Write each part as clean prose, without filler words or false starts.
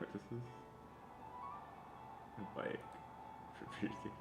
This is a bike for piercing.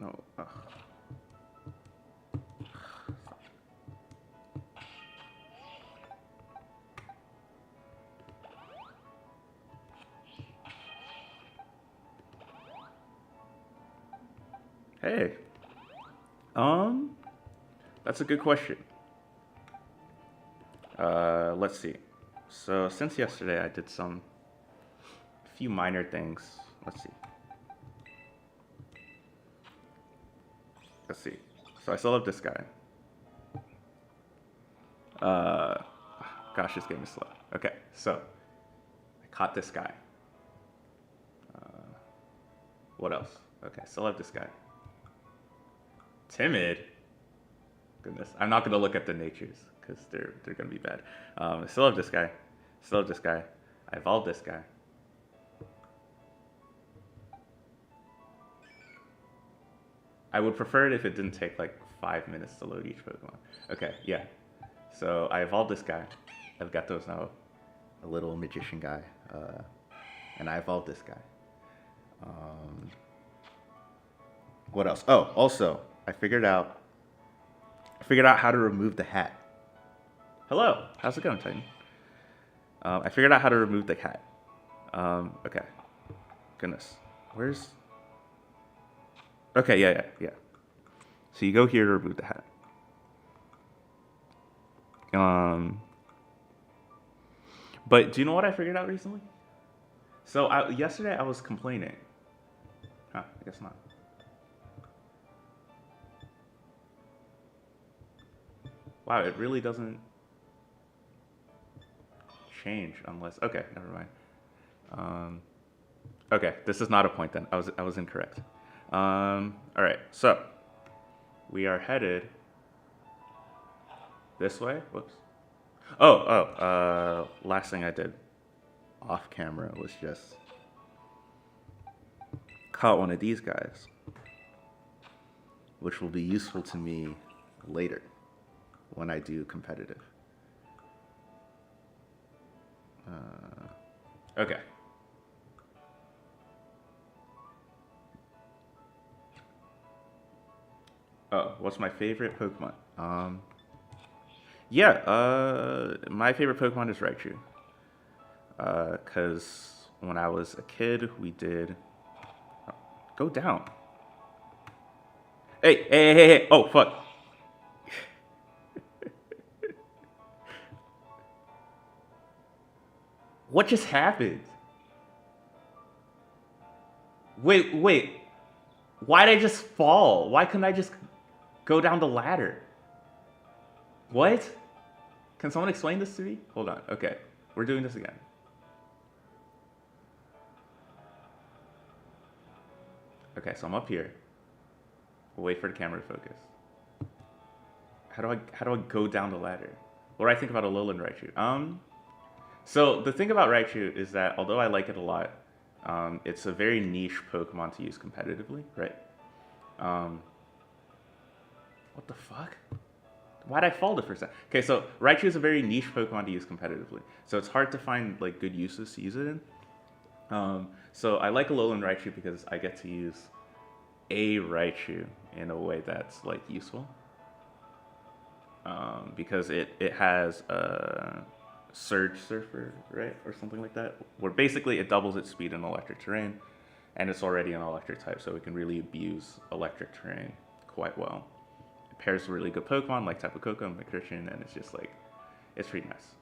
No. Hey. That's a good question. Let's see. So since yesterday, I did a few minor things. Let's see. Let's see. So I still have this guy. Gosh, this game is slow. Okay, so I caught this guy. What else? Okay, still have this guy. Timid. Goodness, I'm not gonna look at the natures because they're gonna be bad. I still have this guy. Still have this guy. I evolved this guy. I would prefer it if it didn't take like 5 minutes to load each Pokemon. Okay, yeah. So I evolved this guy. I've got those now. A little magician guy. And I evolved this guy. What else? Oh, also, I figured out how to remove the hat. Hello, how's it going, Titan? I figured out how to remove the hat. Okay. Goodness. Where's... Okay, yeah. So you go here to remove the hat. But do you know what I figured out recently? So yesterday I was complaining. Huh, I guess not. Wow, it really doesn't change unless... Okay, never mind. Okay, this is not a point then. I was incorrect. All right, so we are headed this way. Whoops. Last thing I did off camera was just caught one of these guys, which will be useful to me later when I do competitive. Okay. Oh, what's my favorite Pokemon? My favorite Pokemon is Raichu. Because when I was a kid, we did... Oh, go down. Hey. Oh, fuck. What just happened? Wait. Why did I just fall? Why couldn't I just go down the ladder? What? Can someone explain this to me? Hold on. Okay. We're doing this again. Okay, so I'm up here. We'll wait for the camera to focus. How do I go down the ladder? What do I think about Alolan Raichu? So the thing about Raichu is that although I like it a lot, it's a very niche Pokemon to use competitively, right? What the fuck? Why'd I fall the first time? Okay, so Raichu is a very niche Pokemon to use competitively, so it's hard to find like good uses to use it in. So I like Alolan Raichu because I get to use a Raichu in a way that's like useful. Because it has a Surge Surfer, right, or something like that, where basically it doubles its speed in electric terrain, and it's already an electric type, so it can really abuse electric terrain quite well. It pairs with really good Pokemon like Tapu Koko and Macritian, and it's just like, it's pretty nice.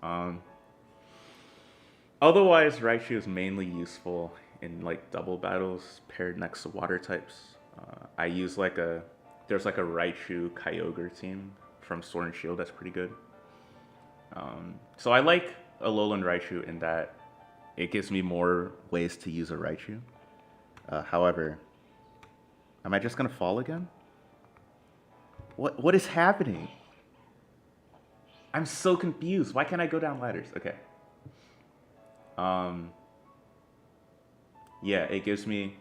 Otherwise, Raichu is mainly useful in like double battles paired next to water types. I use there's like a Raichu Kyogre team from Sword and Shield that's pretty good. So I like Alolan Raichu in that it gives me more ways to use a Raichu. However, am I just gonna fall again? What is happening? I'm so confused. Why can't I go down ladders? Okay. Yeah, it gives me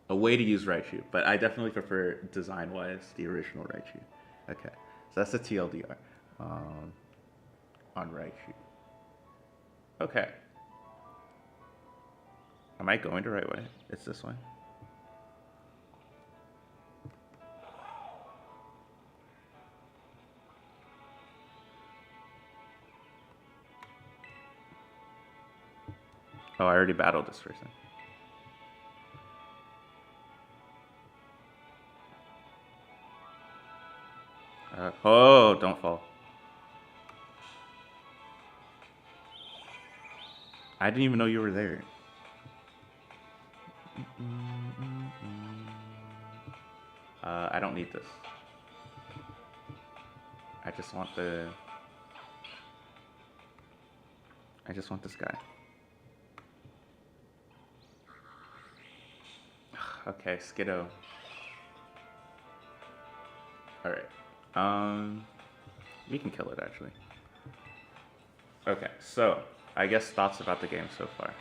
a way to use Raichu, but I definitely prefer design-wise the original Raichu. Okay, so that's the TLDR on Raichu. Okay. Am I going the right way? It's this way. Oh, I already battled this person. Oh, don't fall. I didn't even know you were there. I don't need this. I just want this guy. Okay, Skiddo. Alright. We can kill it, actually. Okay, so, I guess thoughts about the game so far.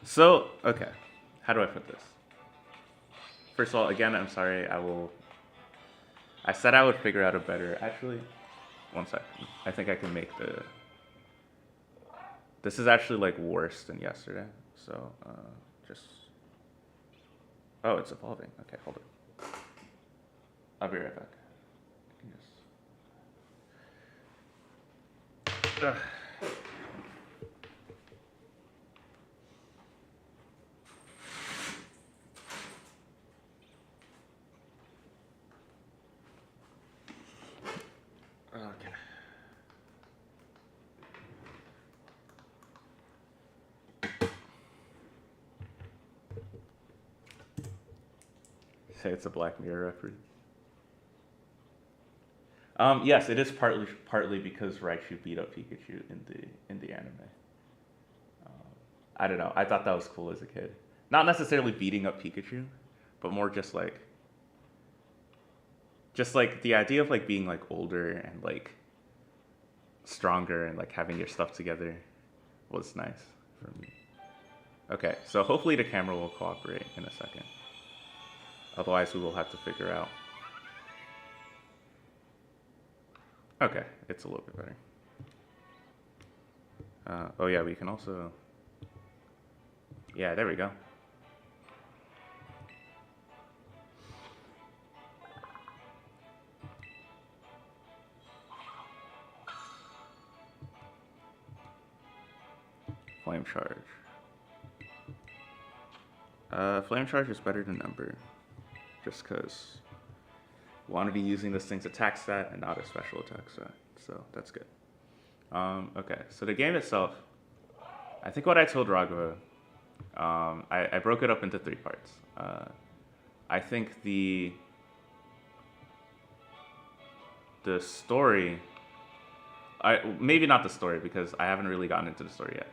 So, okay. How do I put this? First of all, again, I'm sorry, I said I would figure out a better, actually, one second. I think I can make this is actually like worse than yesterday, so oh, it's evolving. Okay, hold it. I'll be right back. Ugh. Okay. Say it's a Black Mirror reference. Yes, it is partly because Raichu beat up Pikachu in the anime. I don't know. I thought that was cool as a kid. Not necessarily beating up Pikachu, but more just like the idea of like being like older and like stronger and like having your stuff together was nice for me. Okay, so hopefully the camera will cooperate in a second. Otherwise, we will have to figure out. Okay, it's a little bit better. Oh yeah, we can also... Yeah, there we go. Flame Charge. Flame Charge is better than Ember. Just because we want to be using this thing's attack stat and not a special attack stat. So that's good. Okay, so the game itself, I think what I told Raghav, I broke it up into 3 parts. I think the story, maybe not the story because I haven't really gotten into the story yet.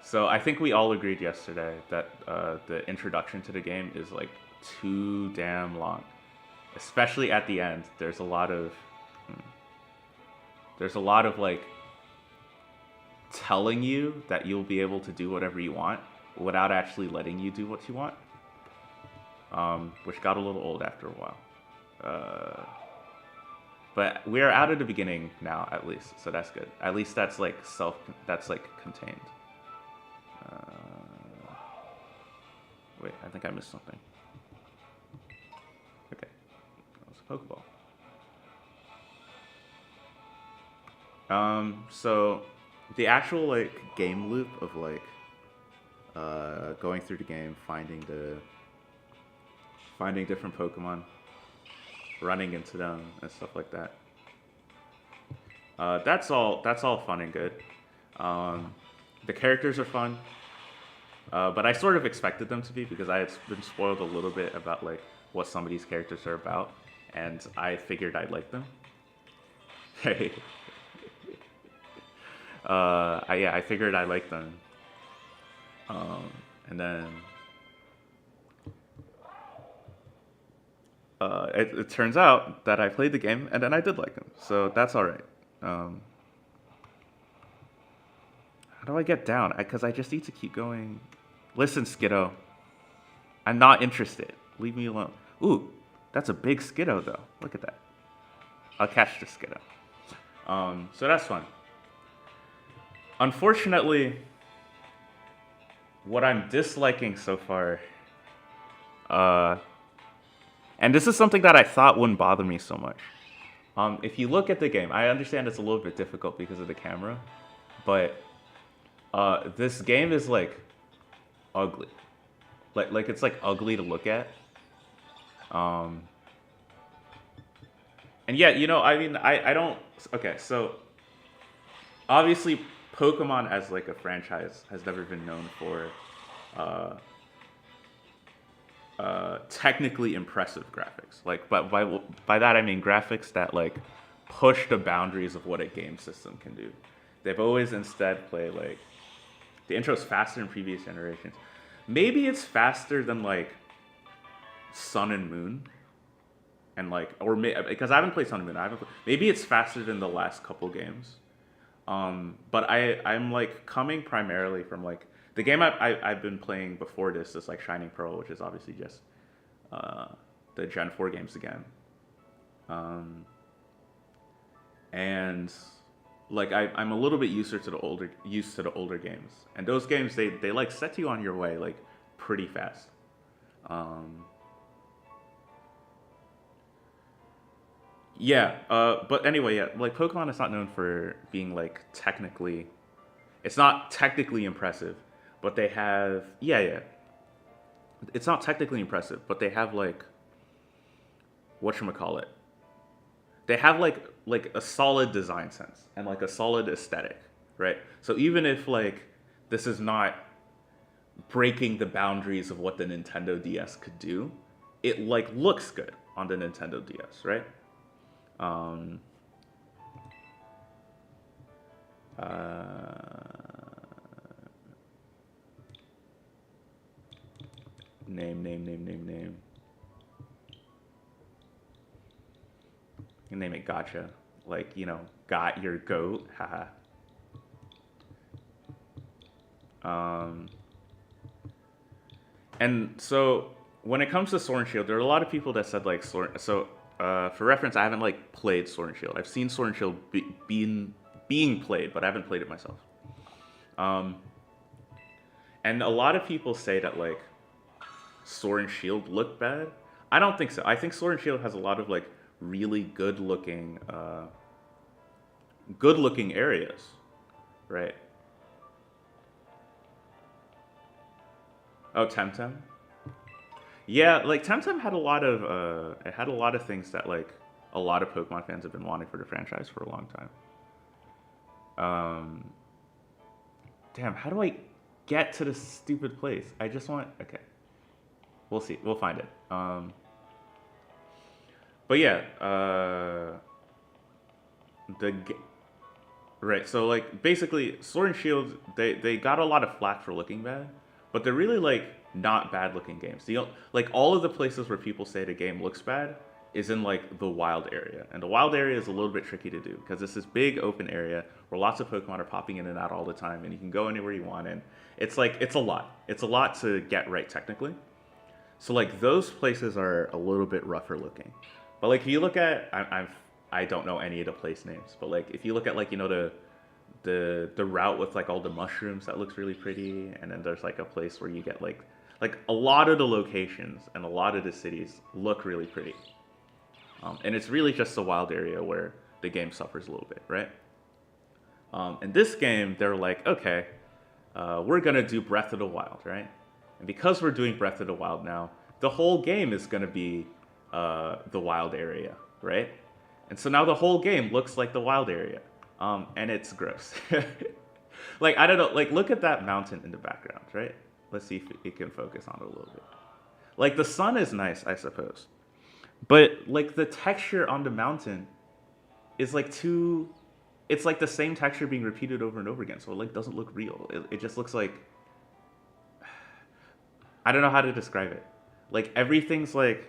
So I think we all agreed yesterday that the introduction to the game is like too damn long, especially at the end. There's a lot of like telling you that you'll be able to do whatever you want without actually letting you do what you want, which got a little old after a while. But we're out of the beginning now, at least, so that's good. At least that's like contained. Wait, I think I missed something. Okay, that was a Pokeball. So the actual like game loop of like going through the game, finding different Pokemon, running into them and stuff like that. That's all fun and good. The characters are fun, but I sort of expected them to be because I had been spoiled a little bit about like what some of these characters are about, and I figured I'd like them. I figured I liked them, and then it turns out that I played the game and then I did like them, so that's all right. How do I get down? Because I just need to keep going. Listen, Skiddo, I'm not interested. Leave me alone. Ooh, that's a big Skiddo though. Look at that. I'll catch the Skiddo. So that's fun. Unfortunately, what I'm disliking so far, and this is something that I thought wouldn't bother me so much. If you look at the game, I understand it's a little bit difficult because of the camera, but this game is like ugly. Like it's like ugly to look at. And yeah, you know, I mean, I don't. Okay, so obviously, Pokemon as like a franchise has never been known for technically impressive graphics. Like, but by that I mean graphics that like push the boundaries of what a game system can do. They've always instead played like the intro's faster than previous generations. Maybe it's faster than like Sun and Moon, and like because I haven't played Sun and Moon. Maybe it's faster than the last couple games. But I'm like coming primarily from like the game I've been playing before this is like Shining Pearl, which is obviously just the Gen 4 games again. And like I'm a little bit used to the older games, and those games they like set you on your way like pretty fast. Yeah, but anyway, yeah, like Pokemon is not known for being like technically, it's not technically impressive, but they have, yeah, it's not technically impressive, but they have like, whatchamacallit, they have like a solid design sense and like a solid aesthetic, right? So even if like this is not breaking the boundaries of what the Nintendo DS could do, it like looks good on the Nintendo DS, right? Name. You name it Gotcha. Like, you know, got your goat. Haha. And so when it comes to Sword and Shield, there are a lot of people that said like for reference, I haven't like played Sword and Shield. I've seen Sword and Shield being played, but I haven't played it myself. And a lot of people say that like Sword and Shield look bad. I don't think so. I think Sword and Shield has a lot of like really good looking areas, right? Oh, Temtem. Yeah, like Temtem had a lot of things that like a lot of Pokemon fans have been wanting for the franchise for a long time. Damn, how do I get to this stupid place? I just want. Okay, we'll see. We'll find it. But yeah, right. So like basically, Sword and Shield, they got a lot of flack for looking bad, but they're really like not bad looking games. Like all of the places where people say the game looks bad, is in like the wild area, and the wild area is a little bit tricky to do because it's this big open area where lots of Pokemon are popping in and out all the time, and you can go anywhere you want. And it's like it's a lot. It's a lot to get right technically. So like those places are a little bit rougher looking. But like if you look at, I don't know any of the place names, but like if you look at like the route with like all the mushrooms, that looks really pretty. And then there's like a place where you get like a lot of the locations and a lot of the cities look really pretty. And it's really just the wild area where the game suffers a little bit, right? In this game, they're like, okay, we're gonna do Breath of the Wild, right? And because we're doing Breath of the Wild now, the whole game is gonna be the wild area, right? And so now the whole game looks like the wild area, and it's gross. Like I don't know, like look at that mountain in the background, right? Let's see if it can focus on it a little bit. Like the sun is nice, I suppose, but like the texture on the mountain is like too. It's like the same texture being repeated over and over again, so it like doesn't look real. It just looks like, I don't know how to describe it. Like everything's like,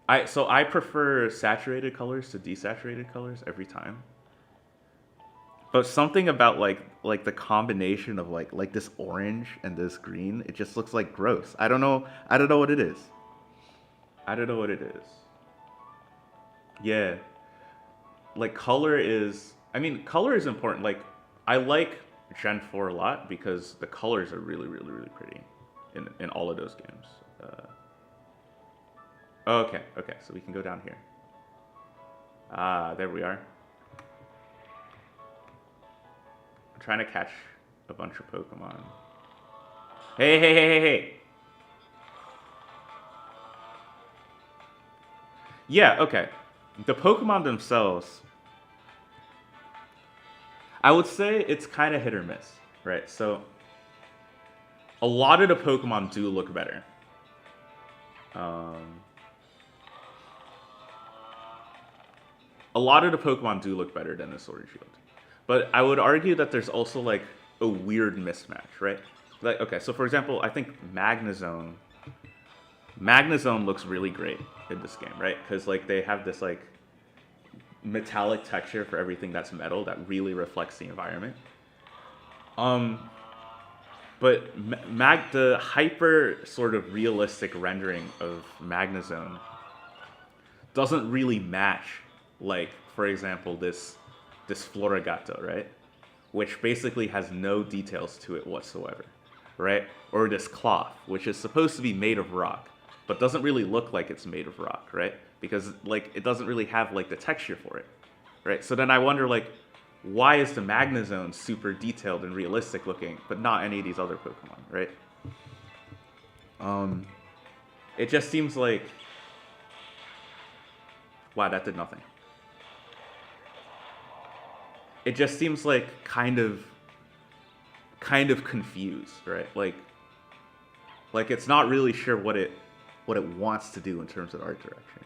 I prefer saturated colors to desaturated colors every time. But something about like the combination of like this orange and this green, it just looks like gross. I don't know what it is. I don't know what it is. Yeah. Like color is, I mean, color is important. Like I like Gen 4 a lot because the colors are really, really, really pretty in all of those games. Okay, so we can go down here. Ah, there we are. I'm trying to catch a bunch of Pokemon. Hey. Yeah, okay. The Pokemon themselves, I would say it's kind of hit or miss, right? So a lot of the Pokemon do look better. A lot of the Pokemon do look better than the Sword and Shield. But I would argue that there's also like a weird mismatch, right? Like, okay, so for example, I think Magnezone looks really great in this game, right? Because like they have this like metallic texture for everything that's metal that really reflects the environment. But the hyper sort of realistic rendering of Magnezone doesn't really match, like, for example, this Florigato, right? Which basically has no details to it whatsoever, right? Or this cloth, which is supposed to be made of rock, but doesn't really look like it's made of rock, right? Because like it doesn't really have like the texture for it, right? So then I wonder like, why is the Magnezone super detailed and realistic looking, but not any of these other Pokemon, right? It just seems like, wow, that did nothing. It just seems like kind of confused, right? Like it's not really sure what it wants to do in terms of art direction.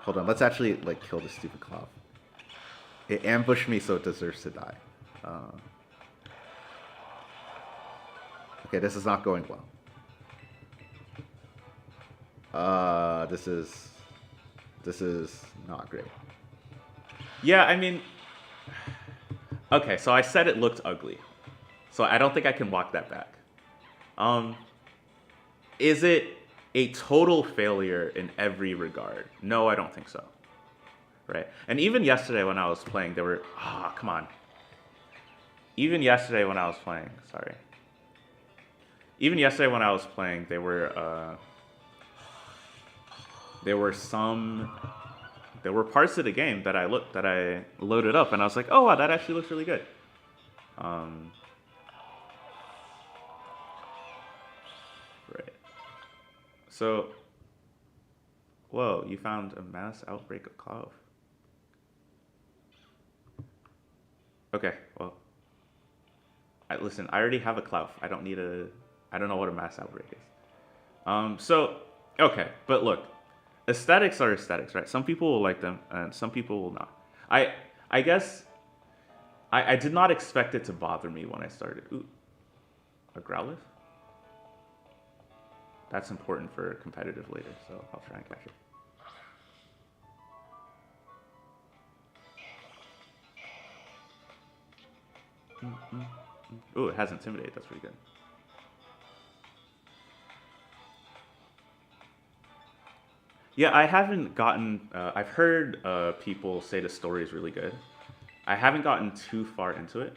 Hold on, let's actually like kill this stupid cloud. It ambushed me, so it deserves to die. Okay, this is not going well. This is not great. Yeah, I mean, okay, so I said it looked ugly, so I don't think I can walk that back. Is it a total failure in every regard? No, I don't think so. Right? And even yesterday when I was playing, there were, come on. Even yesterday when I was playing, sorry. Even yesterday when I was playing, there were parts of the game that I loaded up and I was like, oh wow, that actually looks really good. Right. So, whoa, you found a mass outbreak of Clove. Okay, well, listen, I already have a Cloud. I don't know what a mass outbreak is. So, okay, but look, aesthetics are aesthetics, right? Some people will like them, and some people will not. I guess I did not expect it to bother me when I started. Ooh, a Growlithe? That's important for competitive later, so I'll try and catch it. Ooh, it has Intimidate. That's pretty good. Yeah, I haven't gotten. I've heard people say the story is really good. I haven't gotten too far into it,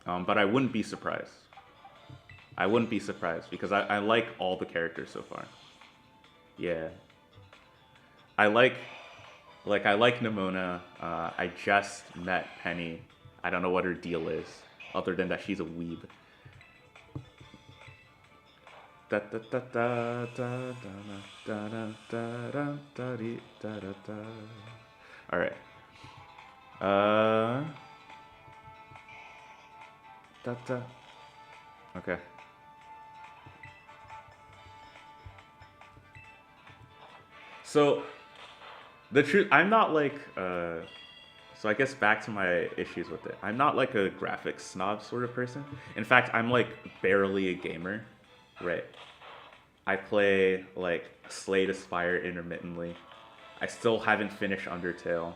but I wouldn't be surprised. I wouldn't be surprised because I like all the characters so far. Yeah, I I like Nimona. I just met Penny. I don't know what her deal is, other than that she's a weeb. Da da da da da da da da da da da da da. All right. Da da. Okay. So the truth, I'm not like. So I guess back to my issues with it. I'm not like a graphics snob sort of person. In fact, I'm like barely a gamer, right? I play like Slay to Spire intermittently. I still haven't finished Undertale,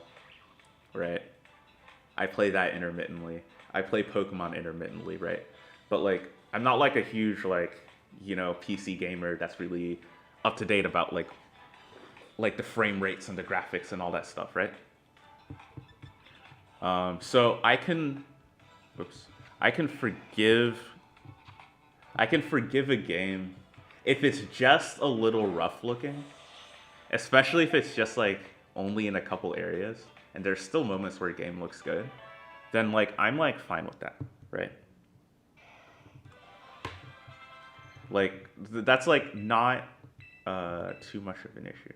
right? I play that intermittently. I play Pokemon intermittently, right? But like, I'm not like a huge like, PC gamer that's really up to date about like the frame rates and the graphics and all that stuff, right? So I can forgive, a game if it's just a little rough looking, especially if it's just like only in a couple areas, and there's still moments where a game looks good. Then like I'm like fine with that, right? Like that's like not too much of an issue.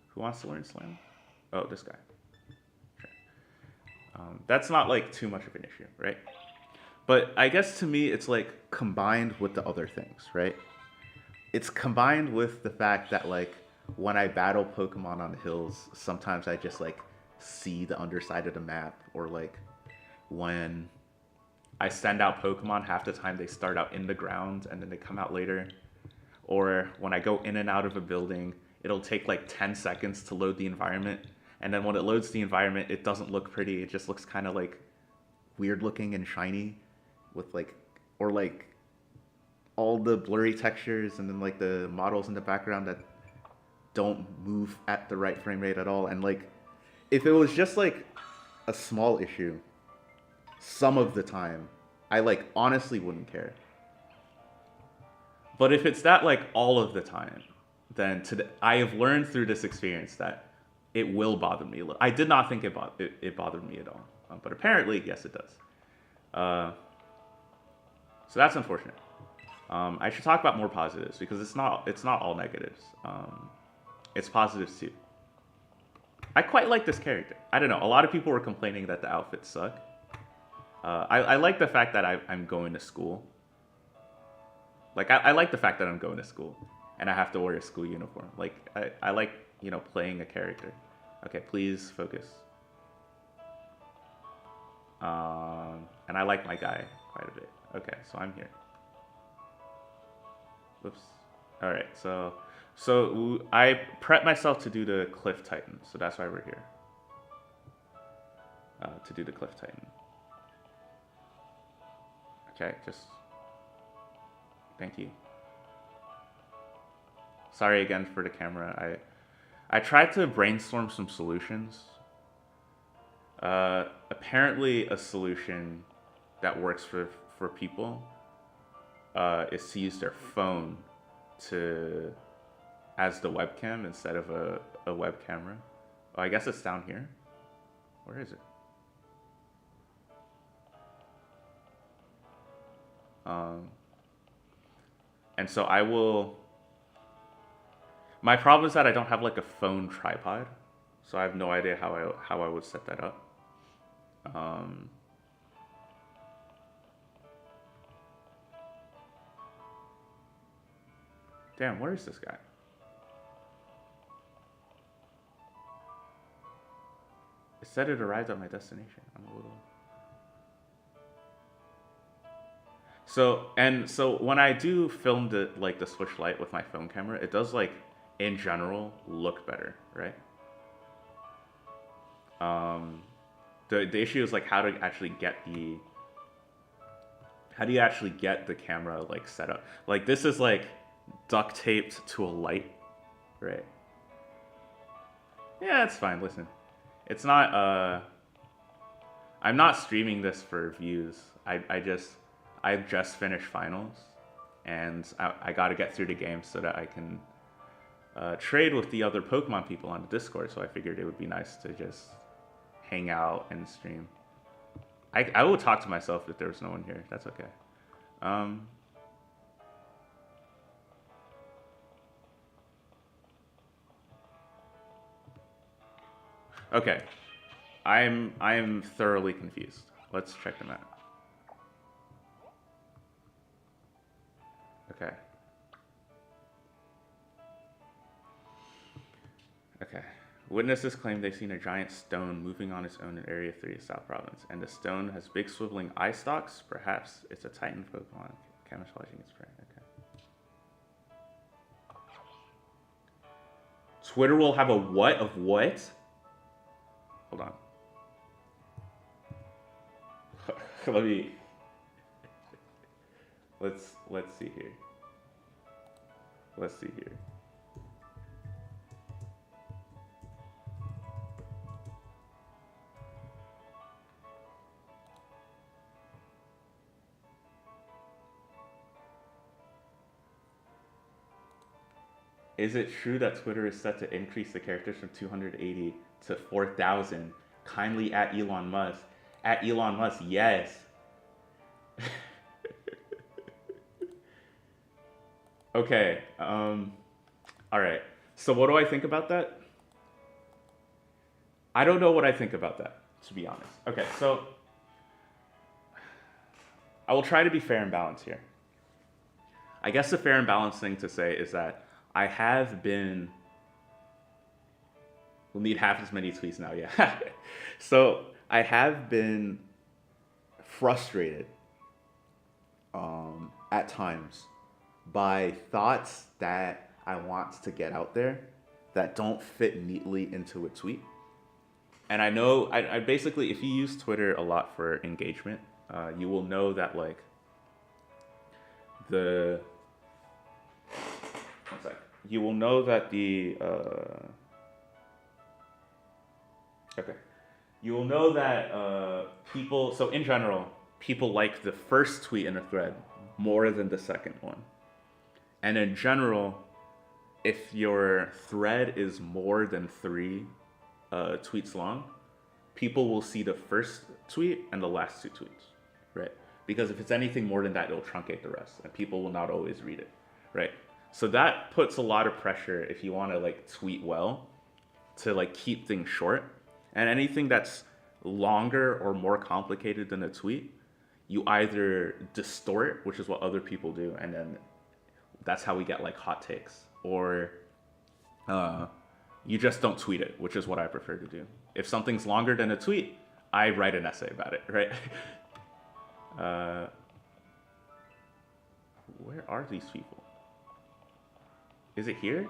Who wants to learn Slam? Oh, this guy. That's not like too much of an issue, right? But I guess to me, it's like combined with the other things, right? It's combined with the fact that like when I battle Pokemon on hills, sometimes I just like see the underside of the map, or like when I send out Pokemon, half the time they start out in the ground and then they come out later. Or when I go in and out of a building, it'll take like 10 seconds to load the environment. And then when it loads the environment, it doesn't look pretty. It just looks kind of like weird looking and shiny with like, or like all the blurry textures and then like the models in the background that don't move at the right frame rate at all. And like, if it was just like a small issue, some of the time, I like honestly wouldn't care. But if it's that like all of the time, then I have learned through this experience that it will bother me. I did not think it bothered me at all, but apparently, yes, it does. So that's unfortunate. I should talk about more positives because it's not all negatives. It's positives too. I quite like this character. I don't know. A lot of people were complaining that the outfits suck. I like the fact that I'm going to school. Like I like the fact that I'm going to school and I have to wear a school uniform. Like I like playing a character. Okay, please focus. And I like my guy quite a bit. Okay, so I'm here. Whoops. All right, so I prepped myself to do the Cliff Titan, so that's why we're here. To do the Cliff Titan. Okay, just thank you. Sorry again for the camera. I tried to brainstorm some solutions. Apparently, a solution that works for people is to use their phone as the webcam instead of a web camera. Oh, I guess it's down here. Where is it? And so I will. My problem is that I don't have like a phone tripod, so I have no idea how I would set that up. Damn, where is this guy? It said it arrived at my destination. I'm a little. So when I do film the switch light with my phone camera, it does like in general look better, right? Um, the issue is like how do you actually get the camera like set up? Like this is like duct taped to a light, right? Yeah, it's fine. Listen, it's not. I'm not streaming this for views. I've just finished finals, and I got to get through the game so that I can trade with the other Pokemon people on the Discord. So I figured it would be nice to just hang out and stream. I will talk to myself if there's no one here. That's okay. Um, okay. I'm thoroughly confused. Let's check them out. Okay. Okay. Witnesses claim they've seen a giant stone moving on its own in Area 3 of South Province, and the stone has big swiveling eye stalks. Perhaps it's a Titan Pokemon camouflaging its prey. Okay. Twitter will have a what of what? Hold on. Let me. Let's see here. Let's see here. Is it true that Twitter is set to increase the characters from 280 to 4,000? Kindly at Elon Musk. At Elon Musk, yes. Okay. All right. So what do I think about that? I don't know what I think about that, to be honest. Okay, so I will try to be fair and balanced here. I guess the fair and balanced thing to say is that I have been. We'll need half as many tweets now, yeah. So I have been frustrated at times by thoughts that I want to get out there that don't fit neatly into a tweet. And I know, I basically, if you use Twitter a lot for engagement, you will know that like one sec. You will know that okay. You will know that people, so in general, people like the first tweet in a thread more than the second one. And in general, if your thread is more than 3 tweets long, people will see the first tweet and the last 2 tweets, right? Because if it's anything more than that, it'll truncate the rest, and people will not always read it, right? So that puts a lot of pressure if you want to like tweet well, to like keep things short. And anything that's longer or more complicated than a tweet, you either distort, which is what other people do, and then that's how we get like hot takes, or you just don't tweet it, which is what I prefer to do. If something's longer than a tweet, I write an essay about it, right? Where are these people? Is it here?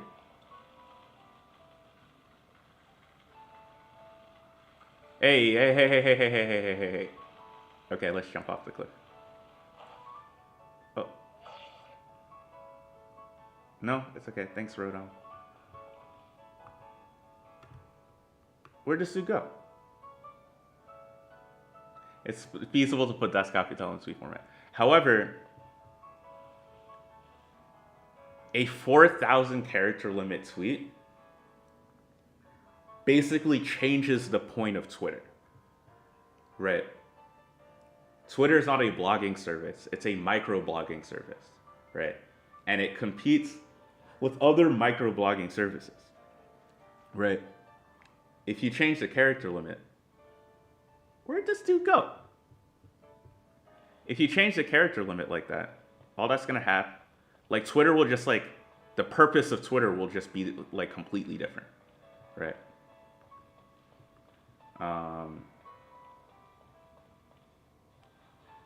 Hey, hey, hey, hey, hey, hey, hey, hey, hey, hey. Okay, let's jump off the cliff. Oh. No, it's okay. Thanks, Rodon. Where does Sue go? It's feasible to put Das Capital in tweet format. However, a 4,000 character limit tweet basically changes the point of Twitter, right? Twitter is not a blogging service, it's a micro-blogging service, right? And it competes with other micro-blogging services, right? If you change the character limit, where'd this dude go? If you change the character limit like that, all that's gonna happen, like Twitter will just like, the purpose of Twitter will just be like completely different, right?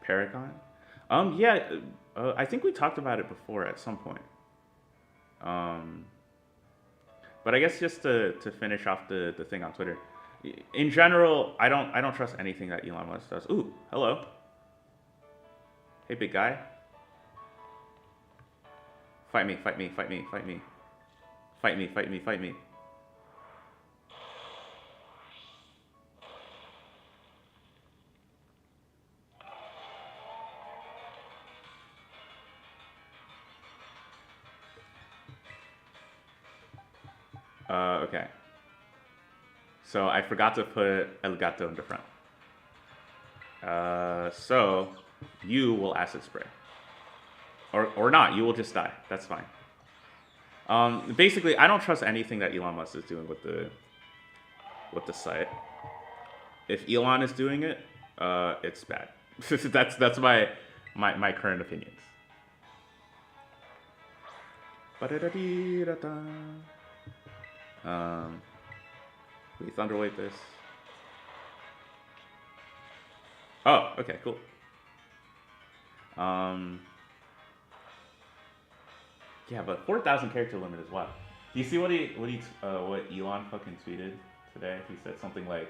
Paragon? Yeah, I think we talked about it before at some point. Um, but I guess just to finish off the thing on Twitter, in general, I don't trust anything that Elon Musk does. Ooh, hello. Hey, big guy. Fight me, fight me, fight me, fight me. Fight me, fight me, fight me. Okay. So I forgot to put El Gato in the front. So you will acid spray. Or not, you will just die. That's fine. Basically, I don't trust anything that Elon Musk is doing with the site. If Elon is doing it, it's bad. That's my current opinions. We thunderweight this. Oh, okay, cool. Yeah, but 4,000 character limit as well. Do you see what Elon fucking tweeted today? He said something like,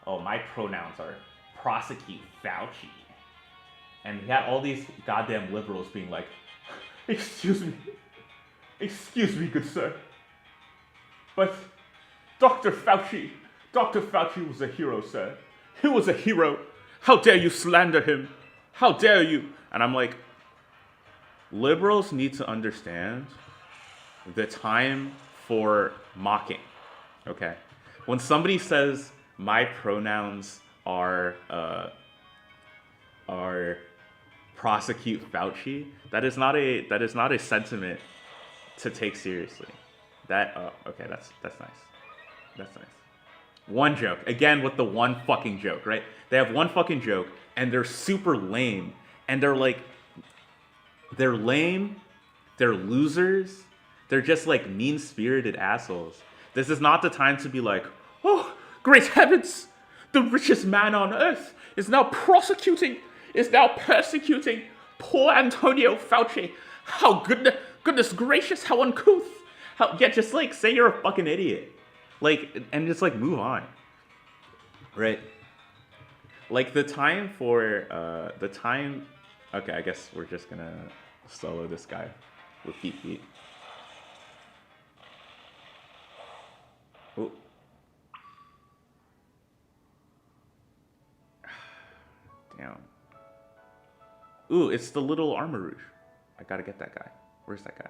"Oh, my pronouns are prosecute Fauci," and he had all these goddamn liberals being like, "Excuse me, good sir, but Dr. Fauci was a hero, sir. He was a hero. How dare you slander him? How dare you?" And I'm like, liberals need to understand the time for mocking, okay? When somebody says my pronouns are prosecute Fauci, that is not a sentiment to take seriously. Okay, that's nice. That's nice. One joke. Again with the one fucking joke, right? They have one fucking joke and they're super lame and they're lame, they're losers, they're just like mean-spirited assholes. This is not the time to be like, "Oh, great heavens, the richest man on earth is now persecuting poor Antonio Fauci. How goodness gracious, how uncouth." Yeah, just like say you're a fucking idiot. Like, and just like move on. Right? Like the time. Okay, I guess we're just gonna solo this guy with Pete. Ooh. Damn. Ooh, it's the little Armor Rouge. I gotta get that guy. Where's that guy?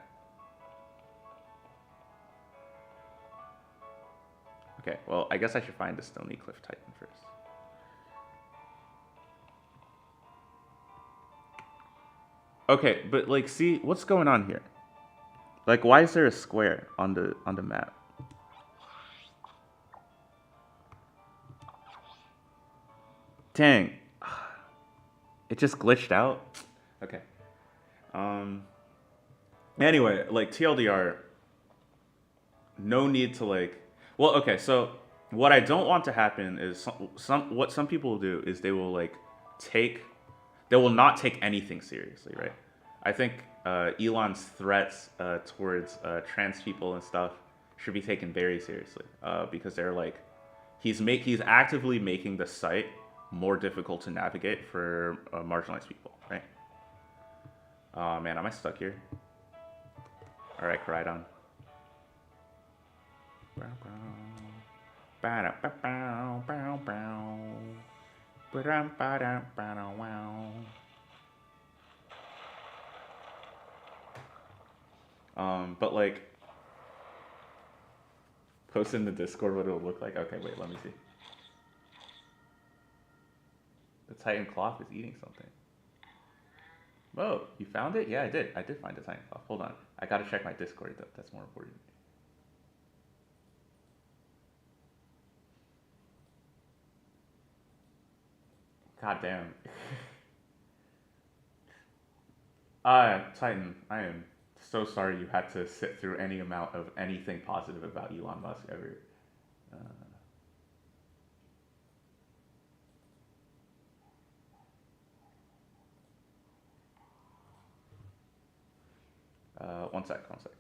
Okay, well, I guess I should find the Stony Cliff Titan first. Okay, but like, see, what's going on here? Like, why is there a square on the map? Dang, it just glitched out. Okay. Anyway, like TLDR, no need to like. Well, okay, so what I don't want to happen is what some people will do is they will like they will not take anything seriously, right? I think Elon's threats towards trans people and stuff should be taken very seriously because they're like he's actively making the site more difficult to navigate for marginalized people, right? Oh man, am I stuck here? All right, Koraidon. But like, post in the Discord what it'll look like. Okay, wait, let me see. The Titan cloth is eating something. Whoa, you found it? Yeah, I did. I did find the Titan cloth. Hold on, I gotta check my Discord though. That's more important. God damn. Titan, I am so sorry you had to sit through any amount of anything positive about Elon Musk ever. One sec, one sec.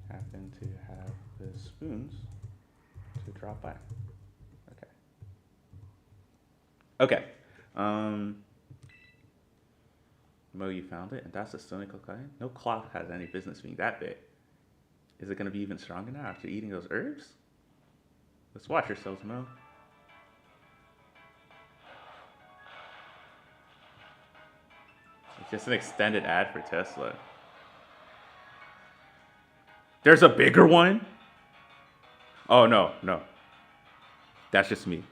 Happen to have the spoons to drop by. Okay. Okay. Mo, you found it, and that's a cynical client. No cloth has any business being that big. Is it going to be even stronger now after eating those herbs? Let's watch yourselves, Mo. It's just an extended ad for Tesla. There's a bigger one? Oh no, no. That's just me.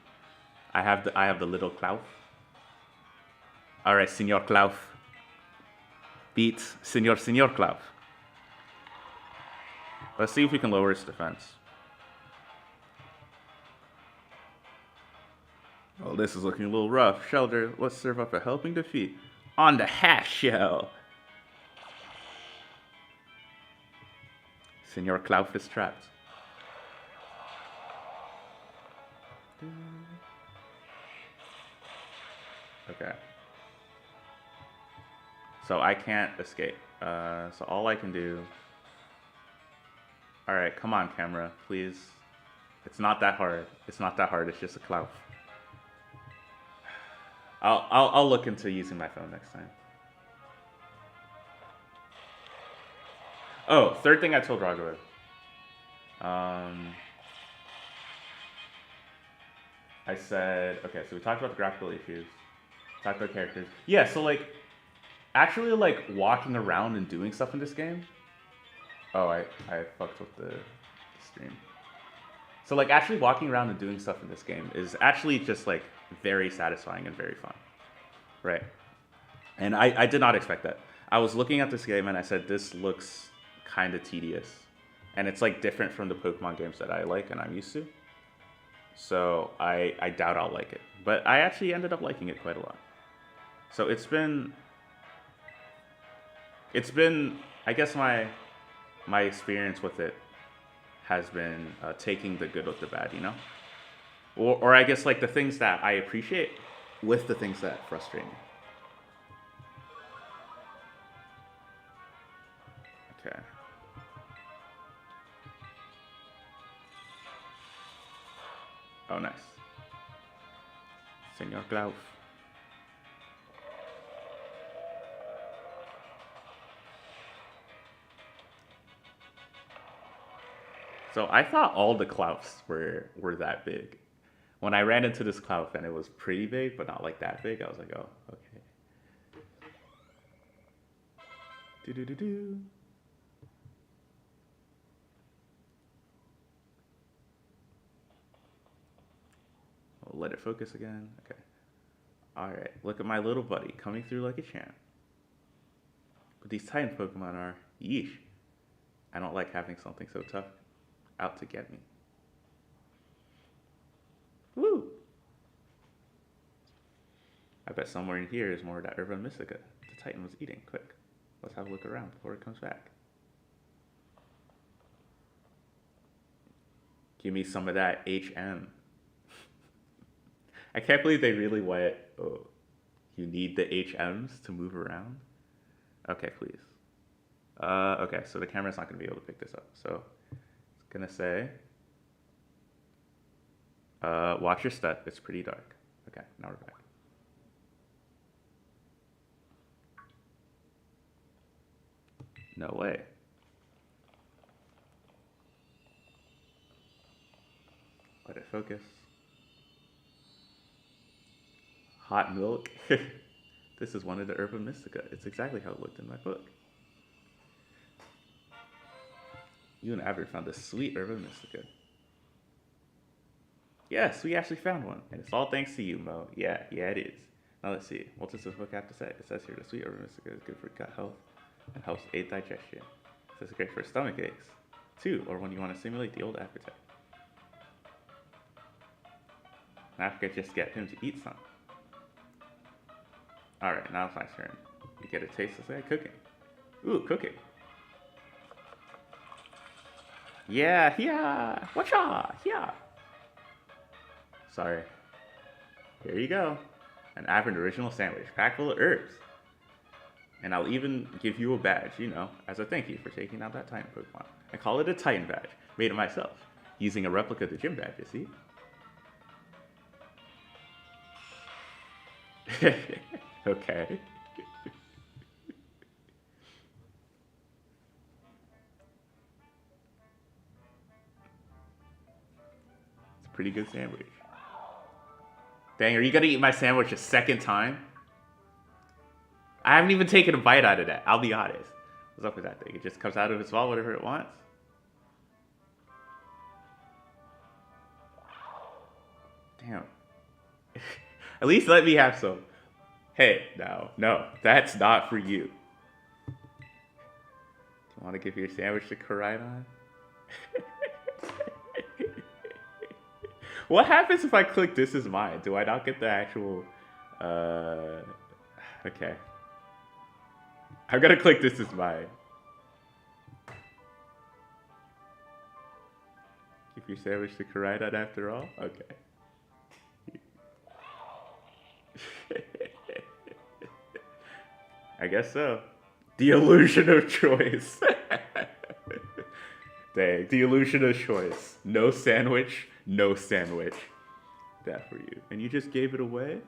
I have the little Klaus. Alright, Senor Klaus. Beats Senor Klaus. Let's see if we can lower its defense. Oh, this is looking a little rough. Shelter, let's serve up a helping defeat. On the half shell. Senor Klaus is trapped. Okay. So I can't escape. So all I can do... Alright, come on, camera, please. It's not that hard. It's not that hard, it's just a Klaus. I'll look into using my phone next time. Oh, third thing I told Raghav. I said, okay, so we talked about the graphical issues. Talked about characters. Yeah, so like, actually like walking around and doing stuff in this game. Oh, I fucked with the stream. So like actually walking around and doing stuff in this game is actually just like very satisfying and very fun, right? And I did not expect that. I was looking at this game and I said, this looks kind of tedious. And it's like different from the Pokemon games that I like and I'm used to. So I doubt I'll like it. But I actually ended up liking it quite a lot. So it's been, I guess my experience with it has been taking the good with the bad, you know? Or I guess like the things that I appreciate with the things that frustrate me. Okay. Oh, nice. Senor Klaus. So I thought all the Klaus were that big. When I ran into this Klaus and it was pretty big, but not like that big, I was like, oh, okay. Do. We'll let it focus again. Okay. Alright, look at my little buddy coming through like a champ. But these Titan Pokemon are, yeesh. I don't like having something so tough out to get me. Woo! I bet somewhere in here is more of that Herba Mystica the Titan was eating. Quick, let's have a look around before it comes back. Give me some of that HM. I can't believe they really went, oh, you need the HMs to move around? Okay, please. Okay, so the camera's not going to be able to pick this up. So it's going to say, watch your step. It's pretty dark. Okay, now we're back. No way. Let it focus. Hot milk. This is one of the Herba Mystica. It's exactly how it looked in my book. You and Abbott found a sweet Herba Mystica. Yes, we actually found one. And it's all thanks to you, Mo. Yeah, it is. Now let's see. What does this book have to say? It says here the sweet Herba Mystica is good for gut health and helps aid digestion. It says it's great for stomach aches, too, or when you want to stimulate the old appetite. Now I forget just get him to eat some. Alright, now it's my turn. You get a taste of that cooking. Ooh, cooking. Yeah. Whatcha? Yeah. Sorry. Here you go. An average original sandwich, packed full of herbs. And I'll even give you a badge, you know, as a thank you for taking out that Titan Pokemon. I call it a Titan badge, made it myself, using a replica of the gym badge, you see? Okay. It's a pretty good sandwich. Dang, are you gonna eat my sandwich a second time? I haven't even taken a bite out of that, I'll be honest. What's up with that thing? It just comes out of its mouth whatever it wants? Damn. At least let me have some. Hey, no, that's not for you. Do you want to give your sandwich to Koraidon? What happens if I click this is mine? Do I not get the actual... Okay. I'm gonna click this is mine. Give your sandwich to Koraidon after all? Okay. I guess so. The illusion of choice. Dang, the illusion of choice. No sandwich, no sandwich. That for you. And you just gave it away?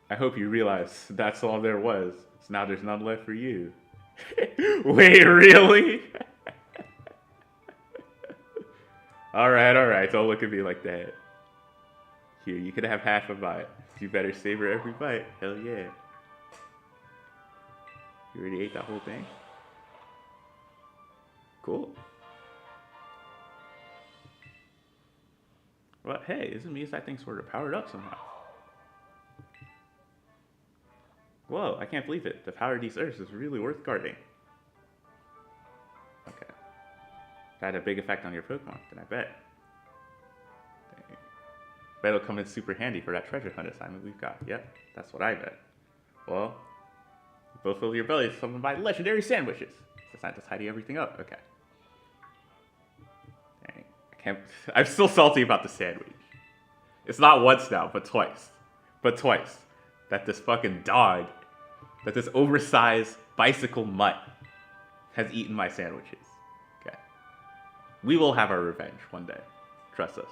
I hope you realize that's all there was. So now there's none left for you. Wait, really? Alright, don't look at me like that. Here, you could have half a bite. You better savor every bite. Hell yeah. You already ate that whole thing? Cool. Well, hey, this means that thing sort of powered up somehow. Whoa, I can't believe it. The power of these Earths is really worth guarding. Okay. That had a big effect on your Pokemon, then I bet. Dang. Bet it'll come in super handy for that treasure hunt assignment we've got. Yep, that's what I bet. Well, you both fill your bellies summoned by legendary sandwiches. It's not to tidy everything up. Okay. Dang. I'm still salty about the sandwich. It's not once now, but twice. That this fucking dog, that this oversized bicycle mutt has eaten my sandwiches. Okay. We will have our revenge one day. Trust us.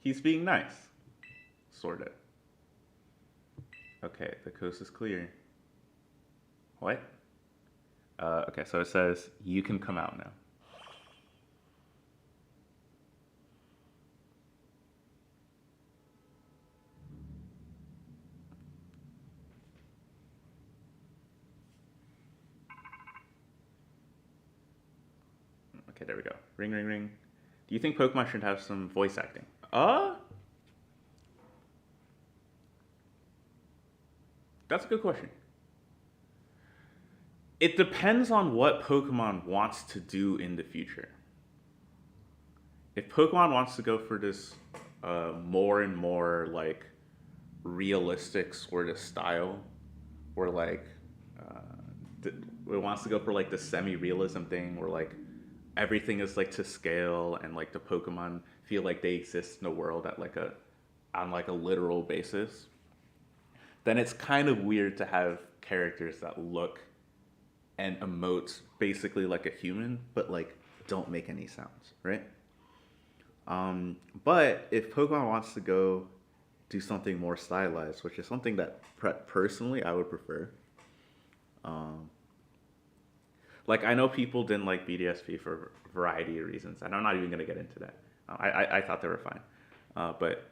He's being nice. Sorta. Okay, the coast is clear. What? Okay, so it says, you can come out now. Okay, there we go. Ring, ring, ring. Do you think Pokemon should have some voice acting? That's a good question. It depends on what Pokemon wants to do in the future. If Pokemon wants to go for this more and more like realistic sort of style, or like it wants to go for like the semi-realism thing, where like everything is like to scale and like the Pokemon feel like they exist in the world at like on a literal basis, then it's kind of weird to have characters that look and emote basically like a human, but like don't make any sounds, right? But if Pokemon wants to go do something more stylized, which is something that personally I would prefer. Like I know people didn't like BDSP for a variety of reasons, and I'm not even gonna get into that. I thought they were fine, but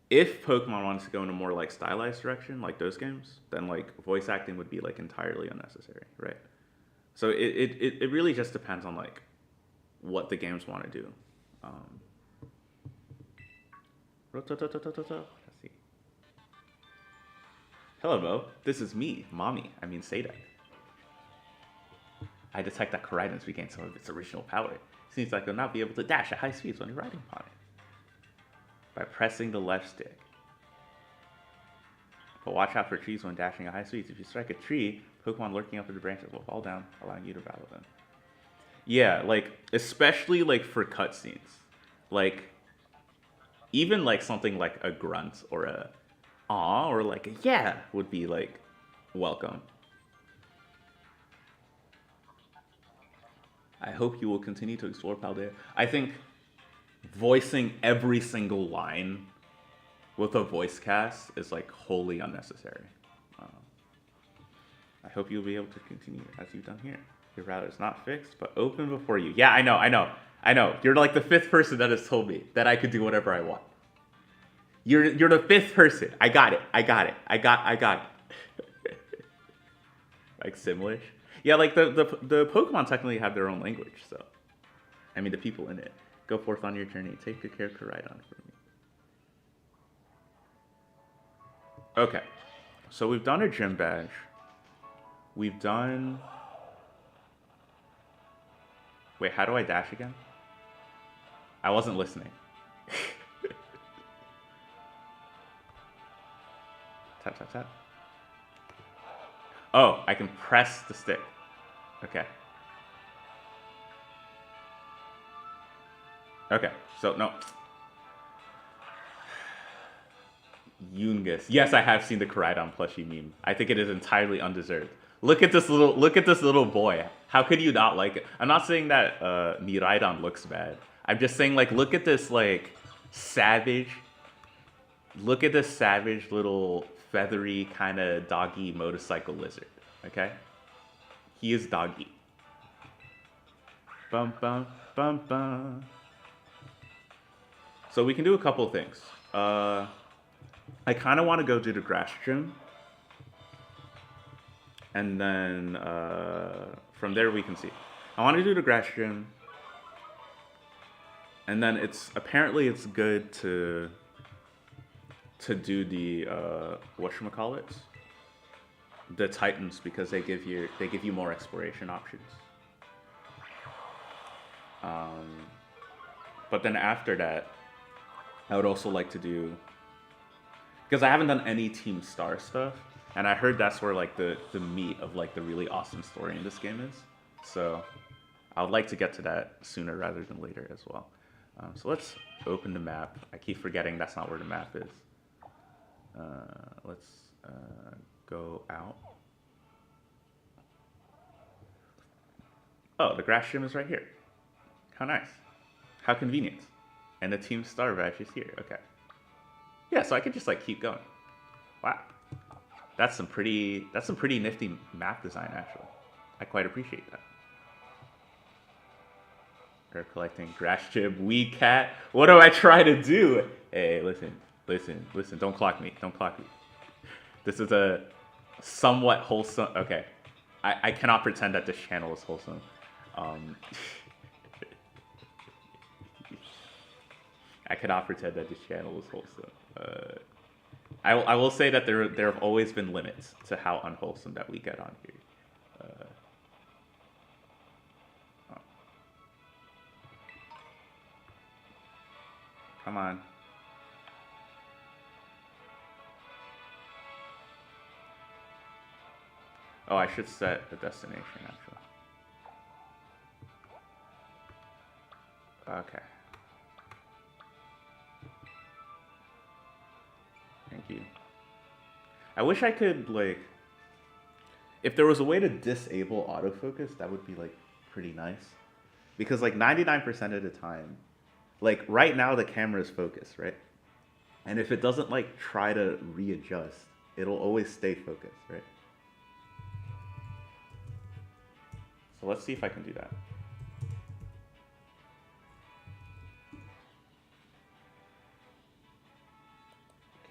if Pokemon wants to go in a more like stylized direction, like those games, then like voice acting would be like entirely unnecessary, right? So it really just depends on like what the games want to do. Let's see. Hello, Bo. This is me, Sadek. I detect that Koraidon's regained some of its original power. Seems like it'll now be able to dash at high speeds when you're riding upon it. By pressing the left stick. But watch out for trees when dashing at high speeds. If you strike a tree, Pokemon lurking up in the branches will fall down, allowing you to battle them. Yeah, like, especially, like, for cutscenes. Like, even, like, something like a grunt or a aw or, like, a yeah would be, like, welcome. I hope you will continue to explore Paldea. I think voicing every single line with a voice cast is like wholly unnecessary. I hope you'll be able to continue as you've done here. Your router is not fixed, but open before you. Yeah, I know. You're like the 5th person that has told me that I could do whatever I want. You're the 5th person. I got it. I got it. Like Simlish. Yeah, like the Pokemon technically have their own language, so I mean the people in it. Go forth on your journey. Take your character ride on for me. Okay, so we've done a gym badge. We've done... Wait, how do I dash again? I wasn't listening. Tap, tap, tap. Oh, I can press the stick. Okay. Okay, so no. Yungus. Yes, I have seen the Koraidon plushie meme. I think it is entirely undeserved. Look at this little boy. How could you not like it? I'm not saying that Miraidon looks bad. I'm just saying, like, look at this, like, savage. Look at this savage little feathery kind of doggy motorcycle lizard. Okay? He is doggy. Bum bum bum bum. So we can do a couple things. I kind of want to go do the grass gym. And then from there we can see. I want to do the grass gym. And then apparently it's good to do the whatchamacallit? The Titans, because they give you more exploration options. But then after that, I would also like to do, because I haven't done any Team Star stuff, and I heard that's where like the meat of like the really awesome story in this game is. So I would like to get to that sooner rather than later as well. So let's open the map. I keep forgetting that's not where the map is. Let's go out. Oh, the grass gym is right here. How nice. How convenient. And the Team Star badge is here. Okay. Yeah, so I could just like keep going. Wow. That's some pretty nifty map design actually. I quite appreciate that. We're collecting grass gym, weed cat. What do I try to do? Hey, listen. Don't clock me. This is a somewhat wholesome. Okay. I cannot pretend that this channel is wholesome. I cannot pretend that this channel is wholesome. I will say that there have always been limits to how unwholesome that we get on here. Come on. Oh, I should set a destination actually. Okay. Thank you. I wish I could, like, if there was a way to disable autofocus, that would be, like, pretty nice. Because, like, 99% of the time, like, right now the camera is focused, right? And if it doesn't, like, try to readjust, it'll always stay focused, right? So let's see if I can do that.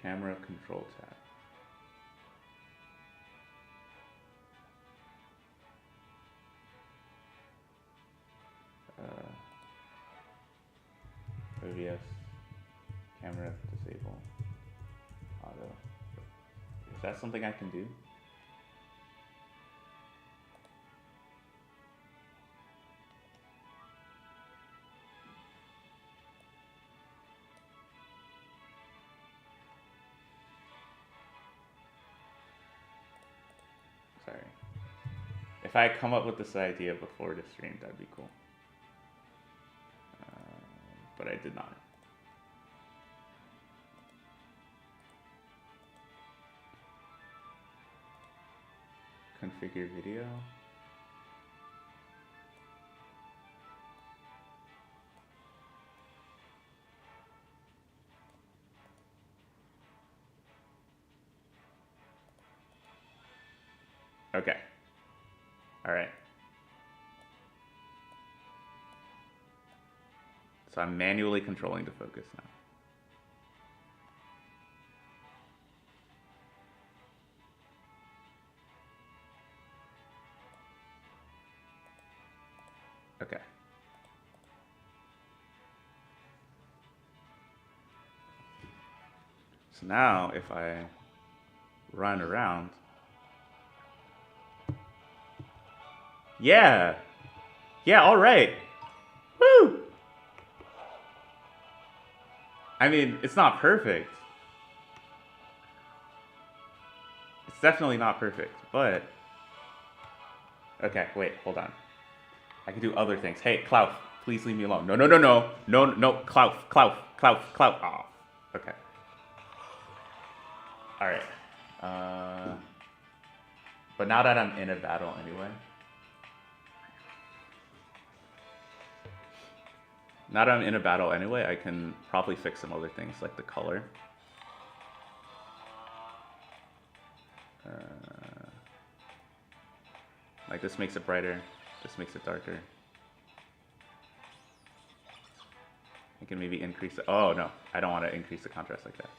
Camera control tab. OBS, camera disable, auto. Is that something I can do? if I come up with this idea before the stream, that'd be cool. But I did not. Configure video. Okay. All right. So I'm manually controlling the focus now. Okay. So now if I run around, yeah, all right, woo! I mean, it's not perfect. It's definitely not perfect, but okay, wait, hold on. I can do other things. Hey, Klaus, please leave me alone. No, Klaus. Oh, okay. All right. But now that I'm in a battle anyway. I can probably fix some other things like the color. Like this makes it brighter. This makes it darker. I can maybe increase it. Oh no, I don't want to increase the contrast like that.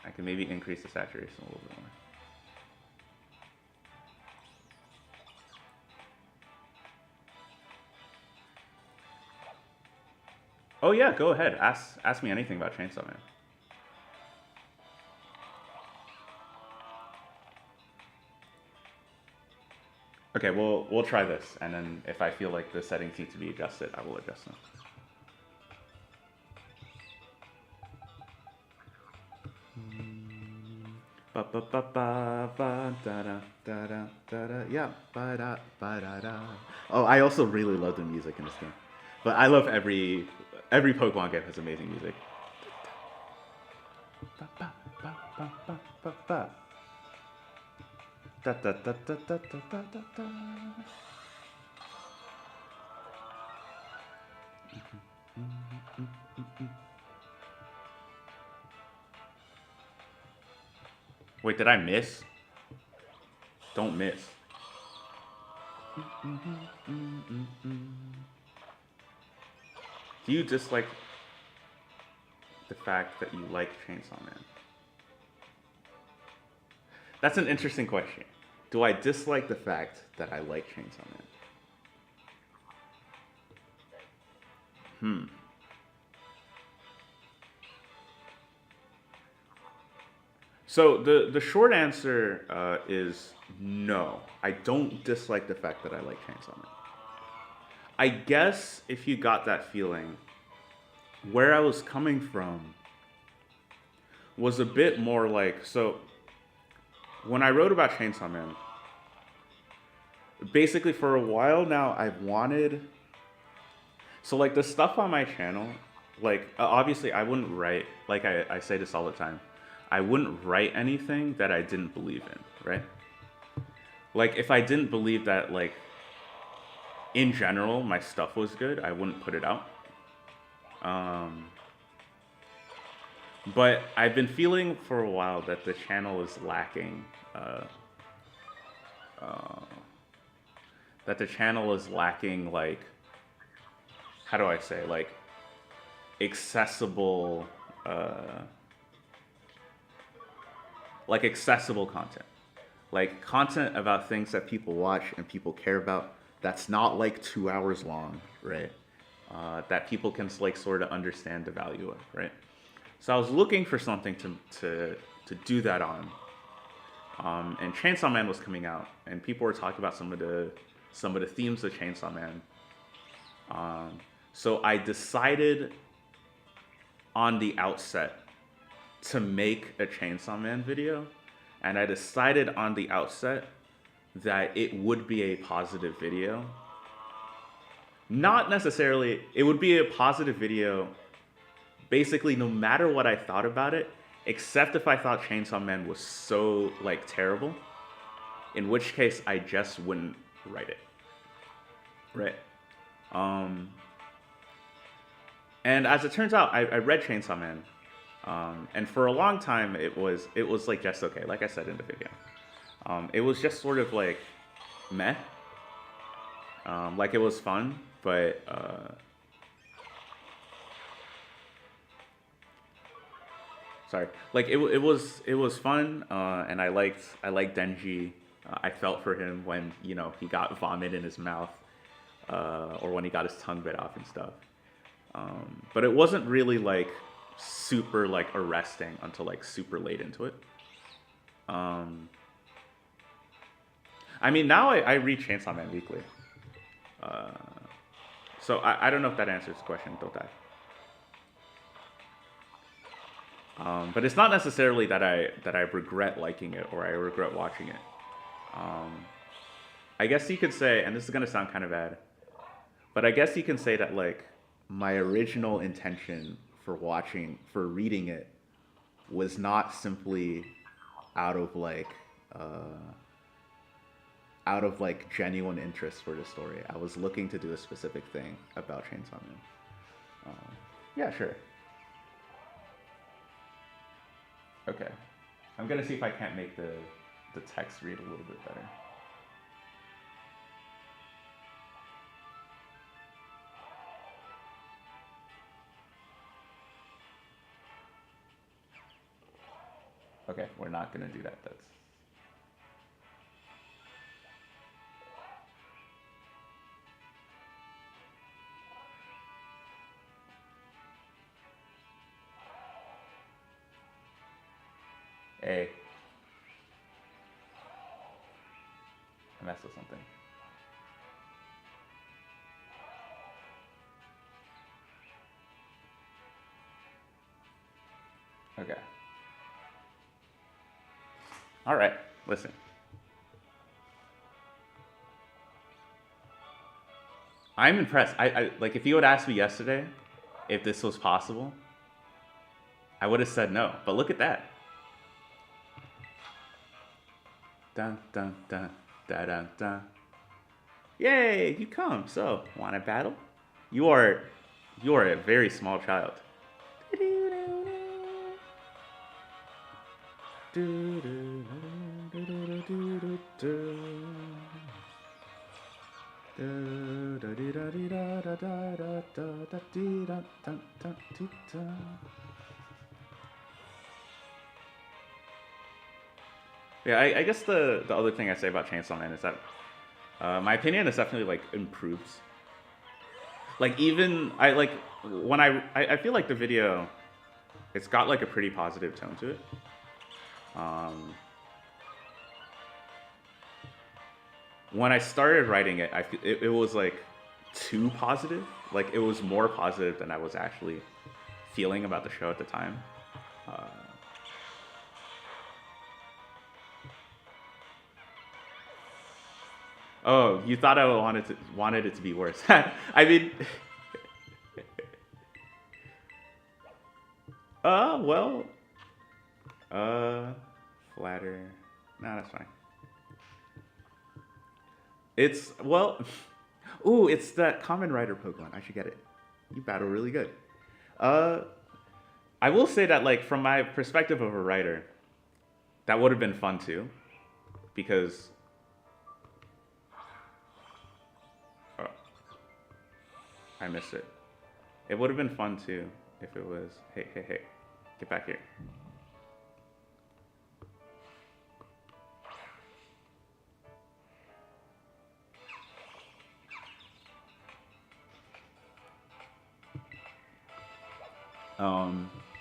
I can maybe increase the saturation a little bit more. Oh yeah, go ahead. Ask me anything about Chainsaw Man. Okay, we'll try this, and then if I feel like the settings need to be adjusted, I will adjust them. Yeah. Oh, I also really love the music in this game, but I love every Pokemon game has amazing music. Wait, did I miss? Don't miss. Do you dislike the fact that you like Chainsaw Man? That's an interesting question. Do I dislike the fact that I like Chainsaw Man? So the short answer is no. I don't dislike the fact that I like Chainsaw Man. I guess if you got that feeling, where I was coming from was a bit more like, so when I wrote about Chainsaw Man, basically for a while now I've wanted, so like the stuff on my channel, like obviously I wouldn't write, like I say this all the time, I wouldn't write anything that I didn't believe in, right? Like if I didn't believe that, like in general my stuff was good, I wouldn't put it out. But I've been feeling for a while that the channel is lacking, like, how do I say, like accessible content. Like content about things that people watch and people care about, that's not like 2 hours long, right? That people can like sort of understand the value of, right? So I was looking for something to do that on. And Chainsaw Man was coming out, and people were talking about some of the themes of Chainsaw Man. So I decided on the outset to make a Chainsaw Man video and I decided on the outset that it would be a positive video. Not necessarily, it would be a positive video basically no matter what I thought about it, except if I thought Chainsaw Man was so like terrible, in which case I just wouldn't write it. Right. And as it turns out, I read Chainsaw Man, and for a long time it was like just okay, like I said in the video. It was just sort of like meh. Like it was fun, but sorry, like it was fun, and I liked Denji. I felt for him when he got vomit in his mouth, or when he got his tongue bit off and stuff. But it wasn't really like super like arresting until like super late into it. I mean, now I read Chainsaw Man weekly. So I don't know if that answers the question, don't I? But it's not necessarily that I regret liking it or I regret watching it. I guess you could say, and this is gonna sound kind of bad, but I guess you can say that like my original intention for reading it was not simply out of like genuine interest for the story. I was looking to do a specific thing about Chainsaw Man. Yeah, sure. Okay. I'm gonna see if I can't make the text read a little bit better. Okay, we're not gonna do that. That's A. I messed with something. Okay. All right, listen. I'm impressed. I like if you had asked me yesterday if this was possible, I would have said no. But look at that. Dun dun dun dun dun dun. Yay, you come. So, want to battle? You are a very small child. Yeah, I guess the other thing I say about Chainsaw Man is that my opinion is definitely like improves. Like even when I feel like the video, it's got like a pretty positive tone to it. When I started writing it, it was like too positive. Like it was more positive than I was actually feeling about the show at the time. Oh, you thought I wanted it to be worse. I mean, well, flatter. No, that's fine. It's, well, ooh, it's that Common Rider Pokemon. I should get it. You battle really good. I will say that, like, from my perspective of a writer, that would have been fun too, because I missed it. It would have been fun too if it was, hey, get back here.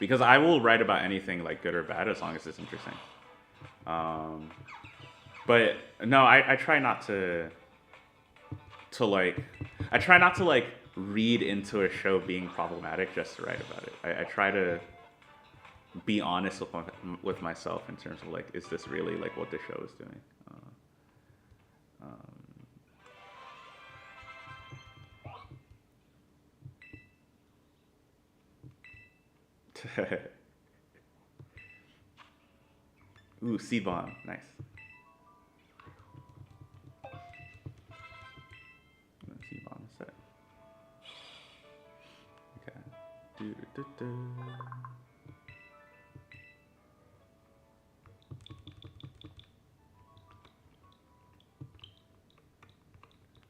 Because I will write about anything like good or bad as long as it's interesting. But no, I try not to like, I try not to like read into a show being problematic just to write about it. I try to be honest with myself in terms of like, is this really like what the show is doing? Ooh, seed bomb, nice. Seed bomb is set. Okay.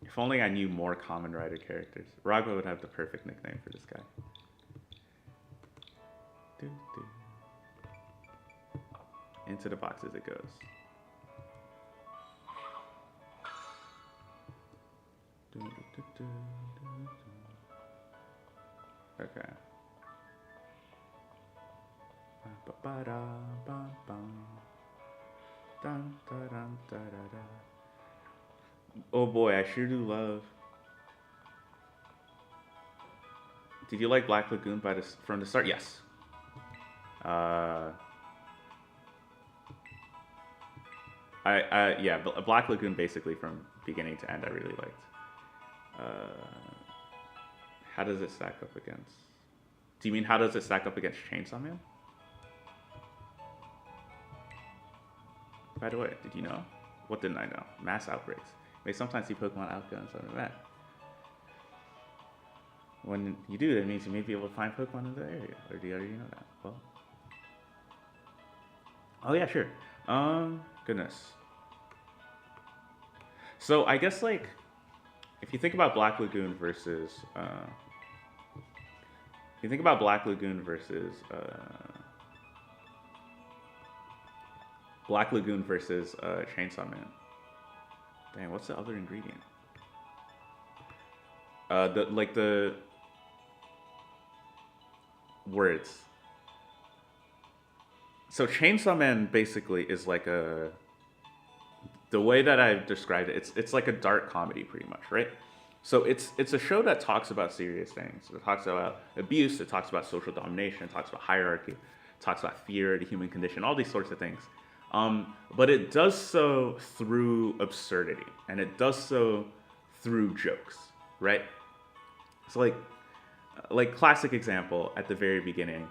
If only I knew more Kamen Rider characters. Raga would have the perfect nickname for this guy. Into the box as it goes. Okay. Oh boy, I sure do love. Did you like Black Lagoon from the start? Yes. Yeah, Black Lagoon basically from beginning to end I really liked. How does it stack up against? Do you mean how does it stack up against Chainsaw Man? By the way, did you know? What didn't I know? Mass outbreaks. May sometimes see Pokemon outguns on the map. When you do, that means you may be able to find Pokemon in the area. Or do you already know that? Well. Oh yeah, sure. Goodness. So I guess like, if you think about Black Lagoon versus, Chainsaw Man. Dang, what's the other ingredient? The words. So Chainsaw Man basically is like the way that I've described it, it's like a dark comedy pretty much, right? So it's a show that talks about serious things. It talks about abuse, it talks about social domination, it talks about hierarchy, it talks about fear, the human condition, all these sorts of things. But it does so through absurdity, and it does so through jokes, right? So like classic example at the very beginning,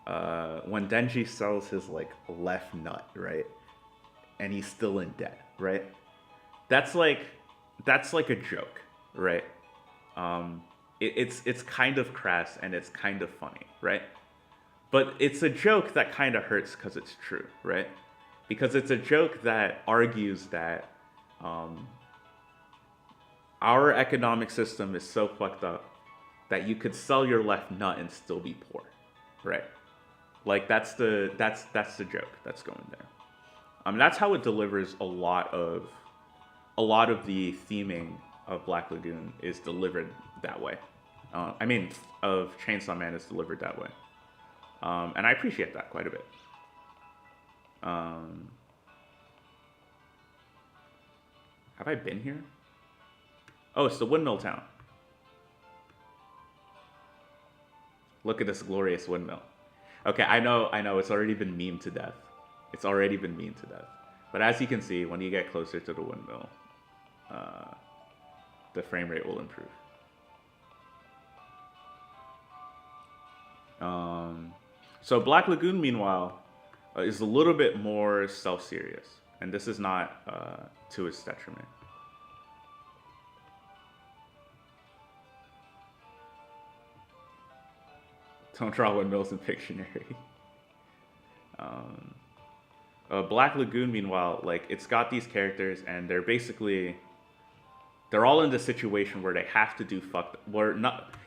when Denji sells his like left nut, right, and he's still in debt, right? That's like a joke, right? It's kind of crass and it's kind of funny, right? But it's a joke that kind of hurts because it's true, right? Because it's a joke that argues that our economic system is so fucked up that you could sell your left nut and still be poor, right? Like that's the joke that's going there. That's how it delivers a lot of the theming of Black Lagoon is delivered that way. Of Chainsaw Man is delivered that way. And I appreciate that quite a bit. Have I been here? Oh, it's the Windmill Town. Look at this glorious windmill. Okay, I know, it's already been memed to death. It's already been memed to death. But as you can see, when you get closer to the windmill, the frame rate will improve. So Black Lagoon, meanwhile, is a little bit more self-serious. And this is not to its detriment. Don't draw windmills in Pictionary. Black Lagoon, meanwhile, like it's got these characters, and they're all in the situation where they have to do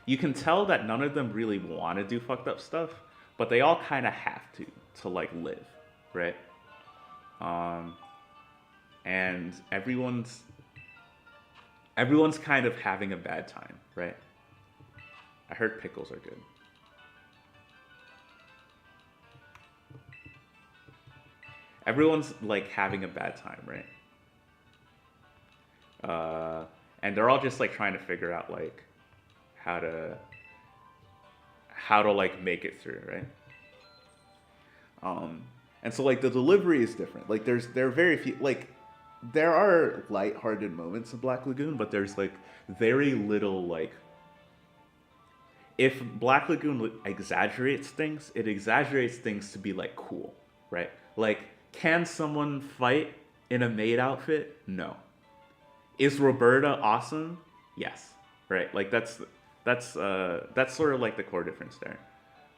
you can tell that none of them really want to do fucked up stuff, but they all kind of have to like live, right? And everyone's kind of having a bad time, right? I heard pickles are good. Everyone's like having a bad time, right? And they're all just like trying to figure out like how how to like make it through, right? And so like the delivery is different. Like there are very few like there are light-hearted moments in Black Lagoon, but there's like very little like if Black Lagoon exaggerates things, it exaggerates things to be like cool, right? Like can someone fight in a maid outfit? No. Is Roberta awesome? Yes. Right? Like that's sort of like the core difference there.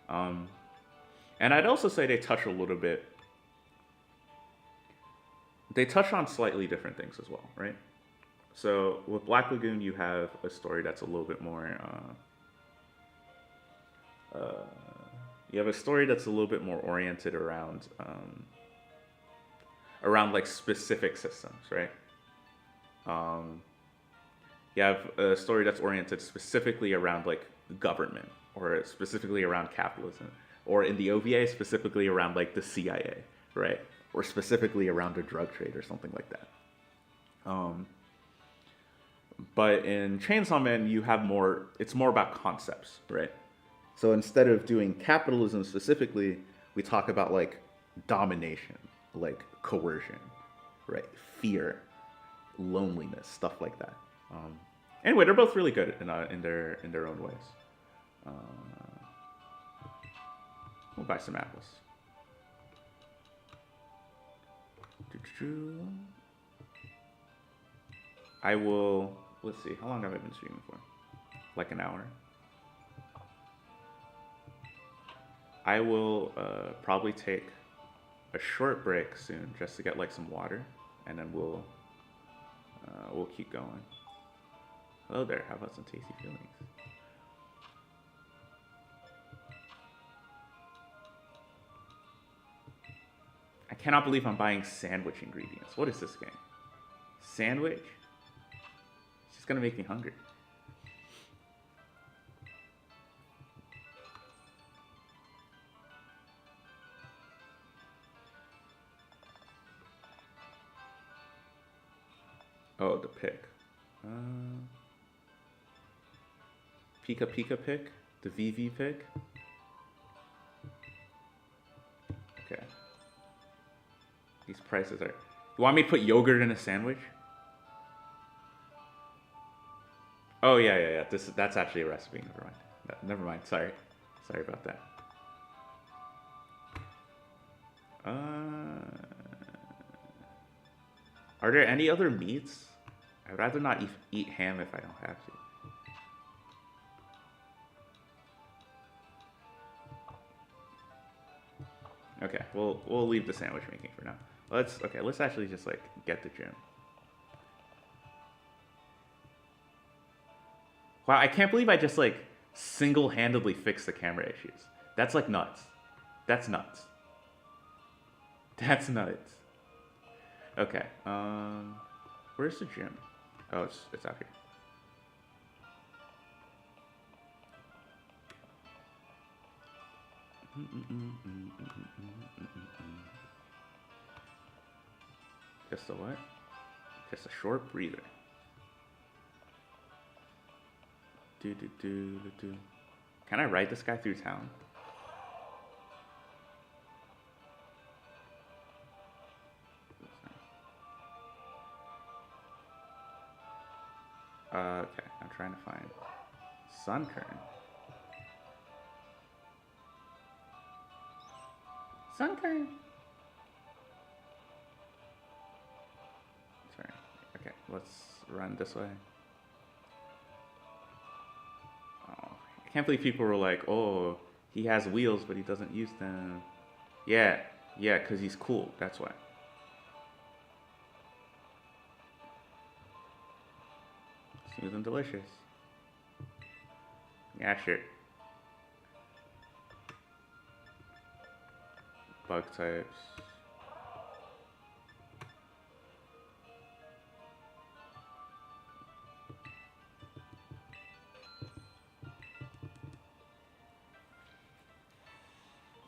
Um, and I'd also say they touch a little bit. They touch on slightly different things as well, right? So with Black Lagoon, you have a story that's a little bit more. You have a story that's a little bit more oriented around like specific systems, right? Um, you have a story that's oriented specifically around like government or specifically around capitalism, or in the OVA specifically around like the CIA, right? Or specifically around a drug trade or something like that. But in Chainsaw Man, you have more. It's more about concepts, right? So instead of doing capitalism specifically, we talk about like domination, like coercion, right? Fear, loneliness, stuff like that. Anyway, they're both really good in their own ways. Uh, we'll buy some apples. I will. Let's see. How long have I been streaming for? Like an hour. I will probably take a short break soon, just to get like some water, and then we'll keep going. Hello there. How about some tasty feelings? I cannot believe I'm buying sandwich ingredients. What is this game? Sandwich? It's just gonna make me hungry. Oh, the pick. Pika Pika pick? The VV pick? Okay. These prices are... You want me to put yogurt in a sandwich? Oh, yeah. That's actually a recipe. Never mind. Never mind. Sorry about that. Are there any other meats? I'd rather not eat ham if I don't have to. Okay, we'll leave the sandwich making for now. Let's actually just like get the gym. Wow, I can't believe I just like single-handedly fixed the camera issues. That's like nuts. That's nuts. That's nuts. Okay. Where's the gym? Oh, it's out here. Just a what? Just a short breather. Do. Can I ride this guy through town? Okay, I'm trying to find Sunkern. Sunkern. Sorry. Okay, let's run this way. Oh, I can't believe people were like, "Oh, he has wheels, but he doesn't use them." Yeah, because he's cool. That's why. Smooth and delicious. Yeah, sure. Bug types.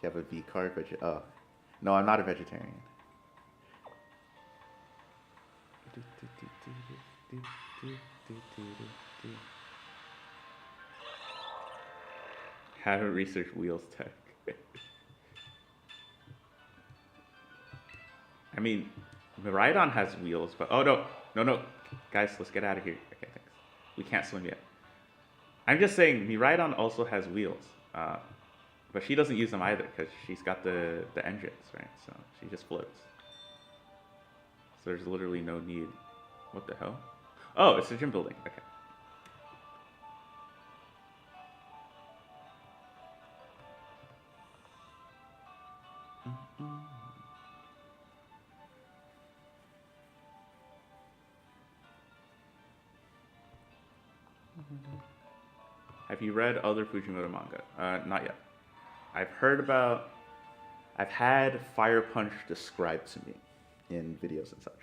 You have a V card, but oh. No, I'm not a vegetarian. Haven't researched wheels tech. I mean, Miraidon has wheels, but oh no, guys, let's get out of here. Okay, thanks. We can't swim yet. I'm just saying, Miraidon also has wheels, but she doesn't use them either because she's got the engines, right? So she just floats. So there's literally no need. What the hell? Oh, it's a gym building. Okay. Have you read other Fujimoto manga? Not yet. I've had Fire Punch described to me in videos and such.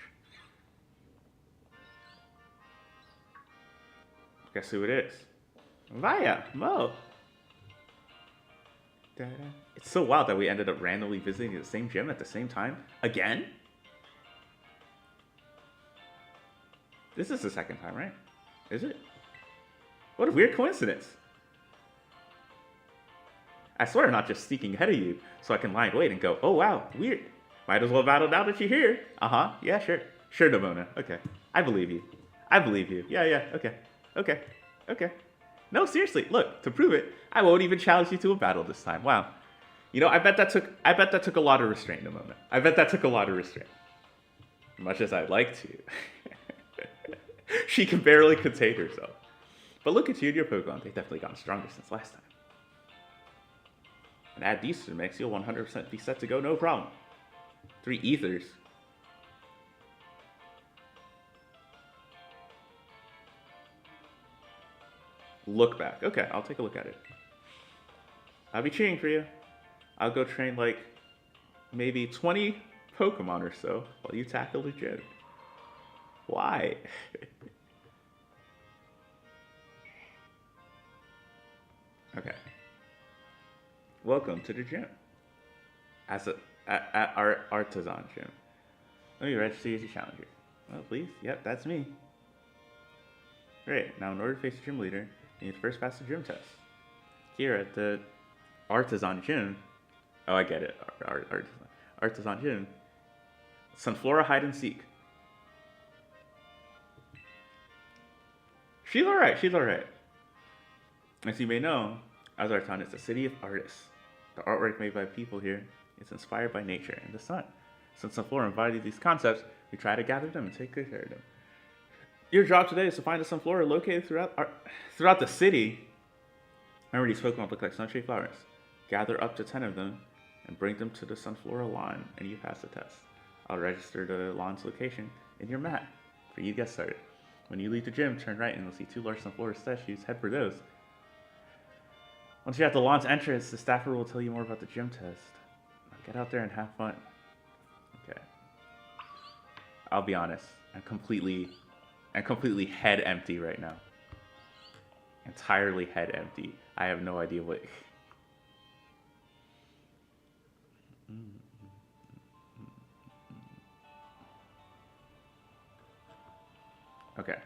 Guess who it is? Vaya, Mo. It's so wild that we ended up randomly visiting the same gym at the same time. Again? This is the second time, right? Is it? What a weird coincidence. I swear I'm not just sneaking ahead of you so I can lie in wait and go, oh wow, weird. Might as well battle now that you're here. Uh-huh, yeah, sure. Sure, Demona. Okay. I believe you. I believe you. Yeah, okay. No, seriously, look, to prove it, I won't even challenge you to a battle this time. Wow. You know, I bet that took a lot of restraint, Demona. I bet that took a lot of restraint. Much as I'd like to. She can barely contain herself. But look at you and your Pokemon. They've definitely gotten stronger since last time. And add these to the mix, you'll 100% be set to go, no problem. 3 ethers. Look back. Okay, I'll take a look at it. I'll be cheering for you. I'll go train like maybe 20 Pokemon or so while you tackle the gym. Why? Okay. Welcome to the gym. At our artisan gym. Let me register you as a challenger. Well, please. Yep, that's me. Great. Now, in order to face the gym leader, you need to first pass the gym test. Here at the artisan gym. Oh, I get it. Artisan gym. Sunflora hide and seek. She's alright. As you may know, Azartan is the city of artists. The artwork made by people here is inspired by nature and the sun. Since Sunflora embodies these concepts, we try to gather them and take good care of them. Your job today is to find a Sunflora located throughout the city. Remember, these Pokemon look like sun-shaped flowers. Gather up to 10 of them and bring them to the Sunflora lawn, and you pass the test. I'll register the lawn's location in your map for you to get started. When you leave the gym, turn right and you'll see 2 large Sunflora statues. Head for those. Once you're at the lawn's entrance, the staffer will tell you more about the gym test. Now get out there and have fun. Okay. I'll be honest. I'm completely head empty right now. Entirely head empty. I have no idea what... Okay.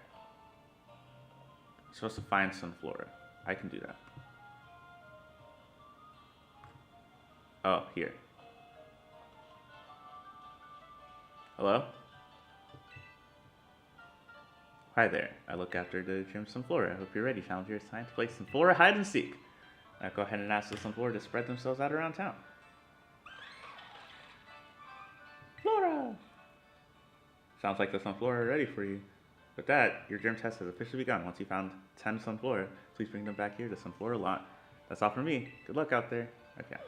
You're supposed to find Sunflora. I can do that. Oh, here. Hello? Hi there. I look after the gym Sunflora. I hope you're ready, Challenger. It's time to play Sunflora hide and seek. Now go ahead and ask the Sunflora to spread themselves out around town. Flora! Sounds like the Sunflora are ready for you. With that, your gym test has officially begun. Once you found 10 Sunflora, please bring them back here to Sunflora lot. That's all for me. Good luck out there. Okay.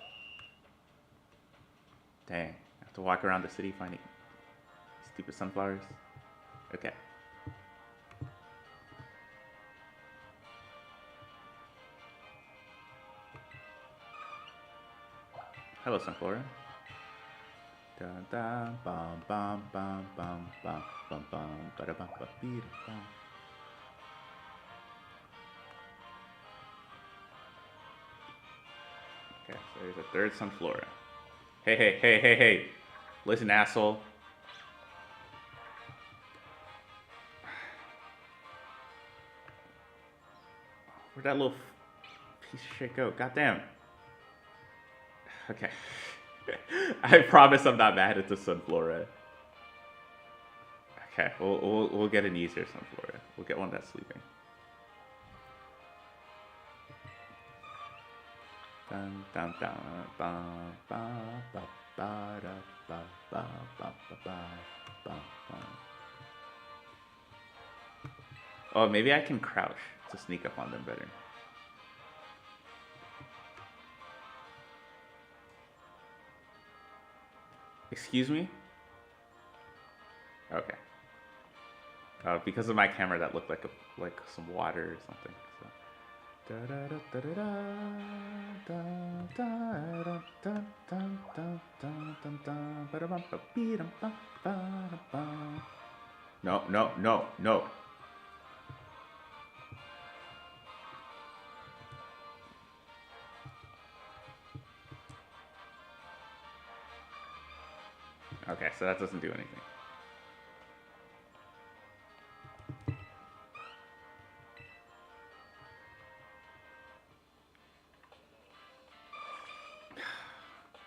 Dang. I have to walk around the city finding stupid sunflowers. Okay. Hello, Sunflora. Da da bum bum bum bum bum bum bum ba da bum ba bee da bum. Okay, so there's a third Sunflora. Hey. Listen, asshole. Where'd that little Piece of shit goat. Goddamn. Okay. I promise I'm not mad at the Sunflora. Okay, we'll get an easier Sunflora. We'll get one that's sleeping. Dun, dun, dun, ba, ba, ba, ba, da, ba, ba, ba, ba, ba, ba, ba. Oh, maybe I can crouch to sneak up on them better. Excuse me? Okay. Because of my camera, that looked like some water or something. So. No, no, no, no. Okay, so that doesn't do anything.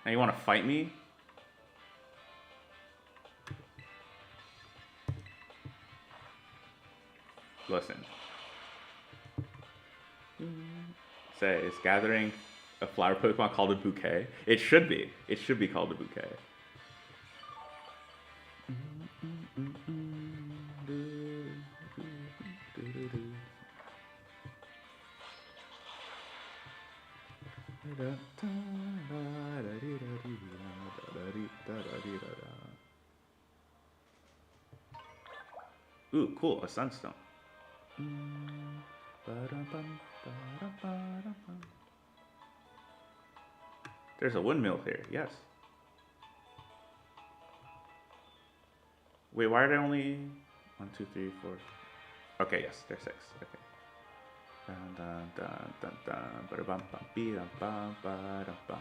Now you want to fight me? Listen. Say, is gathering a flower Pokemon called a bouquet? It should be. It should be called a bouquet. Ooh, cool, a sunstone. There's a windmill here, yes. Wait, why are there only 1, 2, 3, 4? Okay, yes, there's 6. Okay. Dun dun dun dun dun ba bum bum be dum bum ba dum bum.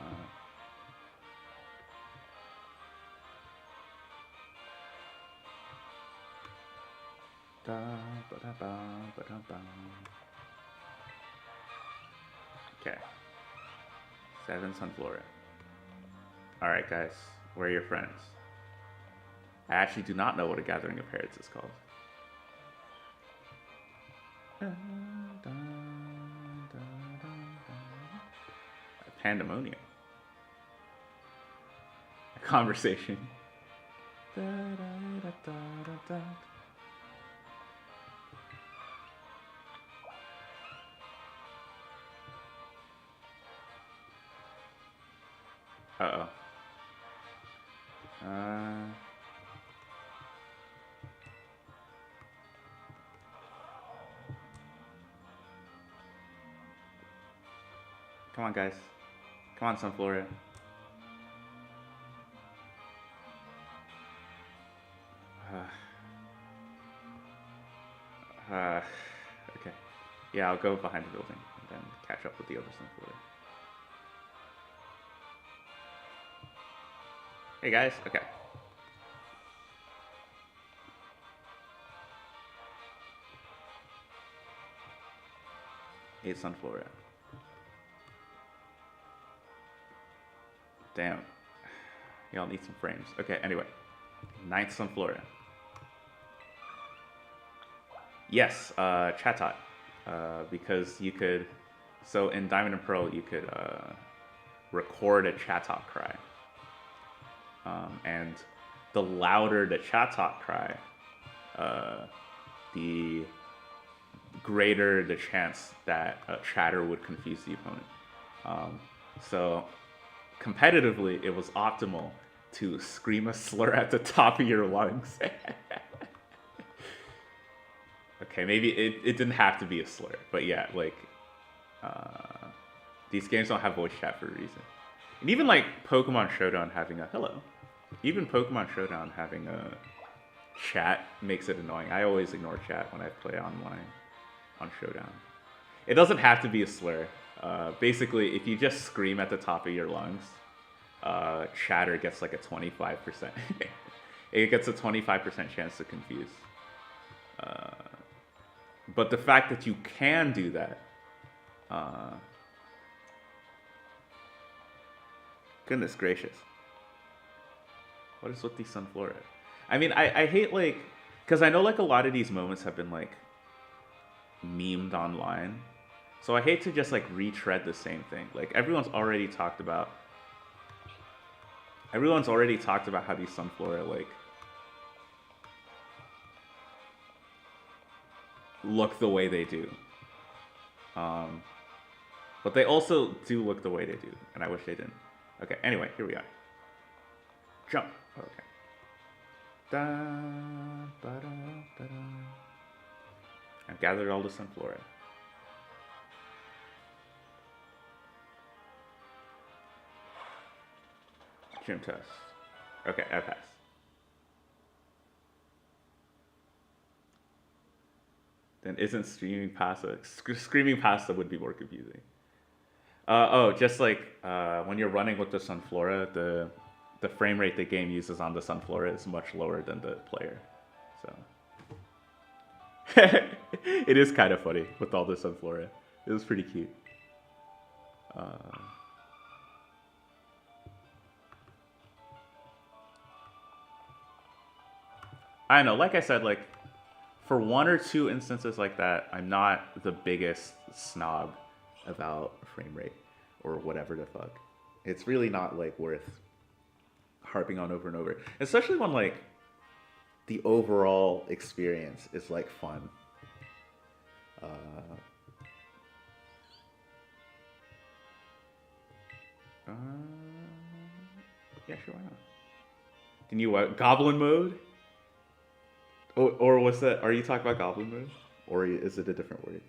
Okay. 7 Sunflora. Alright guys, where are your friends? I actually do not know what a gathering of parrots is called. A pandemonium. A conversation. Uh-oh. Come on, guys. Come on, Sunflora. Okay. Yeah, I'll go behind the building and then catch up with the other Sunflora. Hey, guys. Okay. Hey, Sunflora. Damn. Y'all need some frames. Okay, anyway. 9th Sunflora. Yes, Chatot. Because you could... So in Diamond and Pearl, you could record a Chatot cry. And the louder the Chatot cry, the greater the chance that a chatter would confuse the opponent. So competitively, it was optimal to scream a slur at the top of your lungs. Okay, maybe it didn't have to be a slur, but yeah, like, these games don't have voice chat for a reason. And even like Pokemon Showdown having a hello, even Pokemon Showdown having a chat makes it annoying. I always ignore chat when I play online on Showdown. It doesn't have to be a slur. Basically, if you just scream at the top of your lungs, chatter gets like a 25%. It gets a 25% chance to confuse. But the fact that you can do that Goodness gracious. What is with these Sunflora? I mean, I hate, like, because I know, like, a lot of these moments have been, like, memed online. So I hate to just, like, retread the same thing. Like, everyone's already talked about how these Sunflora, like, look the way they do. But they also do look the way they do, and I wish they didn't. Okay, anyway, here we are. Jump. Okay. Da, ba, da, ba, da. I've gathered all the Sunflora. Gym test. Okay, I pass. Then isn't screaming pasta? Screaming pasta would be more confusing. Oh, just like when you're running with the Sunflora, the frame rate the game uses on the Sunflora is much lower than the player. So it is kind of funny with all the Sunflora. It was pretty cute. I don't know. Like I said, like for one or two instances like that, I'm not the biggest snob about frame rate or whatever the fuck. It's really not like worth harping on over and over, especially when like the overall experience is like fun. Yeah, sure, why not? Can you Goblin mode? Or was that? Are you talking about Goblin mode, or is it a different word?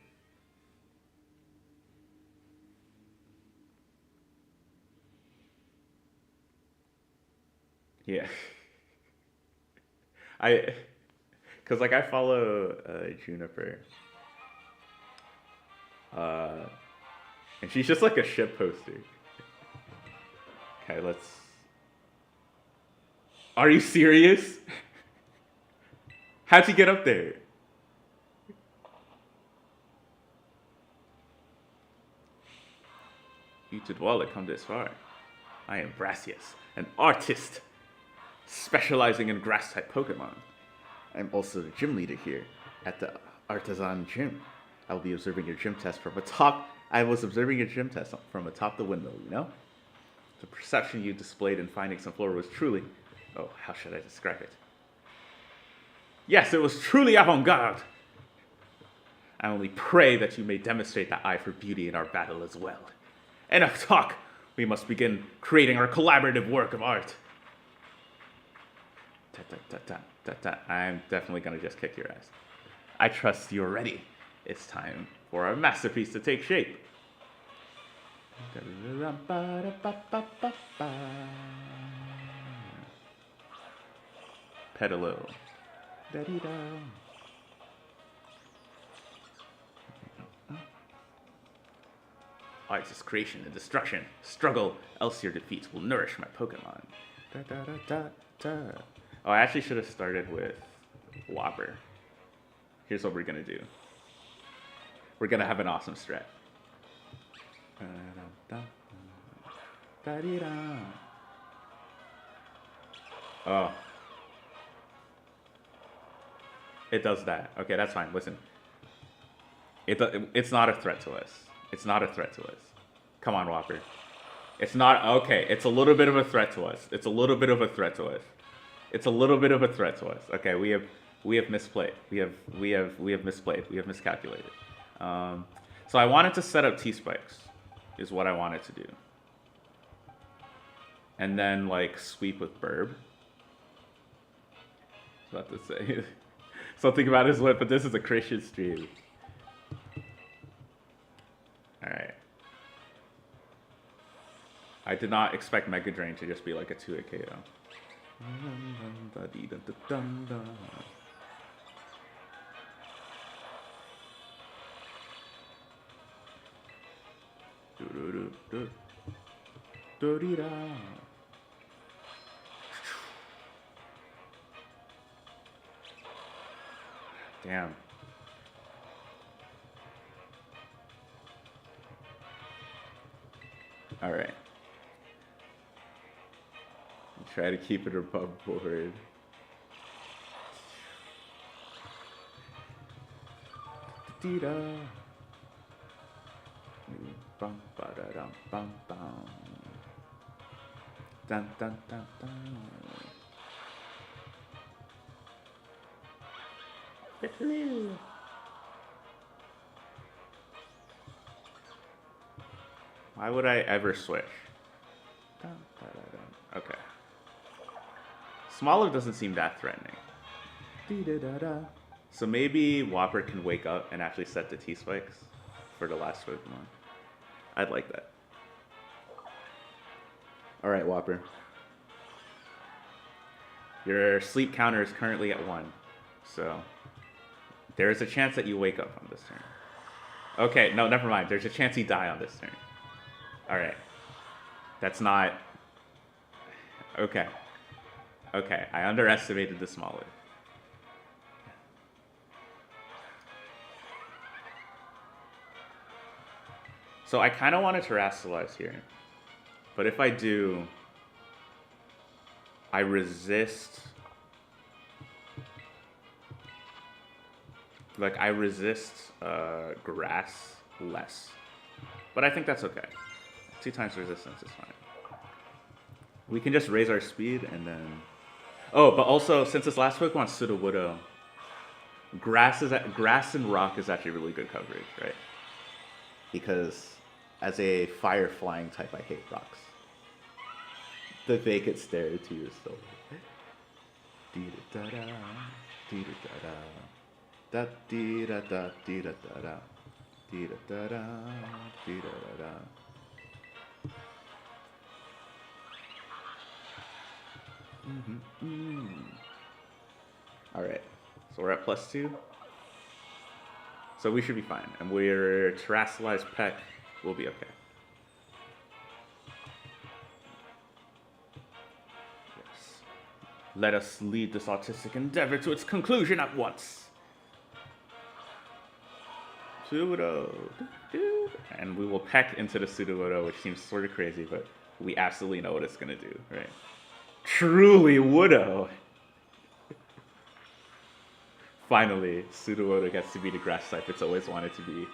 Yeah. Cause like I follow Juniper, and she's just like a ship poster. Okay, let's. Are you serious? How'd you get up there? You did well to come this far. I am Brassius, an artist specializing in grass-type Pokemon. I'm also the gym leader here at the Artisan Gym. I will be observing your gym test from atop. I was observing your gym test from atop the window, you know? The perception you displayed in finding Sunflora was truly... Oh, how should I describe it? Yes, it was truly avant-garde. I only pray that you may demonstrate that eye for beauty in our battle as well. Enough talk! We must begin creating our collaborative work of art. I'm definitely gonna just kick your ass. I trust you're ready. It's time for our masterpiece to take shape. Pedalo. Art is creation and destruction. Struggle, else your defeats will nourish my Pokemon. Oh, I actually should have started with Whopper. Here's what we're gonna do. We're gonna have an awesome strat. Oh. It does that. Okay, that's fine. Listen. It's not a threat to us. It's not a threat to us. Come on, Whopper. It's not... Okay, it's a little bit of a threat to us. It's a little bit of a threat to us. It's a little bit of a threat to us. Okay, we have misplayed. We have misplayed. We have miscalculated. So I wanted to set up T-Spikes, is what I wanted to do. And then, like, sweep with Burb. I was about to say something about his lip, but this is a Christian stream. Alright. I did not expect Mega Drain to just be like a 2-hit KO. Damn. All right. Try to keep it above board. Dee-da. Bum, ba-da-dum, bum, bum. Dun, dun, dun, dun. Why would I ever switch? Dun, da-da-dun. Okay. Smaller doesn't seem that threatening. Dee-da-da-da. So maybe Whopper can wake up and actually set the T-spikes for the last Pokemon. I'd like that. Alright, Whopper. Your sleep counter is currently at 1. So there is a chance that you wake up on this turn. Okay, no, never mind. There's a chance you die on this turn. Alright. That's not... Okay. Okay, I underestimated the Smaller. So I kind of want to Terrasilize here. But if I do, I resist... Like, I resist grass less. But I think that's okay. 2 times resistance is fine. We can just raise our speed and then... Oh, but also, since this last Pokemon Sudowoodo, grass and rock is actually really good coverage, right? Because as a fire flying type, I hate rocks. The vacant stare to your soul. Dee-da-da-da, dee-da-da-da. Da dee da da dee da da da dee da da da dee da da da. All right, so we're at +2. So we should be fine, and we're Terrasilize Peck. We'll be okay. Yes. Let us lead this artistic endeavor to its conclusion at once. Sudowoodo. And we will peck into the Sudowoodo, which seems sort of crazy, but we absolutely know what it's going to do, right? Truly Woodo! Finally, Sudowoodo gets to be the grass type it's always wanted to be.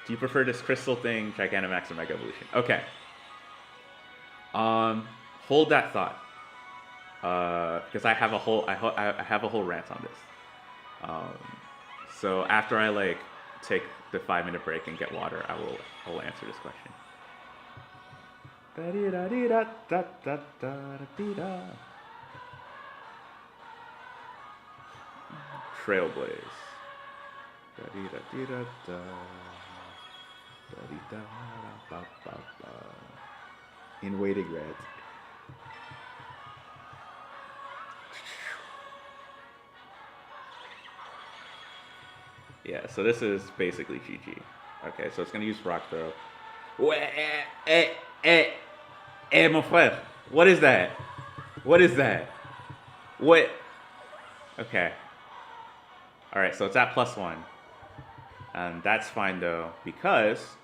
Do you prefer this crystal thing, Gigantamax, or Mega Evolution? Okay. Hold that thought. Because I have a whole rant on this. So after I like take the 5-minute break and get water, I will answer this question. Trailblaze. In waiting red. Yeah, so this is basically GG. Okay, so it's gonna use Rock Throw. Mon frère. What is that? What is that? What? Okay. Alright, so it's at +1. And that's fine though, because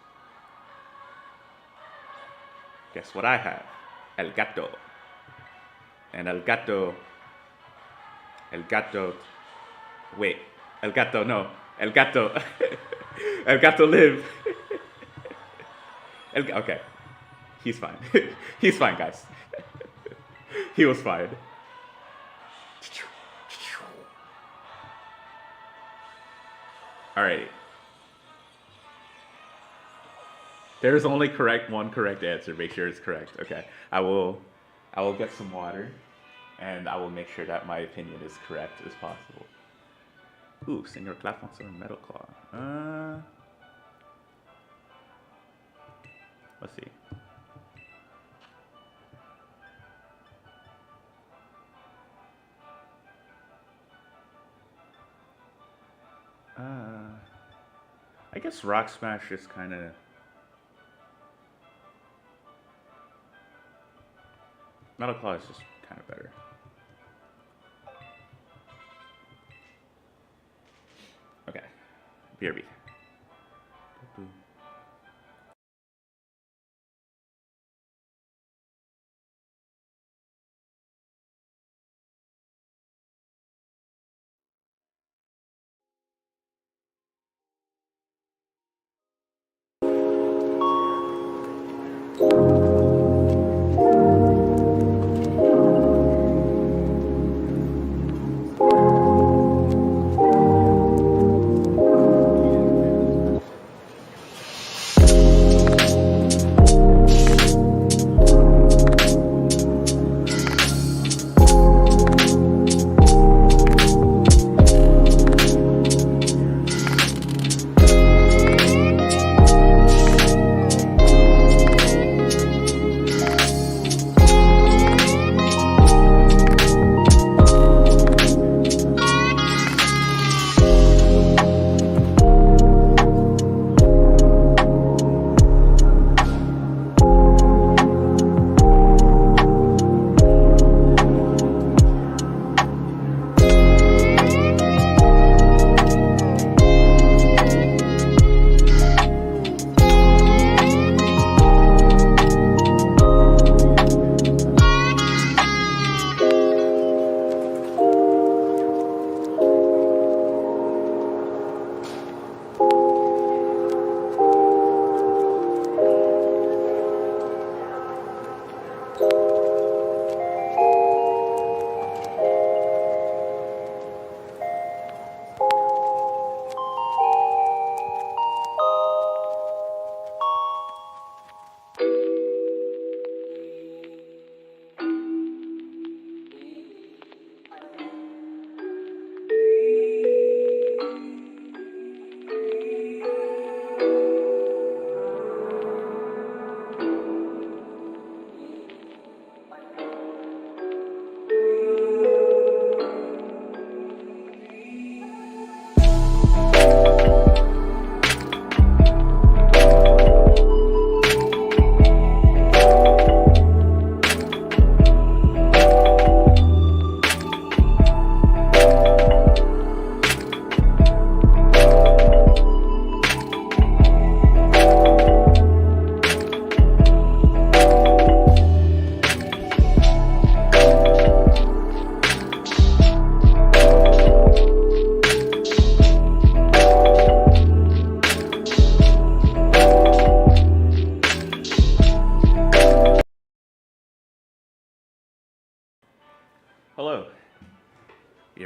guess what I have? El Gato. And El Gato. Wait. El Gato, no. El Gato. El Gato live. Okay. He's fine. He's fine, guys. He was fine. Alright. There's only one correct answer. Make sure it's correct. Okay. I will get some water, and I will make sure that my opinion is correct as possible. Ooh, Senor Claffon's on Metal Claw. Let's see. I guess Rock Smash is kind of... Metal Claw is just kind of better. Okay. BRB.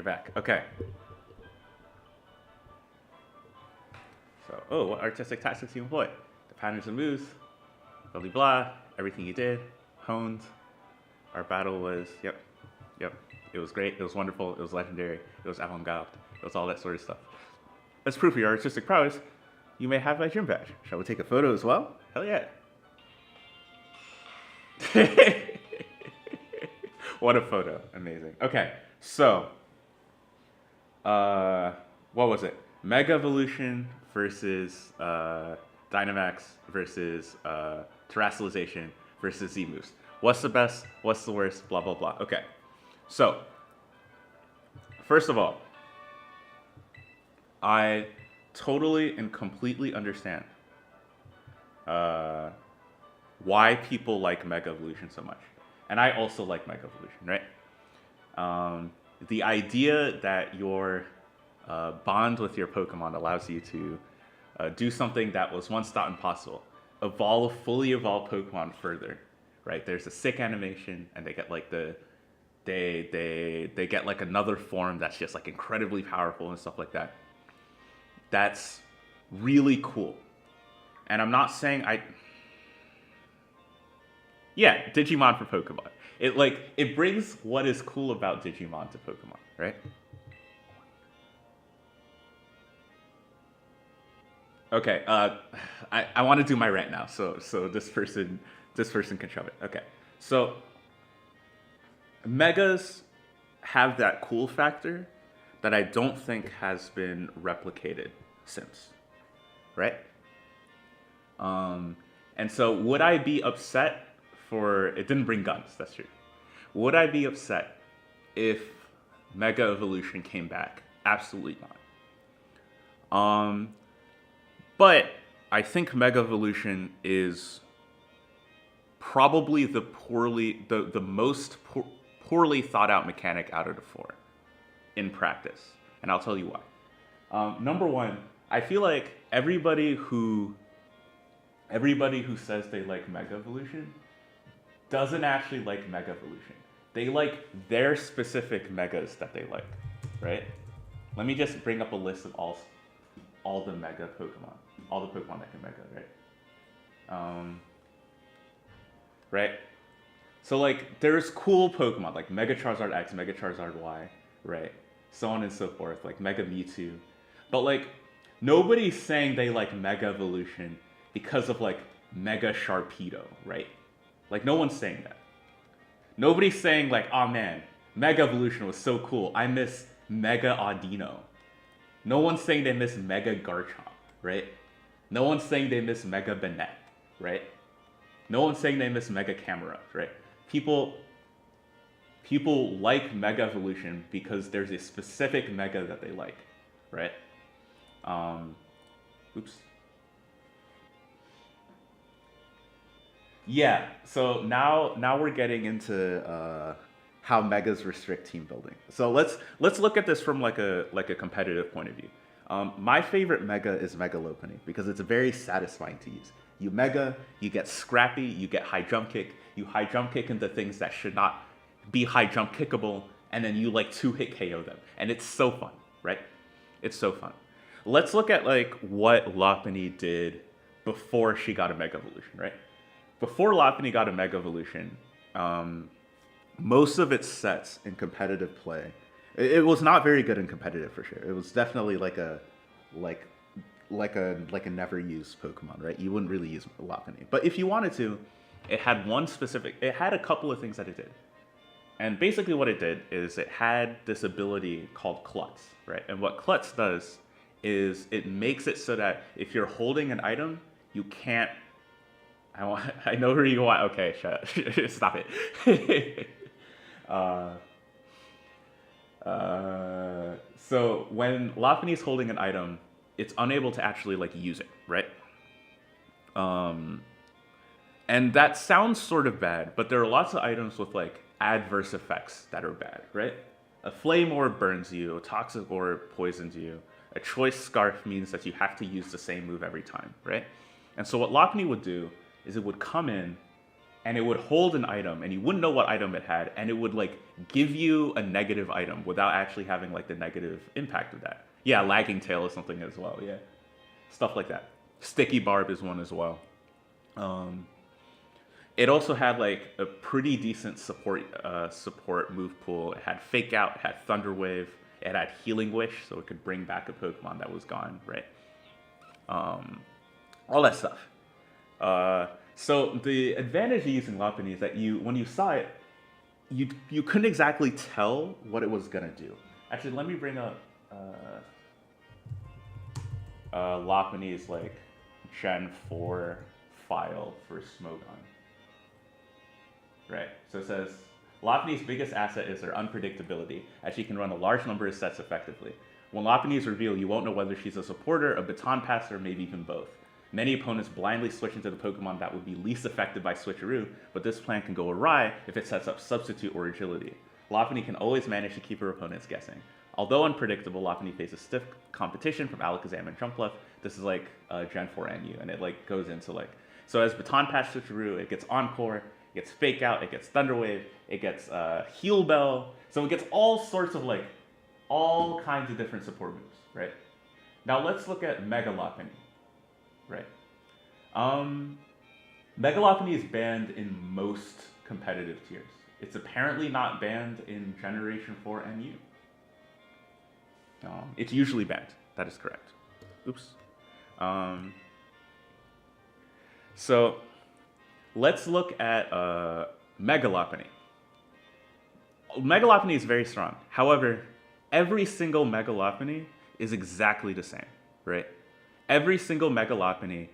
you're back. Okay. So, what artistic tactics you employ? The patterns and moves, blah, blah, blah, everything you did, honed. Our battle was, yep. It was great, it was wonderful, it was legendary, it was avant-garde, it was all that sort of stuff. As proof of your artistic prowess, you may have my gym badge. Shall we take a photo as well? Hell yeah. What a photo, amazing. Okay, so, what was it? Mega Evolution versus Dynamax versus Terrestrialization versus Z-Moves. What's the best? What's the worst? Blah, blah, blah. Okay. So, first of all, I totally and completely understand why people like Mega Evolution so much. And I also like Mega Evolution, right? The idea that your bond with your Pokemon allows you to do something that was once thought impossible. Fully evolve Pokemon further, right? There's a sick animation, and they get like they get like another form that's just like incredibly powerful and stuff like that. That's really cool. And I'm not saying yeah, Digimon for Pokemon. It brings what is cool about Digimon to Pokemon, right? Okay, I want to do my rant now, so this person can shove it. Okay, so Megas have that cool factor that I don't think has been replicated since, right? And so would I be upset for it didn't bring guns? That's true. Would I be upset if Mega Evolution came back? Absolutely not. But I think Mega Evolution is probably the most poorly thought out mechanic out of the four in practice, and I'll tell you why. Number one, I feel like everybody who says they like Mega Evolution doesn't actually like Mega Evolution. They like their specific megas that they like, right? Let me just bring up a list of all the Mega Pokemon, all the Pokemon that can Mega, right? Right? So like, there's cool Pokemon like Mega Charizard X, Mega Charizard Y, right? So on and so forth, like Mega Mewtwo. But like, nobody's saying they like Mega Evolution because of like Mega Sharpedo, right? Like, no one's saying that. Nobody's saying like, oh man, Mega Evolution was so cool, I miss Mega Audino. No one's saying they miss Mega Garchomp, right? No one's saying they miss Mega Banette, right? No one's saying they miss Mega Camerupt, right? People like Mega Evolution because there's a specific Mega that they like, right? Oops. Yeah, so now we're getting into how megas restrict team building. So let's look at this from like a competitive point of view. My favorite mega is Mega Lopunny because it's very satisfying to use. You mega, you get scrappy, you get high jump kick, you high jump kick into things that should not be high jump kickable, and then you like 2-hit KO them. And it's so fun, right? It's so fun. Let's look at like what Lopunny did before she got a Mega Evolution, right? Before Lopunny got a Mega Evolution, most of its sets in competitive play, it was not very good in competitive for sure. It was definitely like a never used Pokemon, right? You wouldn't really use Lopunny. But if you wanted to, it had a couple of things that it did. And basically what it did is it had this ability called Klutz, right? And what Klutz does is it makes it so that if you're holding an item, you can't, I know who you want, okay, shut up, stop it. So when Lopunny's holding an item, it's unable to actually like use it, right? And that sounds sort of bad, but there are lots of items with like adverse effects that are bad, right? A flame orb burns you, a toxic orb poisons you, a choice scarf means that you have to use the same move every time, right? And so what Lopunny would do is it would come in and it would hold an item, and you wouldn't know what item it had, and it would like give you a negative item without actually having like the negative impact of that. Yeah, lagging tail is something as well. Yeah, stuff like that. Sticky barb is one as well. It also had like a pretty decent support move pool. It had Fake Out, it had Thunder Wave, it had Healing Wish, so it could bring back a Pokemon that was gone, right? All that stuff. So the advantage of using Lopunny is that when you saw it, you couldn't exactly tell what it was gonna do. Actually, let me bring up Lopunny's like Gen 4 file for Smogon. Right, so it says, Lopunny's biggest asset is her unpredictability, as she can run a large number of sets effectively. When Lopunny is revealed, you won't know whether she's a supporter, a baton passer, or maybe even both. Many opponents blindly switch into the Pokemon that would be least affected by switcheroo, but this plan can go awry if it sets up substitute or agility. Lopunny can always manage to keep her opponents guessing. Although unpredictable, Lopunny faces stiff competition from Alakazam and Jumpluff. This is like Gen 4 NU, and it like goes into like, so as baton pass switcheroo, it gets Encore, it gets Fake Out, it gets Thunder Wave, it gets Heal Bell, so it gets all sorts of like, all kinds of different support moves, right? Now let's look at Mega Lopunny, right? Mega Lopunny is banned in most competitive tiers. It's apparently not banned in Generation 4 NU. It's usually banned, that is correct. Oops. So let's look at Mega Lopunny. Mega Lopunny is very strong. However, every single Mega Lopunny is exactly the same, right? Every single Mega Lopunny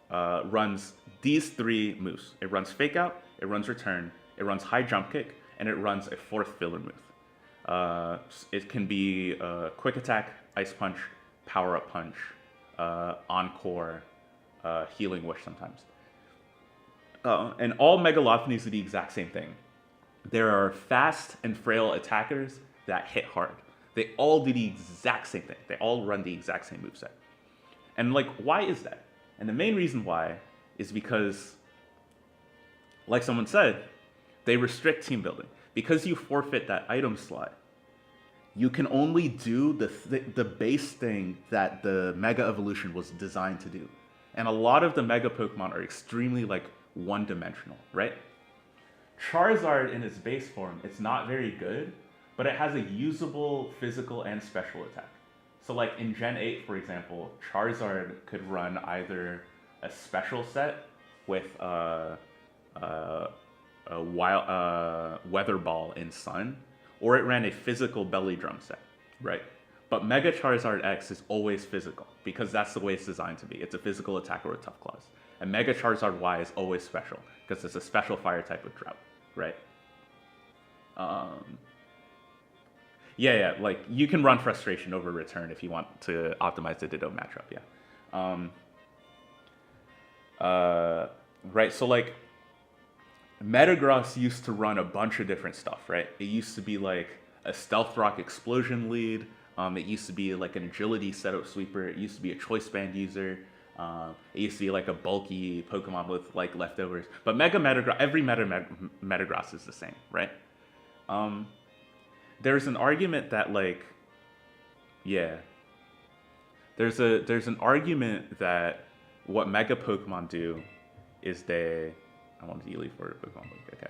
runs these three moves. It runs Fake Out, it runs Return, it runs High Jump Kick, and it runs a fourth filler move. It can be Quick Attack, Ice Punch, Power Up Punch, Encore, Healing Wish sometimes. And all Mega Lopunnies do the exact same thing. There are fast and frail attackers that hit hard. They all do the exact same thing. They all run the exact same moveset. And like, why is that? And the main reason why is because, like someone said, they restrict team building. Because you forfeit that item slot, you can only do the base thing that the Mega Evolution was designed to do. And a lot of the Mega Pokemon are extremely like one-dimensional, right? Charizard in its base form, it's not very good, but it has a usable physical and special attack. So like in Gen 8, for example, Charizard could run either a special set with a Weather Ball in Sun, or it ran a physical Belly Drum set, right? But Mega Charizard X is always physical, because that's the way it's designed to be. It's a physical attack or a Tough Claws. And Mega Charizard Y is always special, because it's a special fire type with Drought, right? Yeah, like you can run Frustration over Return if you want to optimize the Ditto matchup, yeah. Right, so like, Metagross used to run a bunch of different stuff, right? It used to be like a Stealth Rock Explosion lead. It used to be like an Agility setup sweeper. It used to be a Choice Band user. It used to be like a bulky Pokemon with like leftovers. But every Metagross is the same, right? There's an argument that like, yeah. There's an argument that what Mega Pokemon do is I want to delete for Pokemon. Okay.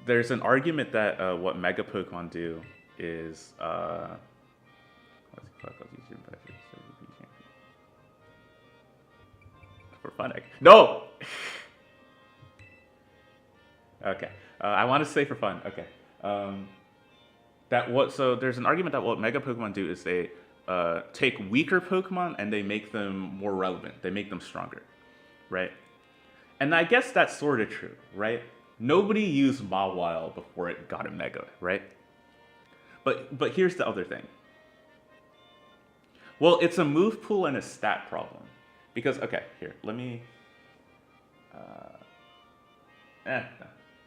There's an argument that what Mega Pokemon do is for fun. No. Okay. I want to say for fun. Okay. So there's an argument that what Mega Pokemon do is they take weaker Pokemon and they make them more relevant. They make them stronger, right? And I guess that's sort of true, right? Nobody used Mawile before it got a Mega, right? But here's the other thing. Well, it's a move pool and a stat problem. Because, okay, here, let me... no,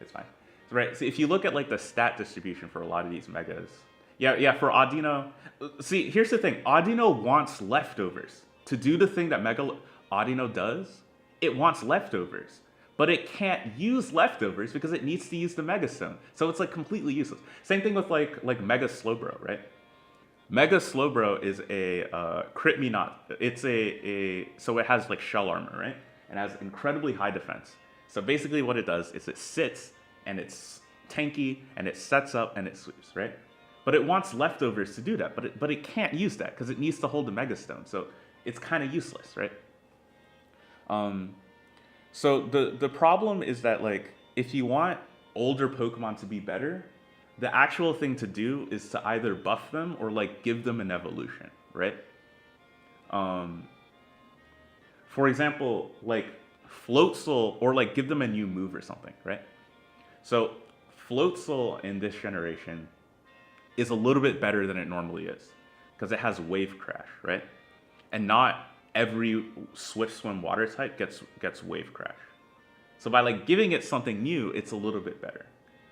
it's fine. Right, so if you look at like the stat distribution for a lot of these Megas, yeah, for Audino, see, here's the thing. Audino wants leftovers. To do the thing that Mega Audino does, it wants leftovers. but it can't use leftovers because it needs to use the Mega Stone. So it's like completely useless. Same thing with like Mega Slowbro, right? Mega Slowbro is a crit me not. It's so it has like shell armor, right? And has incredibly high defense. So basically what it does is it sits and it's tanky and it sets up and it sweeps, right? But it wants leftovers to do that, but it can't use that because it needs to hold the Mega Stone. So it's kind of useless, right? So the problem is that like if you want older Pokemon to be better, the actual thing to do is to either buff them or like give them an evolution, right? For example, like Floatzel, or like give them a new move or something, right? So Floatzel in this generation is a little bit better than it normally is because it has Wave Crash, right? And not every Swift Swim water type gets Wave Crash. So by like giving it something new, it's a little bit better,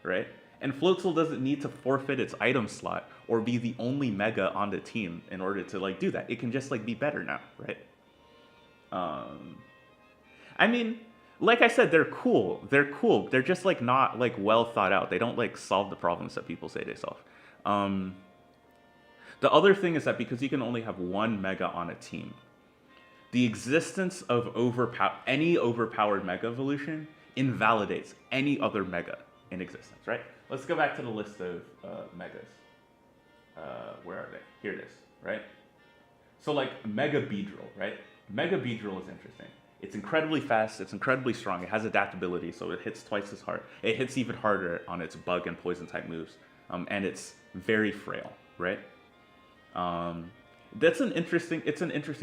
right? And Floatzel doesn't need to forfeit its item slot or be the only Mega on the team in order to like do that. It can just like be better now, right? I mean, like I said, they're cool. They're cool. They're just like not like well thought out. They don't like solve the problems that people say they solve. The other thing is that because you can only have one Mega on a team, the existence of any overpowered Mega evolution invalidates any other Mega in existence, right? Let's go back to the list of Megas. Where are they? Here it is, right? So like Mega Beedrill, right? Mega Beedrill is interesting. It's incredibly fast, it's incredibly strong, it has adaptability, so it hits twice as hard. It hits even harder on its bug and poison type moves, and it's very frail, right? It's an interesting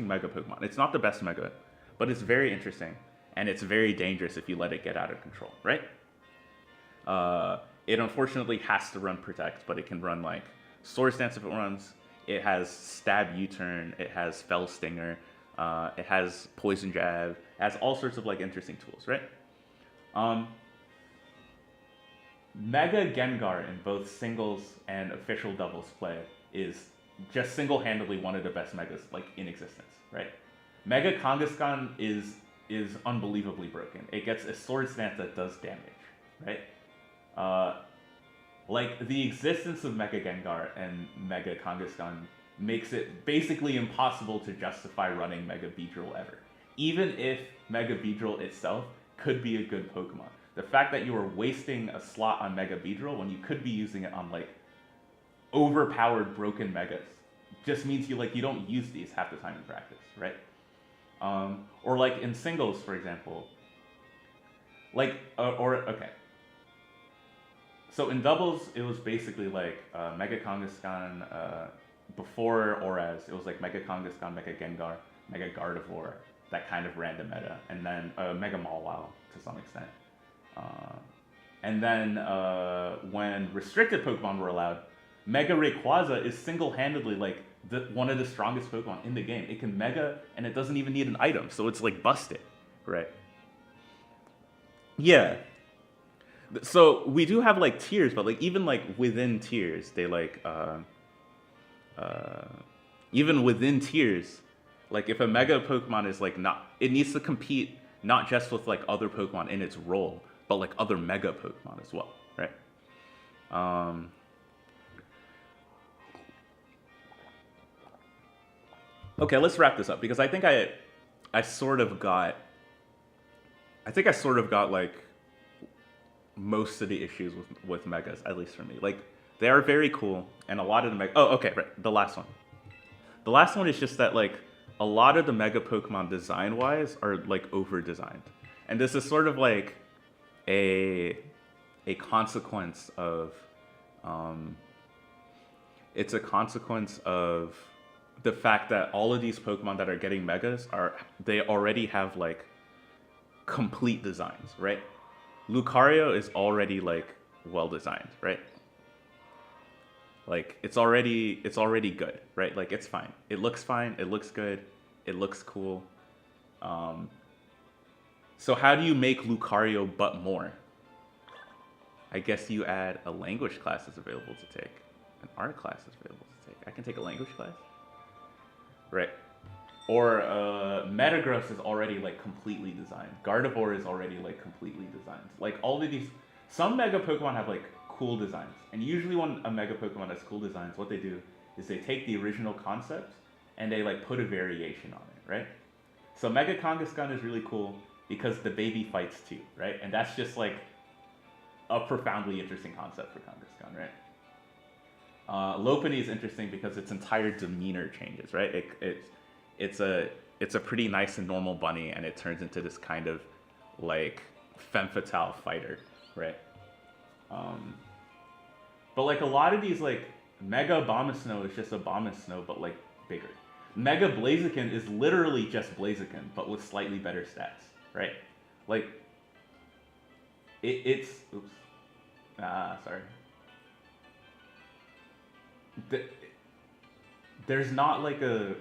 Mega Pokemon. It's not the best Mega, but it's very interesting, and it's very dangerous if you let it get out of control, right? It unfortunately has to run Protect, but it can run like Swords Dance if it runs. It has Stab U-Turn, it has Fell Stinger, it has Poison Jab, it has all sorts of like interesting tools, right? Mega Gengar in both singles and official doubles play is just single-handedly one of the best Megas like in existence, right? Mega Kangaskhan is unbelievably broken. It gets a Sword Stance that does damage, right? Like the existence of Mega Gengar and Mega Kangaskhan makes it basically impossible to justify running Mega Beedrill ever. Even if Mega Beedrill itself could be a good Pokemon. The fact that you are wasting a slot on Mega Beedrill when you could be using it on like overpowered broken Megas just means you don't use these half the time in practice, right? Or like in singles, for example, okay. So in doubles, it was basically like Mega Kangaskhan, before Oraz, it was like Mega Kangaskhan, Mega Gengar, Mega Gardevoir, that kind of random meta, and then Mega Mawile to some extent. And then when restricted Pokemon were allowed, Mega Rayquaza is single-handedly like one of the strongest Pokemon in the game. It can Mega, and it doesn't even need an item, so it's like busted, right? Yeah. So we do have like tiers, but like even like within tiers, they like even within tiers, like if a Mega Pokemon is like not, it needs to compete not just with like other Pokemon in its role, but like other Mega Pokemon as well, right? Okay, let's wrap this up because I think I sort of got like most of the issues with Megas, at least for me. Like they are very cool, and a lot of the okay, right. The last one. The last one is just that like a lot of the Mega Pokemon design-wise are like over-designed, and this is sort of like a consequence of it's a consequence of the fact that all of these Pokemon that are getting Megas they already have like complete designs, right? Lucario is already like well designed, right? Like it's already good, right? Like it's fine. It looks fine. It looks good. It looks cool. So how do you make Lucario but more? I guess you add a language class that's available to take. An art class is available to take. I can take a language class. Right. Or Metagross is already like completely designed. Gardevoir is already like completely designed. Like all of these, some Mega Pokemon have like cool designs, and usually when a Mega Pokemon has cool designs, what they do is they take the original concept and they like put a variation on it, right? So Mega Kangaskhan is really cool because the baby fights too, right? And that's just like a profoundly interesting concept for Kangaskhan, right? Lopunny is interesting because its entire demeanor changes, right? It's a pretty nice and normal bunny, and it turns into this kind of like femme fatale fighter, right? But like a lot of these, like Mega Abomasnow is just Abomasnow, but like bigger. Mega Blaziken is literally just Blaziken, but with slightly better stats, right? Like it's oops, sorry. There's not like a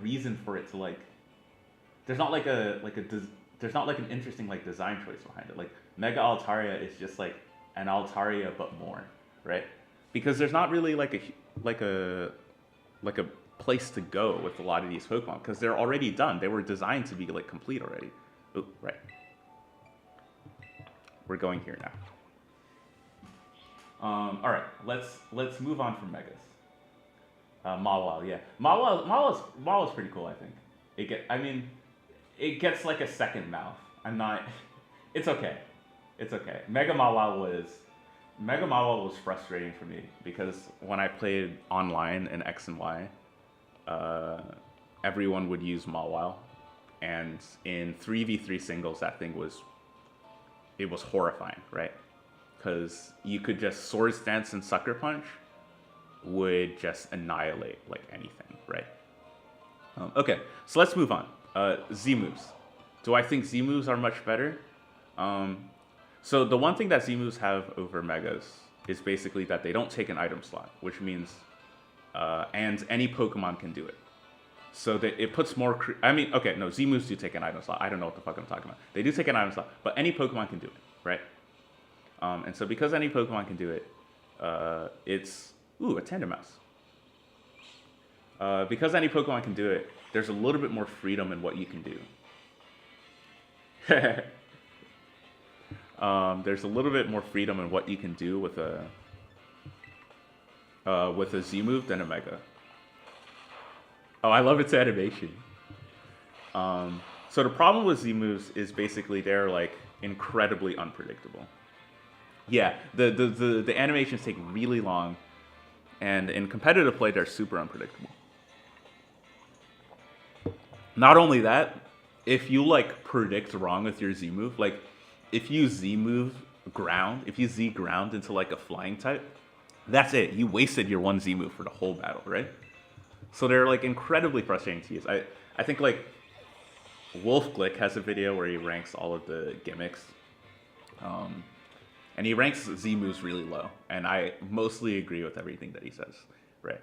reason for it to like. There's not like there's not like an interesting like design choice behind it. Like Mega Altaria is just like an Altaria but more, right? Because there's not really like a place to go with a lot of these Pokemon because they're already done. They were designed to be like complete already. Oh, right. We're going here now. All right, let's move on from Megas. Mawile, yeah, Mawile's pretty cool. I think it gets like a second mouth. I'm not. It's okay. It's okay. Mega Mawile was frustrating for me because when I played online in X and Y, everyone would use Mawile, and in 3v3 singles, that thing was horrifying, right? Because you could just Swords Dance and Sucker Punch would just annihilate like anything, right? Okay, so let's move on. Z-moves. Do I think Z-moves are much better? So the one thing that Z-moves have over Megas is basically that they don't take an item slot, which means, and any Pokemon can do it. So that it puts more, Z-moves do take an item slot. I don't know what the fuck I'm talking about. They do take an item slot, but any Pokemon can do it, right? And so because any Pokemon can do it, it's, a Tandemaus. Because any Pokemon can do it, there's a little bit more freedom in what you can do. There's a little bit more freedom in what you can do with a Z-move than a Mega. Oh, I love its animation. So the problem with Z-moves is basically they're like incredibly unpredictable. Yeah, the animations take really long, and in competitive play they're super unpredictable. Not only that, if you like predict wrong with your Z-move, like if you Z-move ground, if you Z ground into like a flying type, that's it. You wasted your one Z-move for the whole battle, right? So they're like incredibly frustrating to use. I think like Wolf Glick has a video where he ranks all of the gimmicks. And he ranks Z-moves really low. And I mostly agree with everything that he says, right?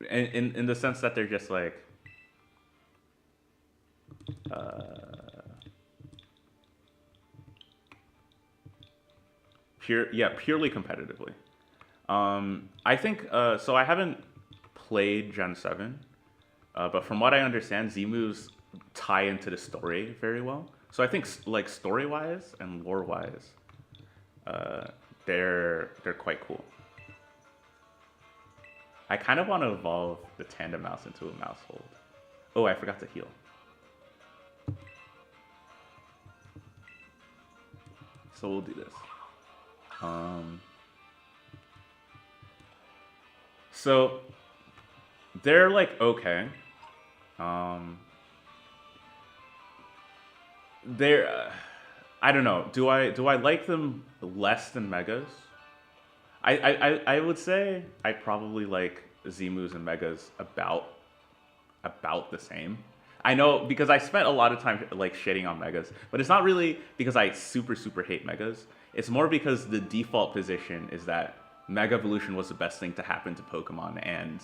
In the sense that they're just like, purely competitively. I think, so I haven't played Gen 7, but from what I understand, Z-moves tie into the story very well. So I think like story-wise and lore-wise, they're quite cool. I kind of want to evolve the Tandemaus into a Mousehold. Oh, I forgot to heal. So we'll do this. So they're like okay. They're I don't know. Do I like them less than Megas? I would say I probably like Z-moves and Megas about the same. I know because I spent a lot of time like shitting on Megas, but it's not really because I super hate Megas. It's more because the default position is that Mega Evolution was the best thing to happen to Pokemon, and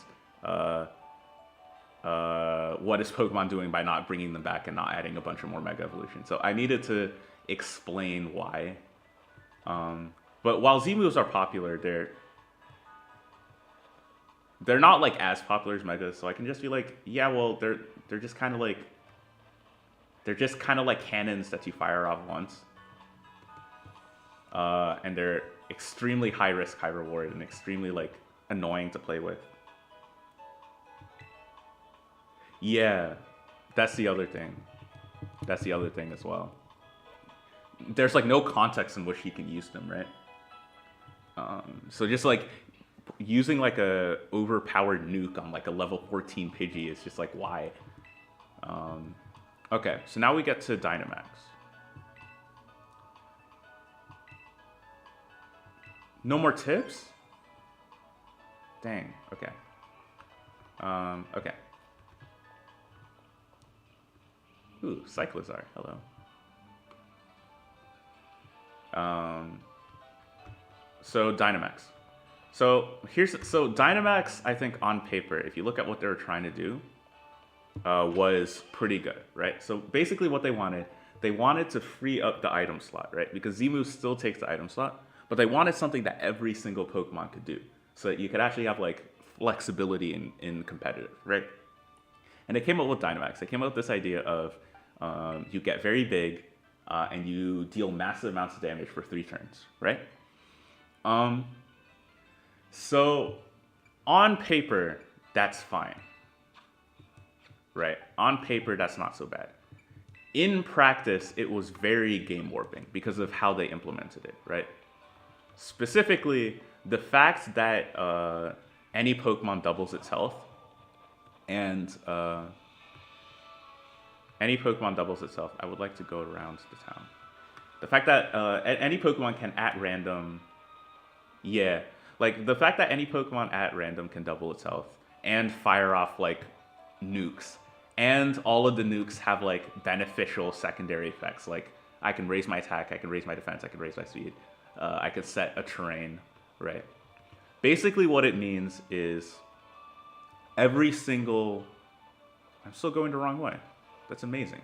what is Pokemon doing by not bringing them back and not adding a bunch of more Mega Evolution? So I needed to explain why But while Z moves are popular, they're not like as popular as Megas. So I can just be like, yeah, well, they're just kind of like cannons that you fire off once, and they're extremely high risk, high reward, and extremely like annoying to play with. Yeah, that's the other thing. That's the other thing as well. There's like no context in which he can use them, right? So just like using like a overpowered nuke on like a level 14 Pidgey is just like why? Okay, so now we get to Dynamax. No more tips? Dang. Okay. Okay. Ooh, Cyclizar. Hello. So Dynamax. So Dynamax, I think on paper, if you look at what they were trying to do, was pretty good, right? So basically what they wanted to free up the item slot, right? Because Z-Move still takes the item slot, but they wanted something that every single Pokemon could do. So that you could actually have like flexibility in competitive, right? And they came up with Dynamax. They came up with this idea of you get very big and you deal massive amounts of damage for 3 turns, right? So on paper, that's fine, right? On paper, that's not so bad. In practice, it was very game warping because of how they implemented it, right? Specifically, the fact that any Pokemon doubles its health, and any Pokemon doubles itself. I would like to go around the town. The fact that any Pokemon can at random, yeah, like the fact that any Pokemon at random can double its health and fire off like nukes, and all of the nukes have like beneficial secondary effects. Like I can raise my attack, I can raise my defense, I can raise my speed, I could set a terrain, right? Basically, what it means is every single. I'm still going the wrong way. That's amazing.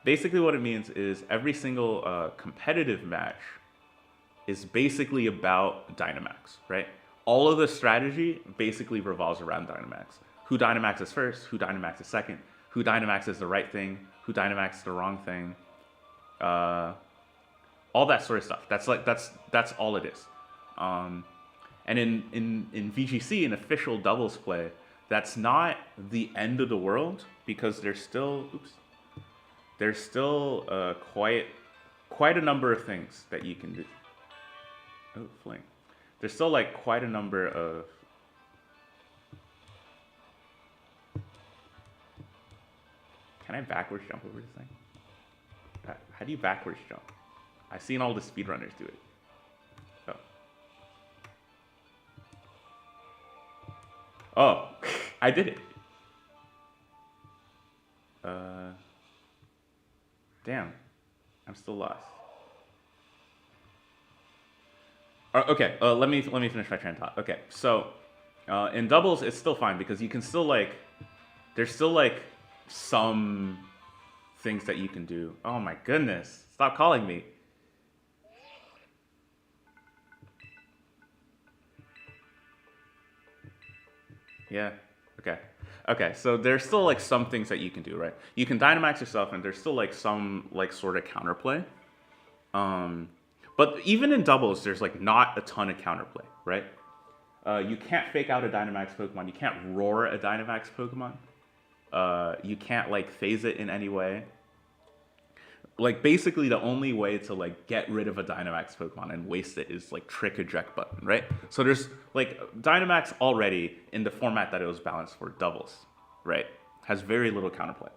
Basically, what it means is every single competitive match is basically about Dynamax, right? All of the strategy basically revolves around Dynamax. Who Dynamaxes first, who Dynamaxes second, who Dynamaxes the right thing, who Dynamaxes the wrong thing, all that sort of stuff. That's all it is. And in VGC, in official doubles play, that's not the end of the world because there's still quite a number of things that you can do. Oh, fling. There's still like quite a number of. Can I backwards jump over this thing? How do you backwards jump? I've seen all the speedrunners do it. Oh, I did it. Damn, I'm still lost. Okay, let me finish my train of thought. Okay, so in doubles it's still fine because you can still like, there's still like some things that you can do. Oh my goodness, stop calling me. Yeah. Okay. Okay. So there's still like some things that you can do, right? You can Dynamax yourself, and there's still like some like sort of counterplay. But even in doubles, there's like not a ton of counterplay, right? You can't fake out a Dynamax Pokemon. You can't roar a Dynamax Pokemon. You can't like phase it in any way. Like basically the only way to like get rid of a Dynamax Pokemon and waste it is like trick eject button, right? So there's like Dynamax already in the format that it was balanced for doubles, right? Has very little counterplay.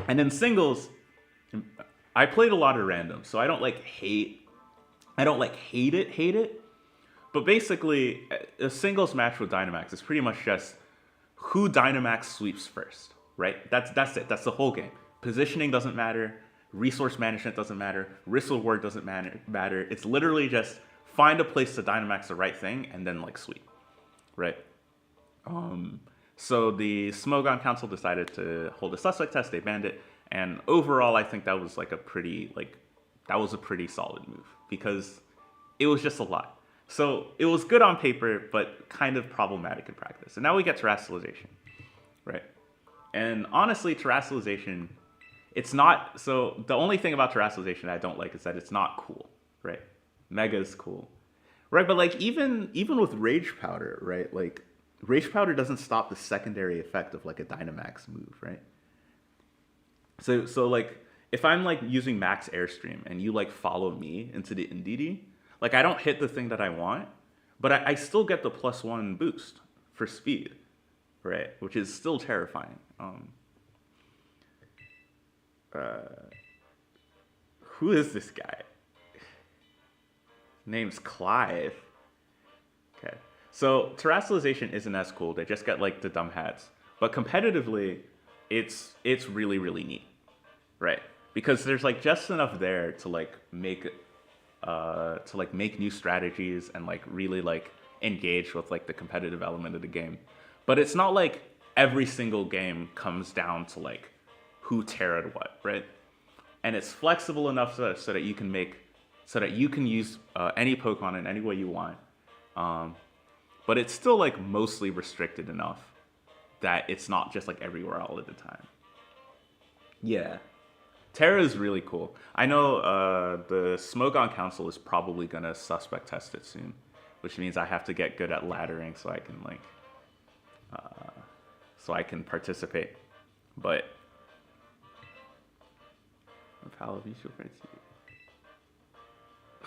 And in singles, I played a lot of random, so I don't hate it. But basically, a singles match with Dynamax is pretty much just who Dynamax sweeps first, right? That's it. That's the whole game. Positioning doesn't matter. Resource management doesn't matter. Risk reward doesn't matter. It's literally just find a place to Dynamax the right thing and then like sweep, right? So the Smogon Council decided to hold a suspect test. They banned it, and overall, I think that was like a pretty like that was a pretty solid move because it was just a lot. So it was good on paper, but kind of problematic in practice. And now we get terrestrialization, right? And honestly, terrestrialization, it's not, so the only thing about terrestrialization I don't like is that it's not cool, right? Mega is cool, right? But like even with Rage Powder, right? Like Rage Powder doesn't stop the secondary effect of like a Dynamax move, right? So like if I'm like using Max Airstream and you like follow me into the NDD, like I don't hit the thing that I want, but I still get the +1 boost for speed, right? Which is still terrifying. Who is this guy? His name's Clive. Okay. So terrestrialization isn't as cool. They just get like the dumb hats. But competitively, it's really, really neat. Right. Because there's like just enough there to like make new strategies and like really like engage with like the competitive element of the game. But it's not like every single game comes down to like who terra'd what, right? And it's flexible enough so that you can use any Pokemon in any way you want. But it's still like mostly restricted enough that it's not just like everywhere all of the time. Yeah. Terra is really cool. I know the Smogon Council is probably gonna suspect test it soon, which means I have to get good at laddering so I can like participate. But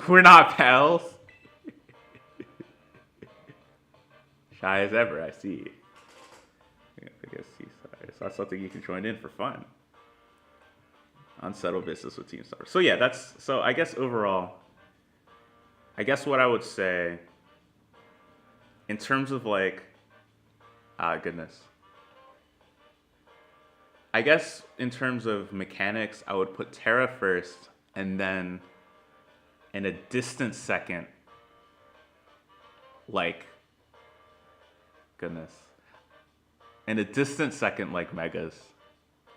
we're not pals. Shy as ever, I see. I guess it's not something you can join in for fun. Unsettled business with Team Star. So yeah, so I guess overall, I guess what I would say in terms of like, goodness. I guess in terms of mechanics, I would put Terra first, and then in a distant second, like, goodness. In a distant second, like Megas,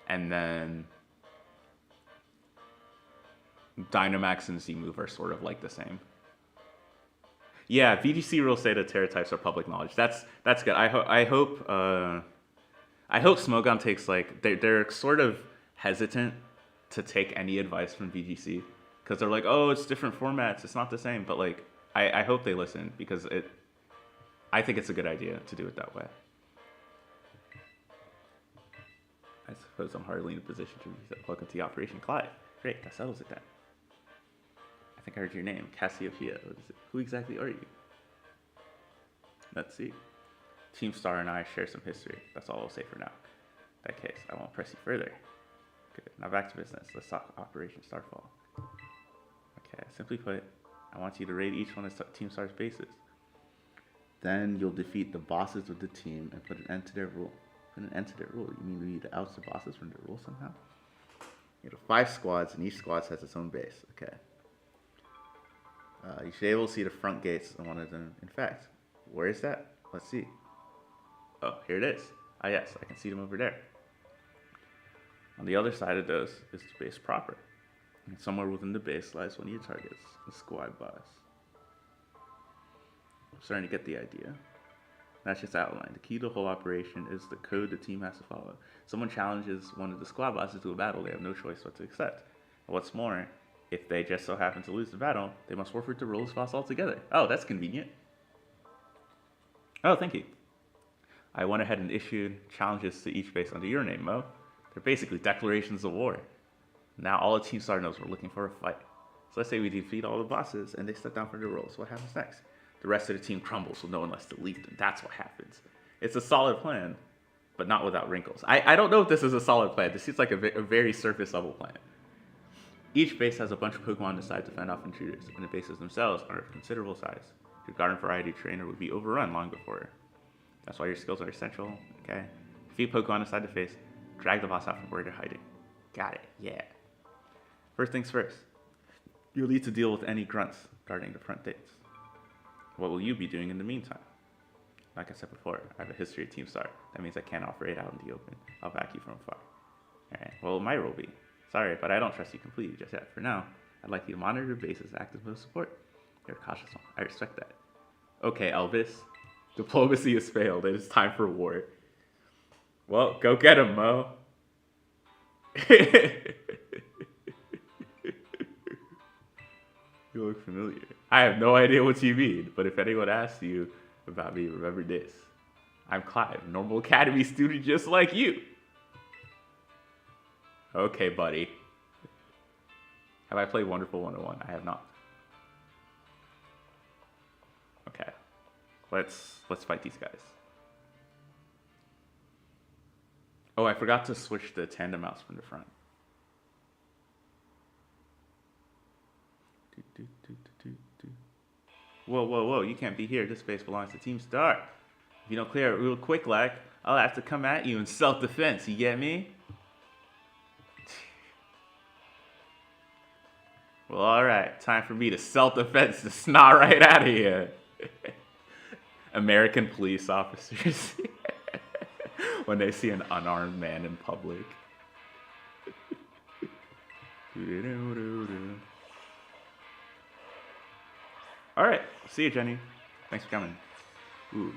and then Dynamax and Z-Move are sort of like the same. Yeah, VGC rules say that Terra types are public knowledge. That's good. I hope Smogon takes like they're sort of hesitant to take any advice from VGC because they're like, oh, it's different formats, it's not the same. But like, I hope they listen because I think it's a good idea to do it that way. I suppose I'm hardly in a position to reset. Welcome to Operation Clive. Great, that settles it then. I think I heard your name, Cassiopeia. What is it? Who exactly are you? Let's see. Team Star and I share some history. That's all I'll say for now. In that case, I won't press you further. Good. Now back to business. Let's talk Operation Starfall. Okay, simply put, I want you to raid each one of Team Star's bases. Then you'll defeat the bosses of the team and put an end to their rule. Put an end to their rule? You mean we need to oust the bosses from their rule somehow? You know, 5 squads, and each squad has its own base. Okay. You should be able to see the front gates on one of them. In fact, where is that? Let's see. Oh, here it is. Ah, yes, I can see them over there. On the other side of those is the base proper. And somewhere within the base lies one of your targets, the squad boss. I'm starting to get the idea. That's just outlined. The key to the whole operation is the code the team has to follow. Someone challenges one of the squad bosses to a battle, they have no choice but to accept. And what's more, if they just so happen to lose the battle, they must forfeit the rules boss altogether. Oh, that's convenient. Oh, thank you. I went ahead and issued challenges to each base under your name, Mo. They're basically declarations of war. Now all the Team Star knows we're looking for a fight. So let's say we defeat all the bosses and they step down from their roles. What happens next? The rest of the team crumbles with no one left to lead them. That's what happens. It's a solid plan, but not without wrinkles. I don't know if this is a solid plan. This seems like a very surface level plan. Each base has a bunch of Pokemon decide to fend off intruders, and the bases themselves are of considerable size. Your garden variety trainer would be overrun long before. That's why your skills are essential, okay? Defeat Pokemon inside the face, drag the boss out from where they're hiding. Got it, yeah. First things first, you'll need to deal with any grunts guarding the front gates. What will you be doing in the meantime? Like I said before, I have a history of Team Star. That means I can't operate out in the open. I'll back you from afar. Alright, well, my role will be. Sorry, but I don't trust you completely just yet. For now, I'd like you to monitor bases, active mode support. You're a cautious one. I respect that. Okay, Elvis. Diplomacy has failed. It is time for war. Well, go get him, Mo. You look familiar. I have no idea what you mean, but if anyone asks you about me, remember this. I'm Clive, a normal academy student just like you. Okay, buddy. Have I played Wonderful 101? I have not. Okay. Let's fight these guys. Oh, I forgot to switch the tandem mouse from the front. Whoa, whoa, whoa, you can't be here. This space belongs to Team Star. If you don't clear it real quick like, I'll have to come at you in self-defense, you get me? Well, alright, time for me to self-defense to snot right out of here. American police officers. When they see an unarmed man in public. Alright, see you, Jenny. Thanks for coming. Ooh.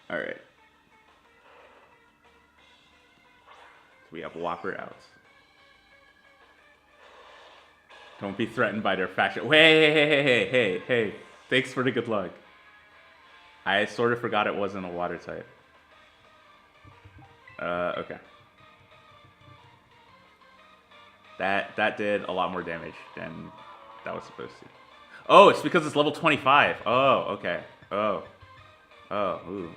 Alright. So we have Whopper out. Don't be threatened by their faction. Hey. Thanks for the good luck. I sort of forgot it wasn't a water type. Okay. That did a lot more damage than that was supposed to. Oh, it's because it's level 25. Oh, okay. Oh, ooh.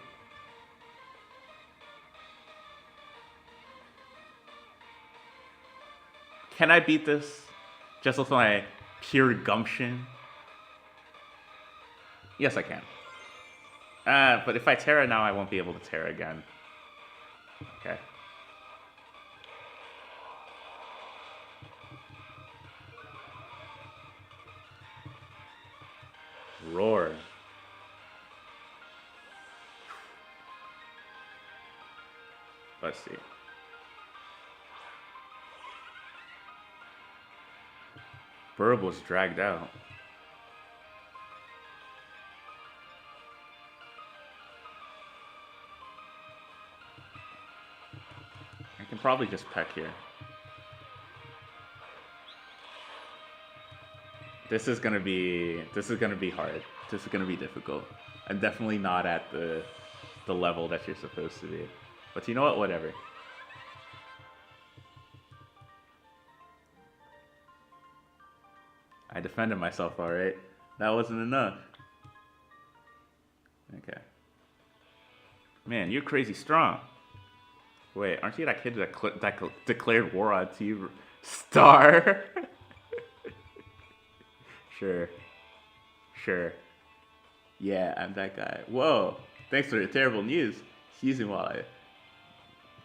Can I beat this just with my pure gumption? Yes, I can. But if I Terra now, I won't be able to Terra again. Okay. Roar. Let's see. Burb was dragged out. I can probably just peck here. This is gonna be hard. This is gonna be difficult. I'm definitely not at the level that you're supposed to be. But you know what? Whatever. I defended myself, alright. That wasn't enough. Okay. Man, you're crazy strong. Wait, aren't you that kid that declared war on Team Star? Sure. Yeah, I'm that guy. Whoa, thanks for the terrible news. Excuse me while I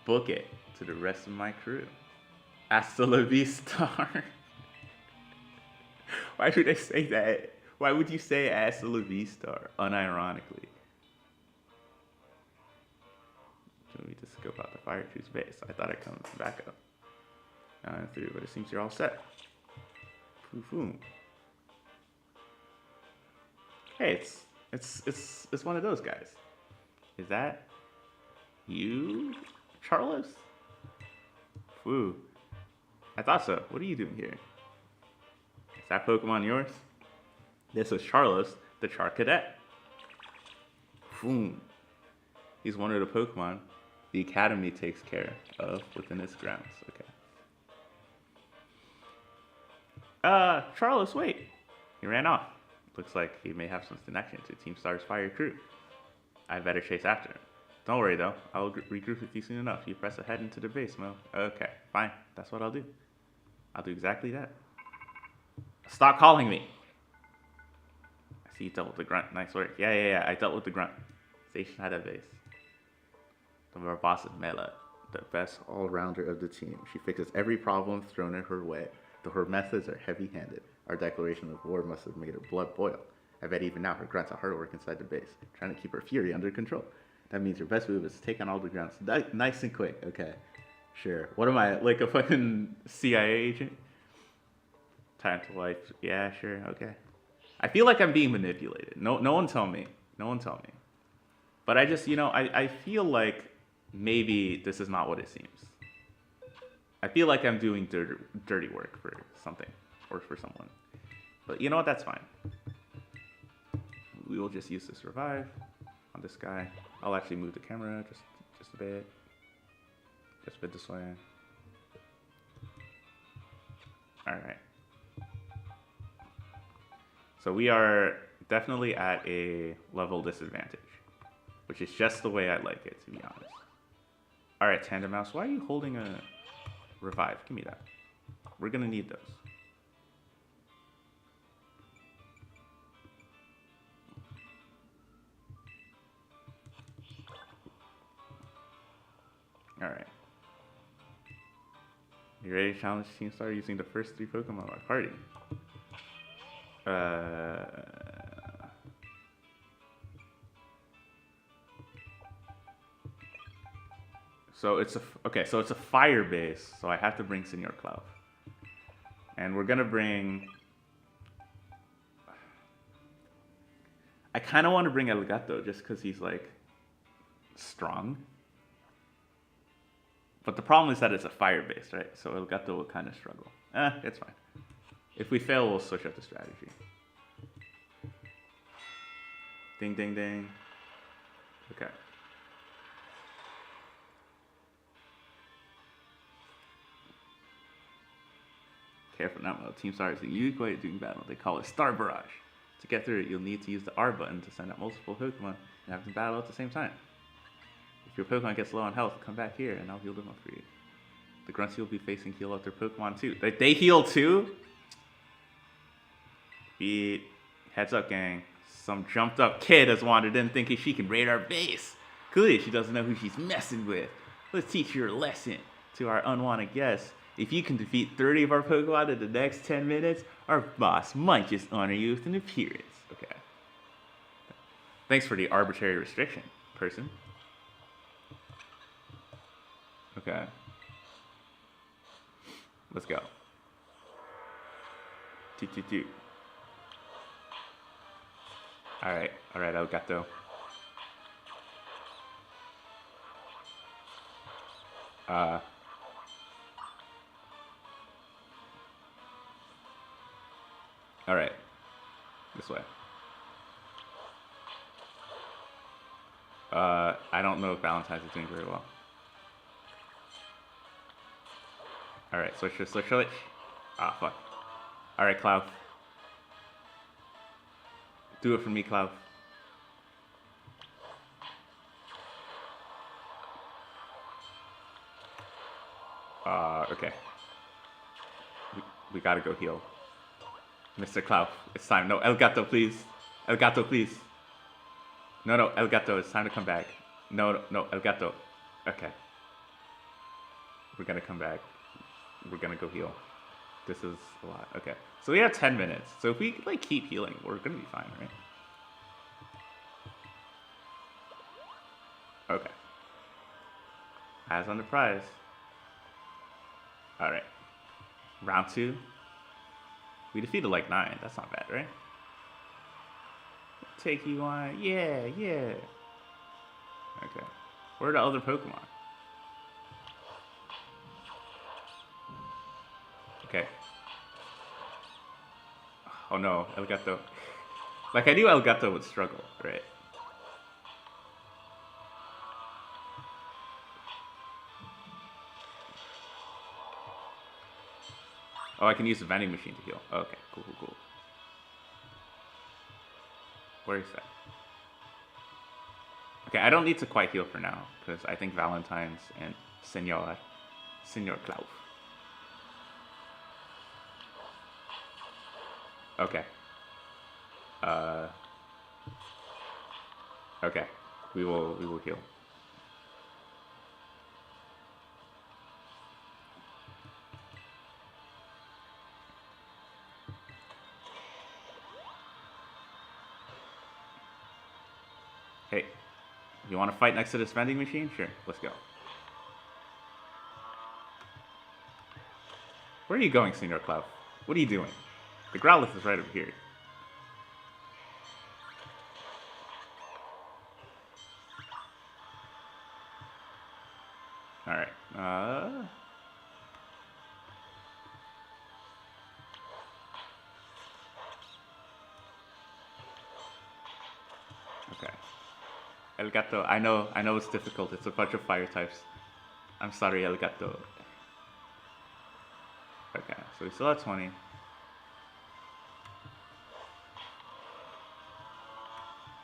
book it to the rest of my crew. Hasta la vista. Why would I say that? Why would you say hasta la vista, unironically? Should we just scope out the fire crew's base? I thought I'd come back up. Through, but it seems you're all set. Boom. Hey, it's one of those guys. Is that you, Charles? Woo. I thought so. What are you doing here? Is that Pokemon yours? This is Charles, the Char Cadet. Boom. He's one of the Pokemon the Academy takes care of within its grounds. Okay. Charles, wait. He ran off. Looks like he may have some connection to Team Star's fire crew. I better chase after him. Don't worry though, I'll regroup with you soon enough. You press ahead into the base, Mo. Okay, fine. That's what I'll do. I'll do exactly that. Stop calling me! I see you dealt with the grunt. Nice work. Yeah, I dealt with the grunt. Station at a base. The boss is Mela, the best all-rounder of the team. She fixes every problem thrown in her way, though her methods are heavy-handed. Our declaration of war must have made her blood boil. I bet even now her grunts are hard work inside the base, trying to keep her fury under control. That means your best move is to take on all the grunts nice and quick. Okay, sure. What am I, like a fucking CIA agent? Time to life. Yeah, sure. Okay. I feel like I'm being manipulated. No one tell me. No one tell me. But I just, I feel like maybe this is not what it seems. I feel like I'm doing dirty work for something or for someone. But you know what? That's fine. We will just use this revive on this guy. I'll actually move the camera just a bit. Just a bit this way. Alright. So we are definitely at a level disadvantage, which is just the way I like it, to be honest. Alright, Tandem Mouse, why are you holding a revive? Give me that. We're gonna need those. Alright. You ready to challenge Team Star using the first 3 Pokemon of our party? So it's a fire base, so I have to bring Senior Cloud. And we're gonna bring... I kind of want to bring Elgato just because he's, like, strong. But the problem is that it's a fire base, right? So Elgato will kind of struggle. It's fine. If we fail, we'll switch up the strategy. Ding, ding, ding. Okay. Careful now, Team Star is a unique way of doing battle. They call it Star Barrage. To get through it, you'll need to use the R button to send out multiple Pokemon and have them battle at the same time. If your Pokemon gets low on health, come back here and I'll heal them up for you. The grunts you'll be facing heal up their Pokemon too. They heal too? Beat. Heads up, gang. Some jumped up kid has wandered in thinking she can raid our base. Clearly, she doesn't know who she's messing with. Let's teach her a lesson. To our unwanted guests, if you can defeat 30 of our Pokemon in the next 10 minutes, our boss might just honor you with an appearance. Okay. Thanks for the arbitrary restriction, person. Okay. Let's go. Two. Alright, Elgato. Alright. This way. I don't know if Valentine's is doing very well. Alright, switch. Ah, fuck. Alright, Cloud. Do it for me, Cloud. Okay. We gotta go heal. Mr. Cloud, it's time. No, Elgato, please. Elgato, please. No, Elgato, it's time to come back. No, Elgato. Okay. We're gonna come back. We're gonna go heal. This is a lot. Okay. So we have 10 minutes. So if we like keep healing, we're gonna be fine, right? Okay. Eyes on the prize. Alright. Round 2. We defeated like 9. That's not bad, right? Take you on. Yeah. Okay. Where are the other Pokemon? Okay. Oh no, Elgato. Like I knew Elgato would struggle, right? Oh, I can use the vending machine to heal. Oh, okay, cool. Where is that? Okay, I don't need to quite heal for now, because I think Valentine's and Senor Cloud. Okay. Okay. We will heal. Hey, you want to fight next to this vending machine? Sure, let's go. Where are you going, Senior Cloud? What are you doing? The Growlithe is right over here. Alright, okay. El Gato, I know it's difficult. It's a bunch of fire types. I'm sorry, El Gato. Okay, so we still have 20.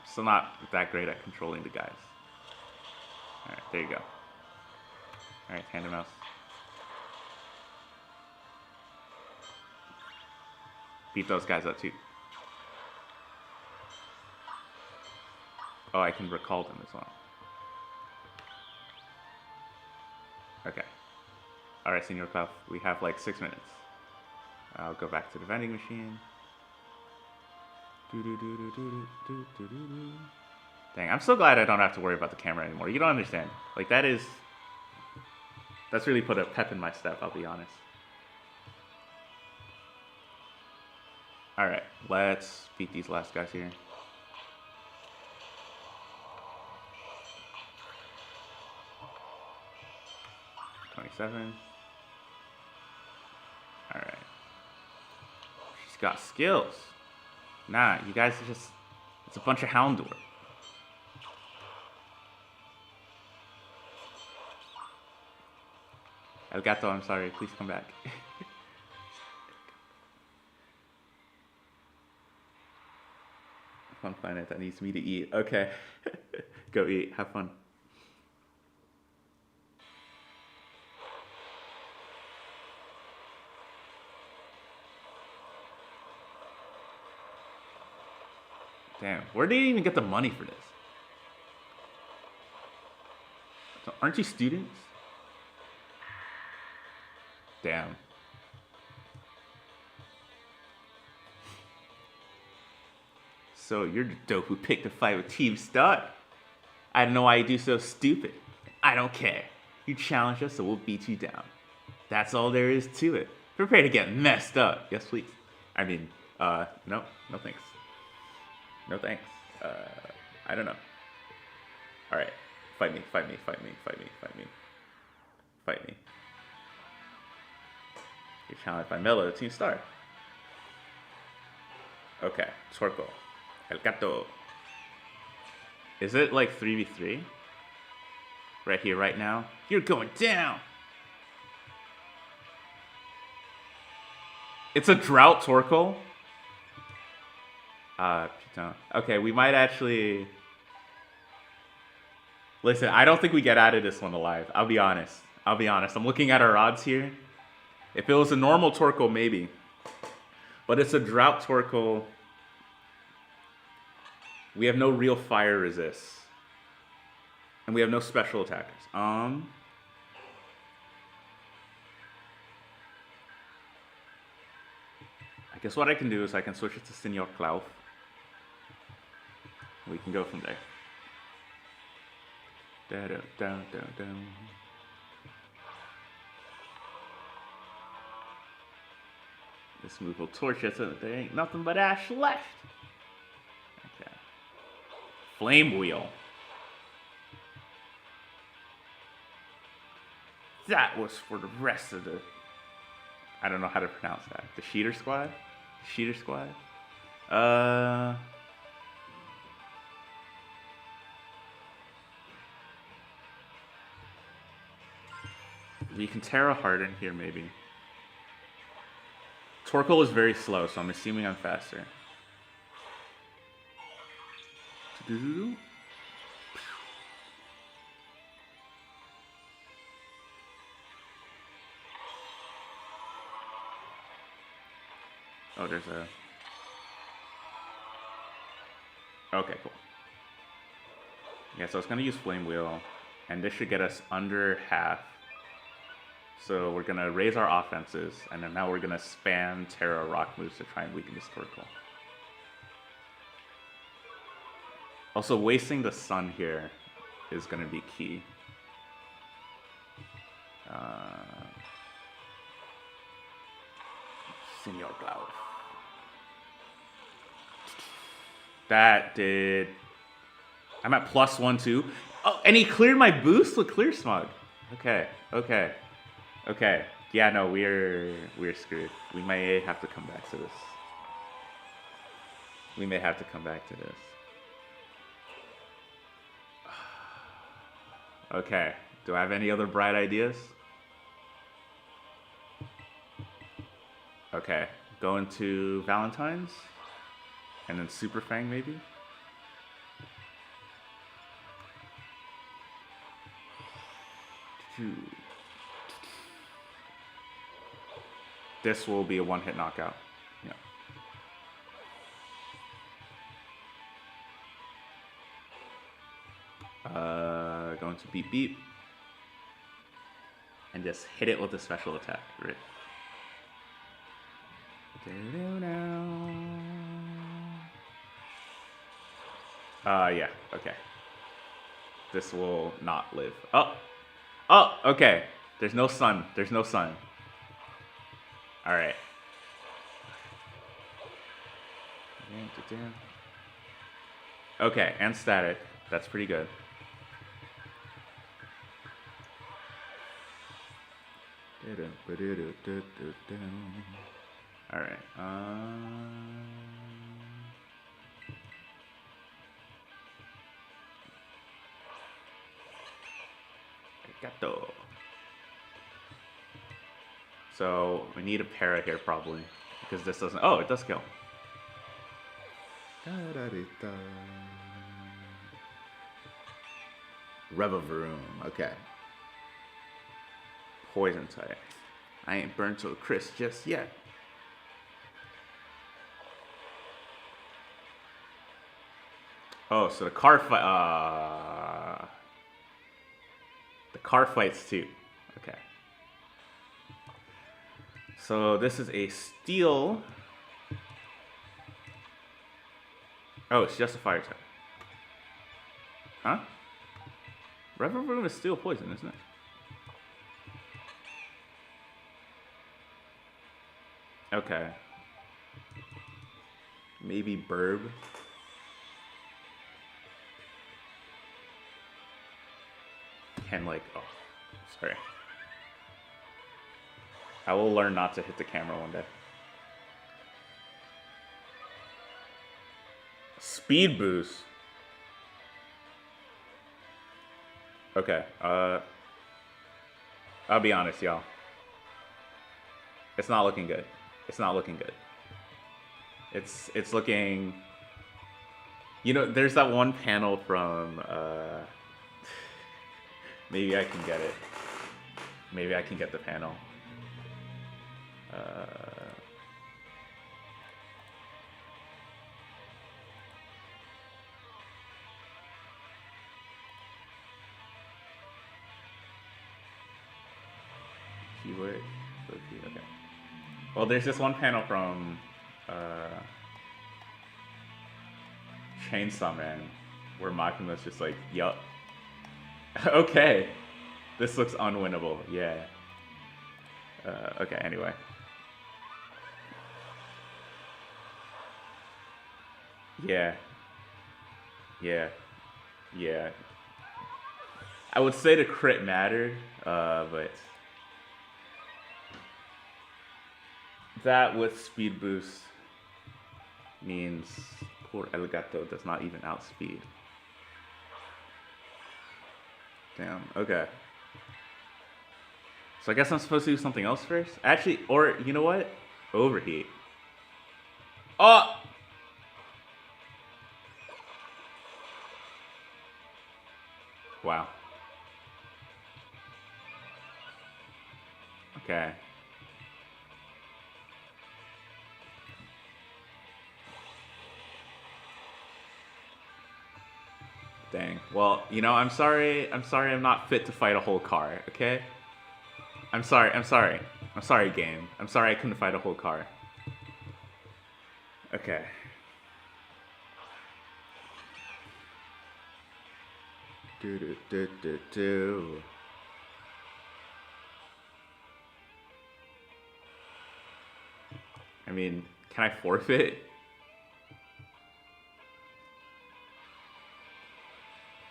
Still not that great at controlling the guys. Alright, there you go. Alright, hand him mouse. Beat those guys up too. Oh, I can recall them as well. Okay. Alright, Senior Cloud, we have like 6 minutes. I'll go back to the vending machine. Dang, I'm so glad I don't have to worry about the camera anymore. You don't understand. Like, that's really put a pep in my step, I'll be honest. Alright, let's beat these last guys here. $27. Alright. She's got skills. Nah, you guys are just... It's a bunch of Houndour. El Gato, I'm sorry. Please come back. Fun planet that needs me to eat. Okay. Go eat. Have fun. Damn, where did you even get the money for this? So aren't you students? Damn. So you're the dope who picked a fight with Team Star. I don't know why you do so stupid. I don't care. You challenge us, so we'll beat you down. That's all there is to it. Prepare to get messed up. Yes, please. I mean, no thanks. No thanks. I don't know. Alright. Fight me, fight me, fight me, fight me, fight me. Fight me. You're challenged by Mello, Team Star. Okay, Torkoal. El Gato. Is it like 3v3? Right here, right now? You're going down! It's a drought Torkoal? Putain. Okay, we might actually... Listen, I don't think we get out of this one alive. I'll be honest. I'm looking at our odds here. If it was a normal Torkoal, maybe. But it's a drought Torkoal. We have no real fire resist. And we have no special attackers. I guess what I can do is I can switch it to Senior Cloud. We can go from there. This move will torch us so there ain't nothing but ash left. Okay. Flame Wheel. That was for the rest of the... I don't know how to pronounce that. The Sheeter Squad? Sheeter Squad? We can Terra Harden here, maybe. Torkoal is very slow, so I'm assuming I'm faster. Oh, there's a... Okay, cool. Yeah, so it's going to use Flame Wheel, and this should get us under half. So we're going to raise our offenses, and then now we're going to spam Terra Rock moves to try and weaken this Torkoal. Also, wasting the sun here is going to be key. Senor Cloud. That did... I'm at +1, too. Oh, and he cleared my boost with Clear Smog. Okay. Yeah, no, we're screwed. We may have to come back to this. Okay. Do I have any other bright ideas? Okay. Go into Valentine's. And then Super Fang, maybe? This will be a one-hit knockout. Yeah. Going to Beep Beep. And just hit it with a special attack, right? Yeah, okay. This will not live. Oh, okay. There's no sun. Alright. Okay, and static. That's pretty good. Alright. Arigato. So we need a para here probably because this doesn't. Oh, it does kill. Revavroom. Okay. Poison type. I ain't burnt to a crisp just yet. Oh, so the car fight. The car fights too. Okay. So this is a steel. Oh, it's just a fire type. Huh? Revavroom is steel poison, isn't it? Okay. Maybe Burb. Can like, oh, sorry. I will learn not to hit the camera one day. Speed boost. Okay. I'll be honest, y'all. It's not looking good. It's looking. You know, there's that one panel from. Maybe I can get it. Maybe I can get the panel. Keyword. Okay. Well, there's this one panel from Chainsaw Man where Makima's just like, yup. Okay. This looks unwinnable. Yeah. Okay, anyway. Yeah. I would say the crit mattered, but that with speed boost means poor Elgato does not even outspeed. Damn, okay. So I guess I'm supposed to do something else first? Actually, or you know what? Overheat. Oh! Wow. Okay. Dang. Well, you know, I'm sorry I'm not fit to fight a whole car, okay? I'm sorry, game. I'm sorry I couldn't fight a whole car. Okay. Do do do do do. I mean, can I forfeit?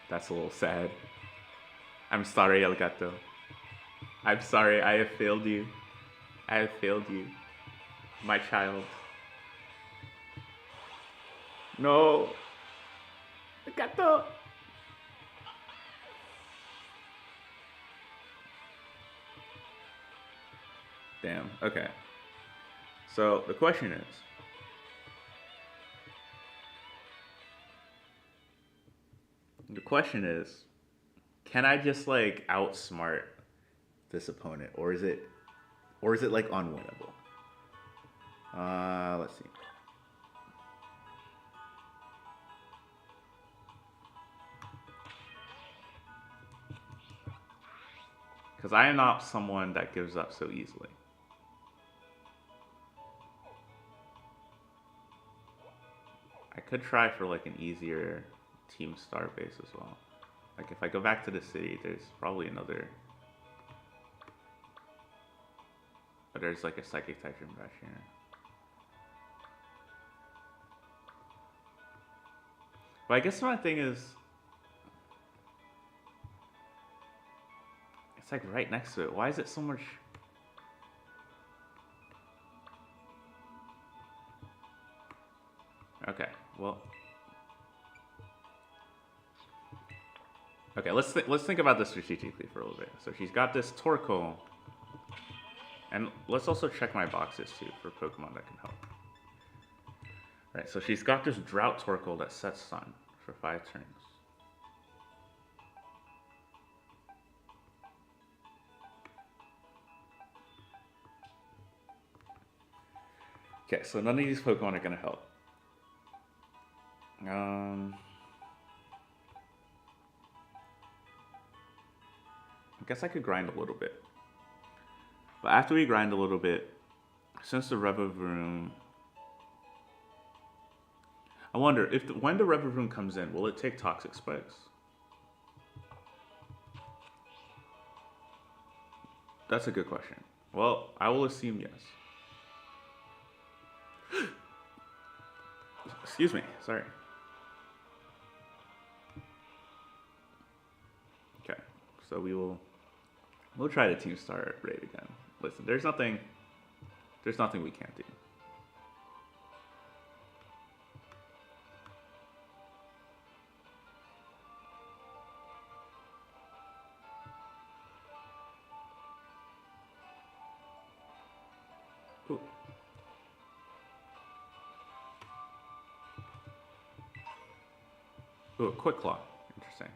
That's a little sad. I'm sorry, El Gato. I'm sorry, I have failed you. I have failed you. My child. No. El Gato. Damn, okay. So the question is, can I just like outsmart this opponent, or is it like unwinnable? Let's see. Because I am not someone that gives up so easily. I could try for like an easier team star base as well. Like if I go back to the city, there's probably another. But there's like a psychic type gym back here. But I guess my thing is, it's like right next to it. Why is it so much? Okay, well. Okay, let's think about this strategically for a little bit. So she's got this Torkoal, and let's also check my boxes too for Pokemon that can help. Right, so she's got this Drought Torkoal that sets Sun for 5 turns. Okay, so none of these Pokemon are gonna help. I guess I could grind a little bit. But after we grind a little bit, since the Revavroom, I wonder if when the Revavroom comes in, will it take Toxic Spikes? That's a good question. Well, I will assume yes. Excuse me, sorry. Okay, so we'll try to team star raid again. Listen, there's nothing we can't do. Ooh. Ooh, a Quick Claw. Interesting.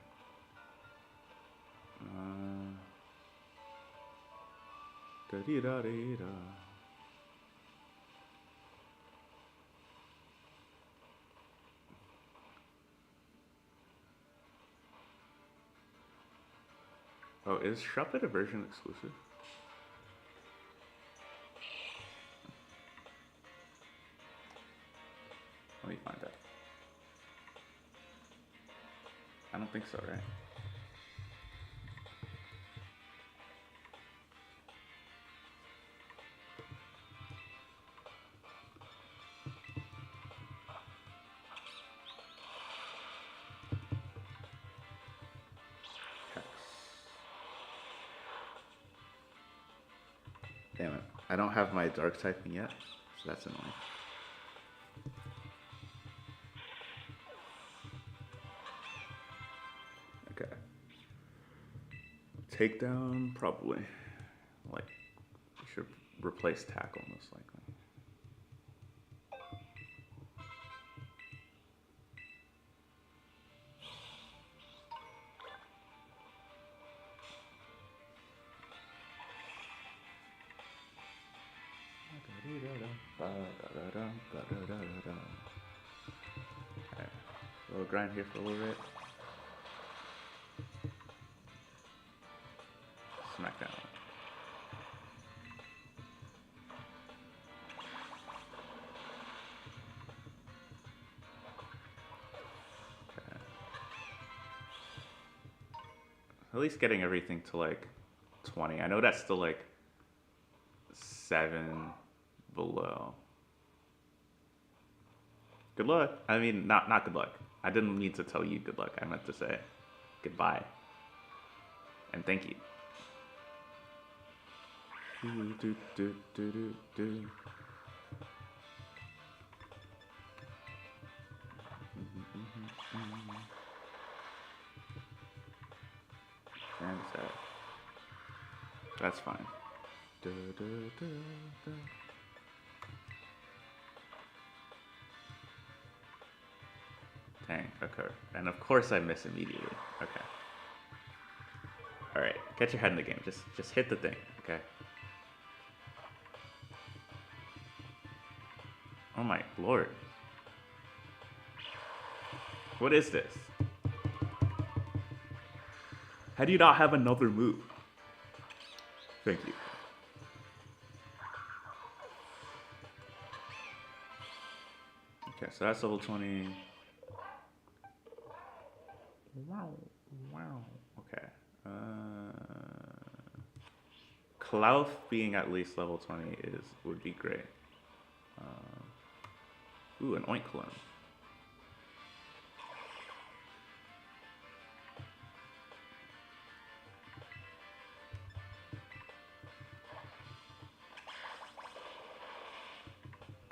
Da-dee-da-dee-da. Oh, is Shrupet a version exclusive? Let me find out. I don't think so, right? Damn it. I don't have my dark typing yet, so that's annoying. Okay. Takedown, probably. Like, should replace tackle most likely. Okay. We'll grind here for a little bit. Smackdown. Okay. At least getting everything to like 20. I know that's still like 7 below. Good luck. I mean, not good luck. I didn't mean to tell you good luck. I meant to say goodbye. And thank you. And sad. That's fine. Dang, okay. And of course I miss immediately. Okay. Alright, get your head in the game. Just hit the thing, okay? Oh my lord. What is this? How do you not have another move? Thank you. Okay, so that's level 20. Wow. Okay. Klauth being at least level 20 would be great. Ooh, an oink clone.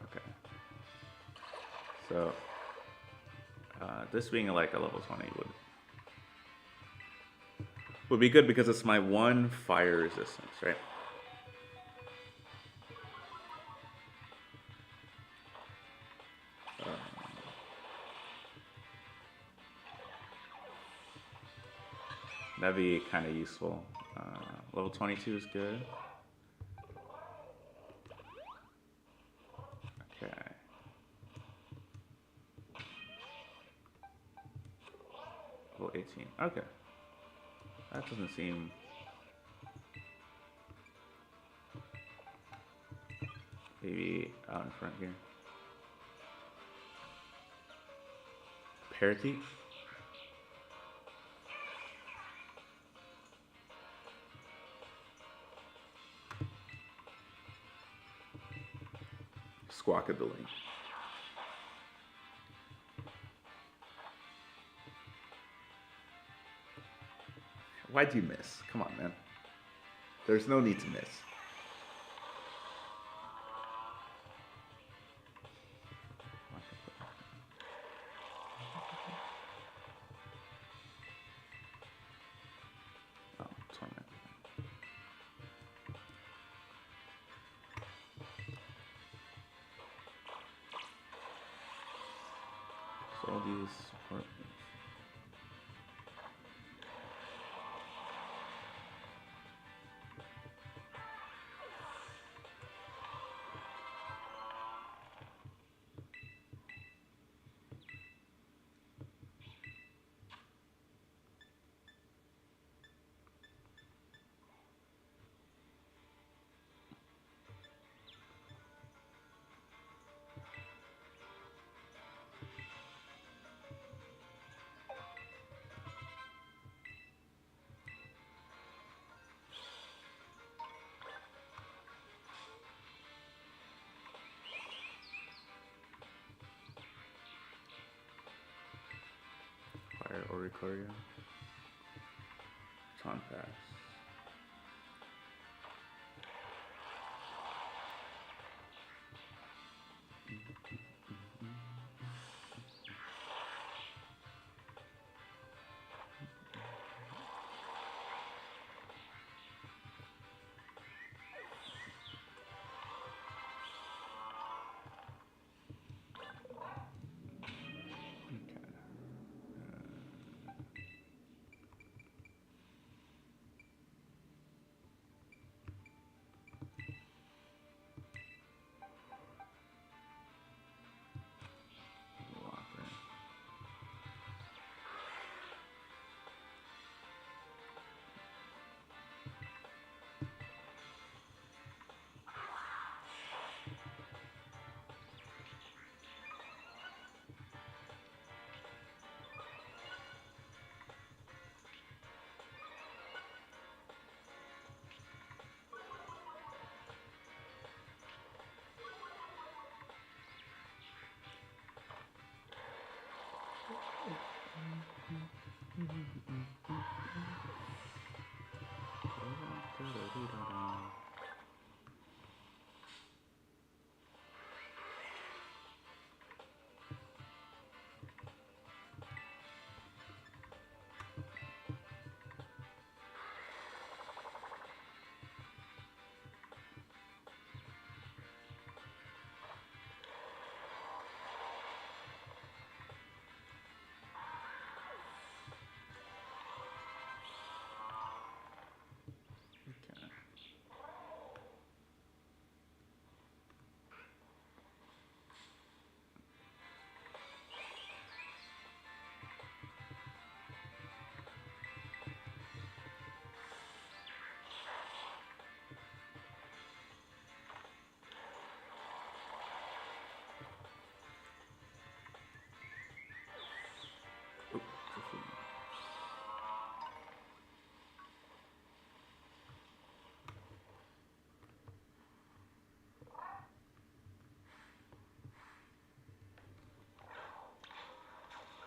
Okay. So, this being like a level 20 would be good because it's my one fire resistance, right? That'd be kind of useful. Level 22 is good. Okay. Level 18. Okay. That doesn't seem... Maybe out in front here. Parakeet? Squawkabilly. Why'd you miss? Come on, man. There's no need to miss. Oh, torment. So all these support. Fire Oricorio. Tron Pass.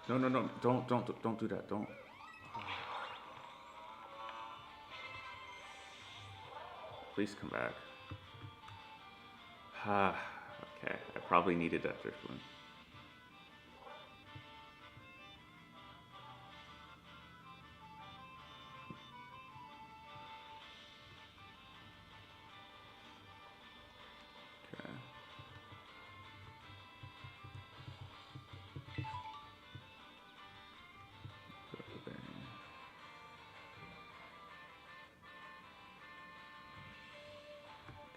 No, no, no. Don't do that. Don't. Please come back. Ah, okay. I probably needed that drift one. Okay. Go there.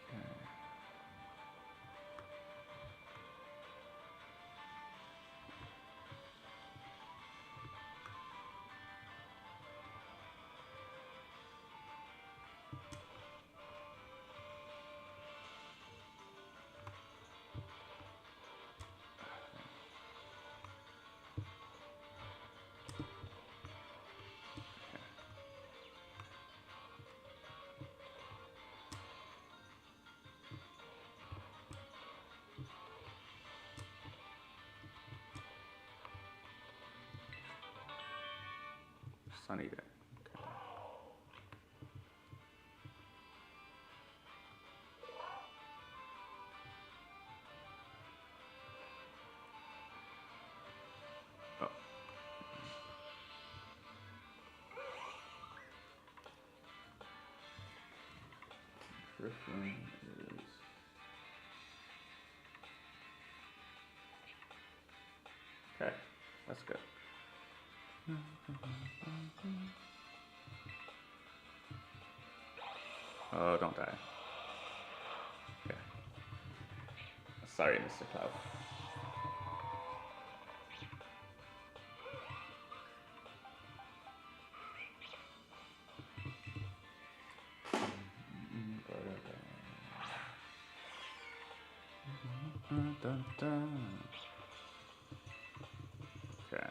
Okay. Sunny day. Okay. Oh. First one is. Okay, that's good. Oh, don't die. Okay. Sorry, Mr. Cloud. Okay.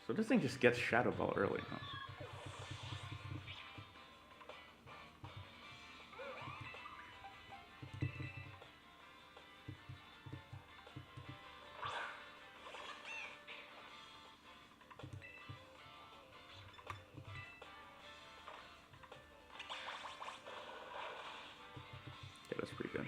So this thing just gets Shadow Ball early, huh? Yeah, that's pretty good.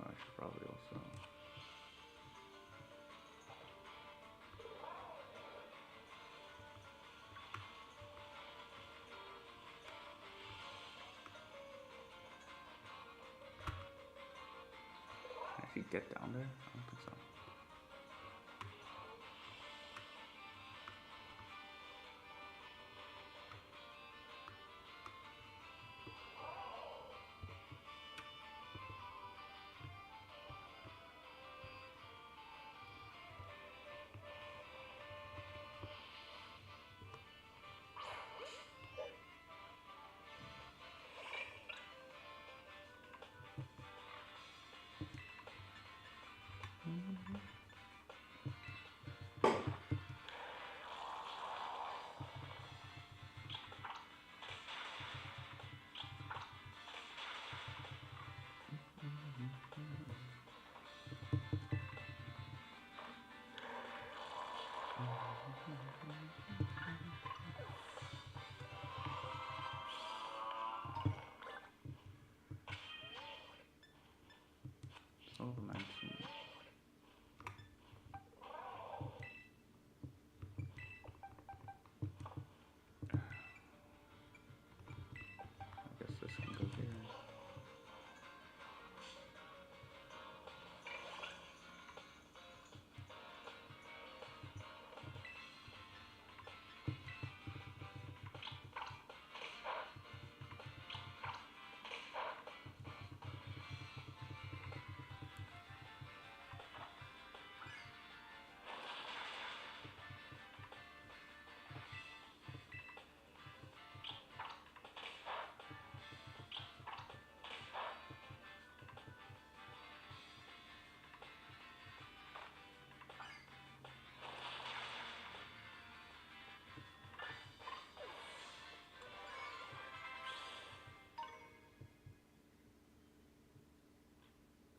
I should probably also. Can I actually get down there? I don't think so.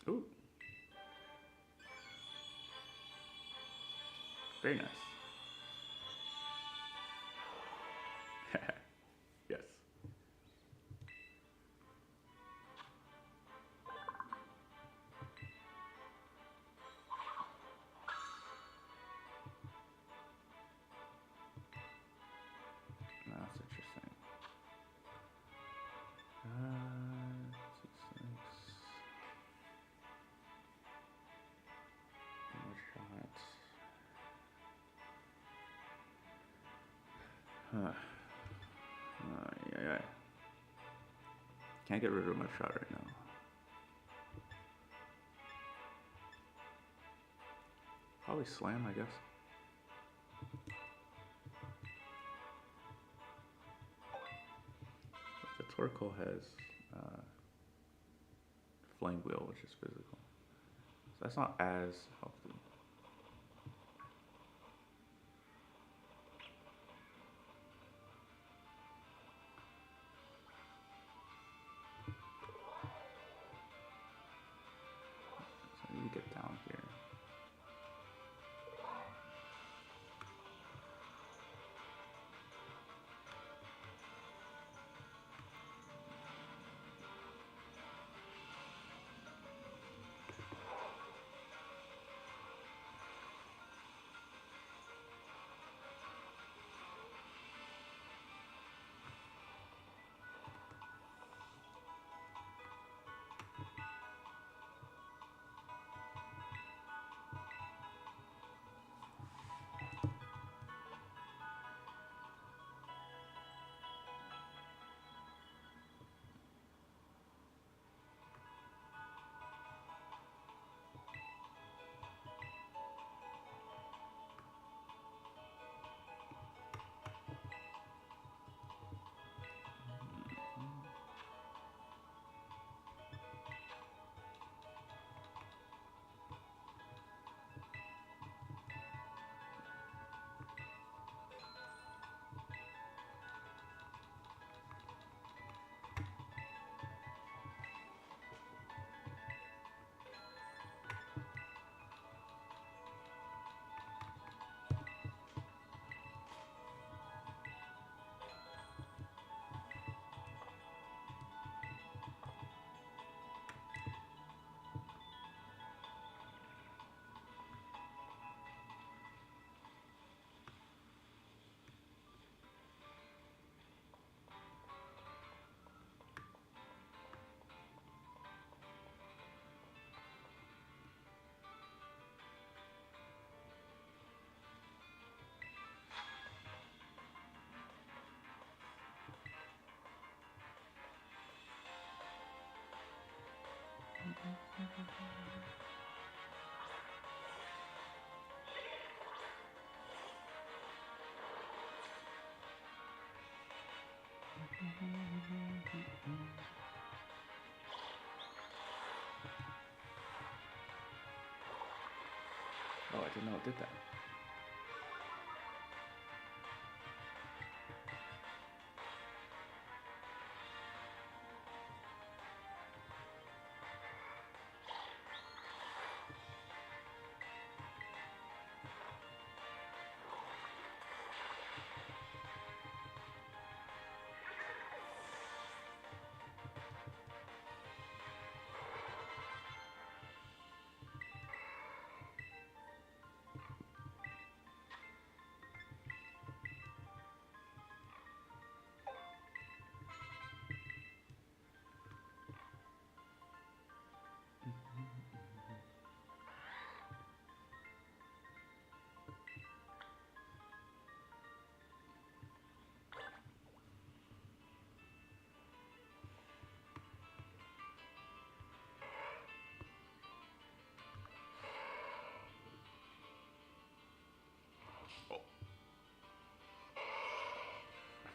Ooh. Very nice. Yes. That's interesting. C6. More shots. Huh. Yeah. Can't get rid of my shot right now. Probably slam, I guess. The Torkoal has Flame Wheel, which is physical. So that's not as healthy. So I need to get down here. Oh, I didn't know it did that.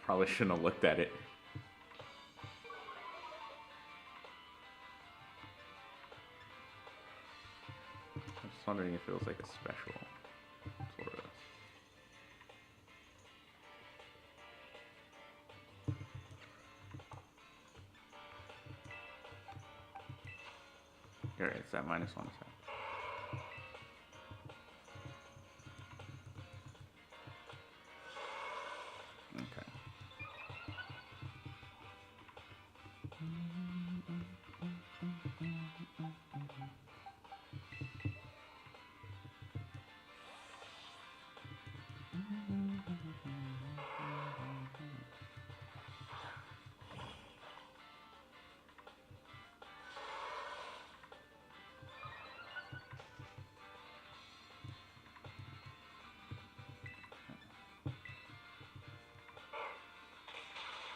Probably shouldn't have looked at it. I'm just wondering if it was like a special sort of. Here, it's that -1 side. Okay.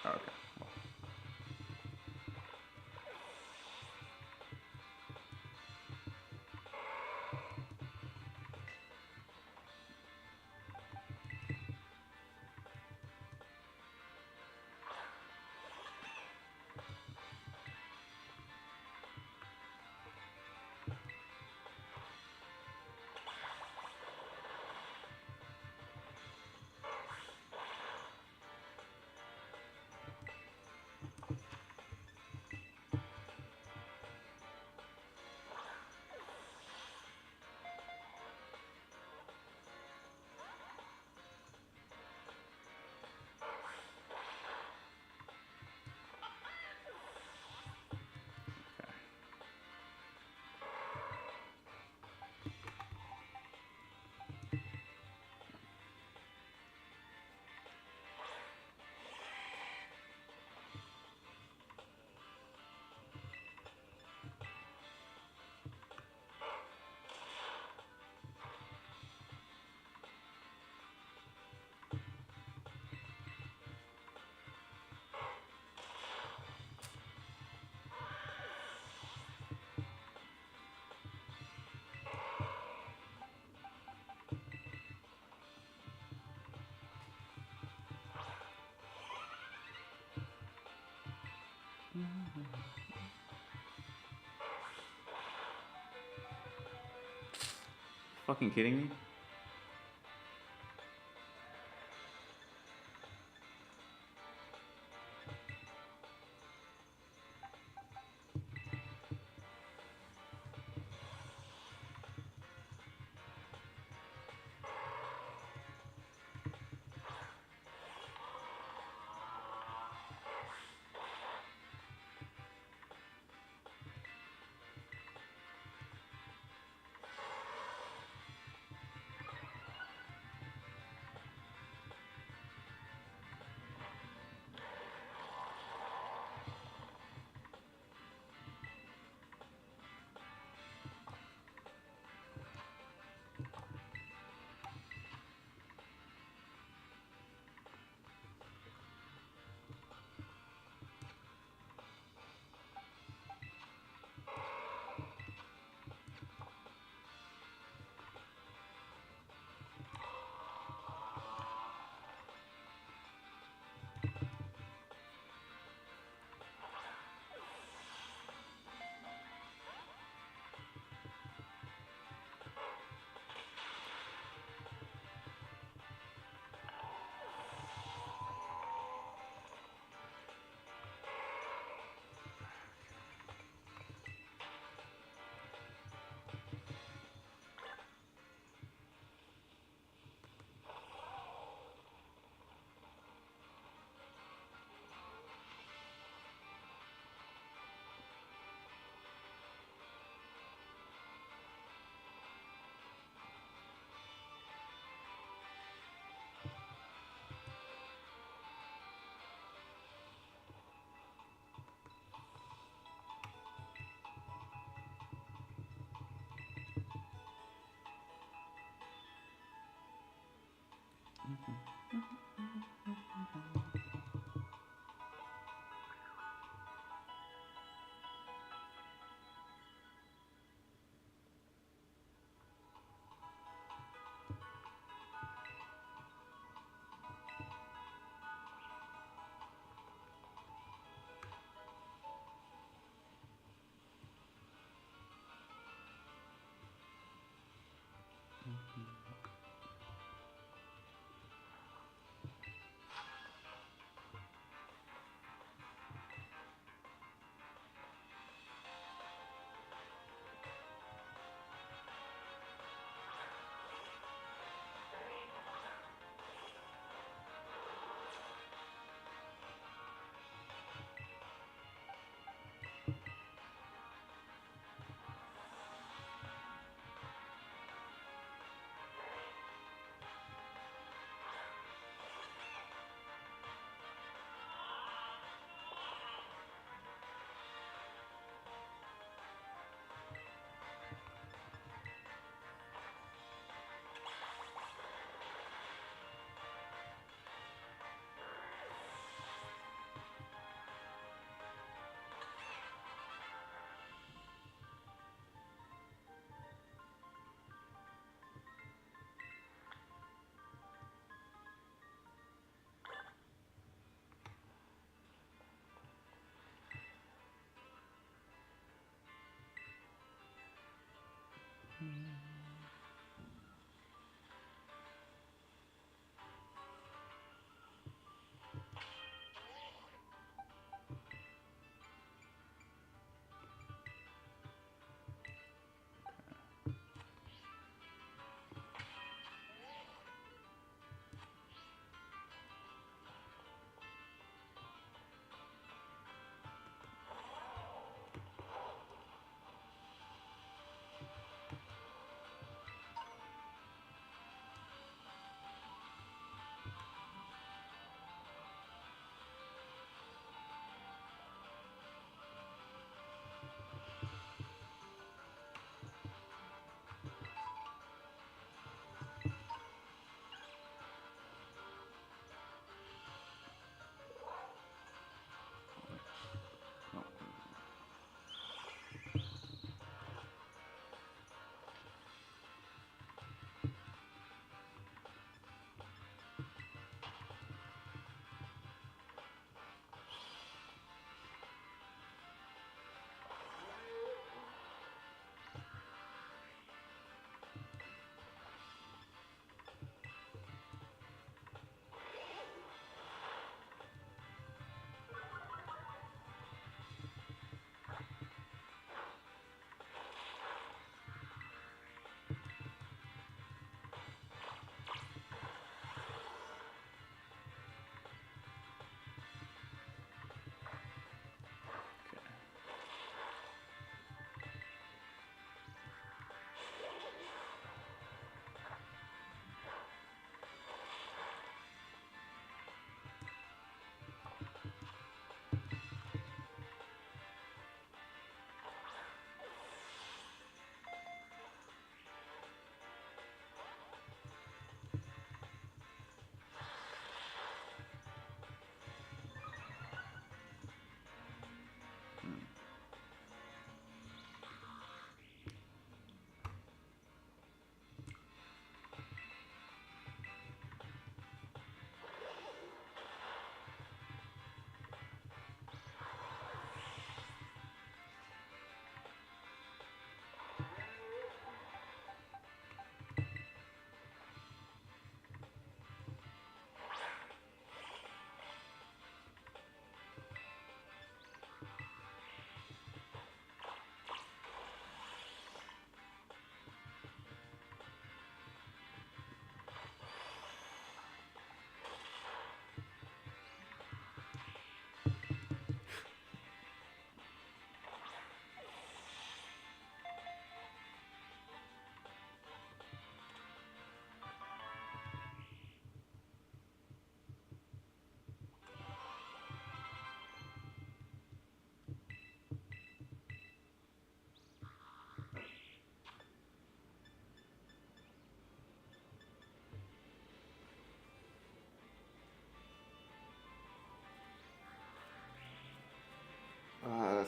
Okay. Fucking kidding me?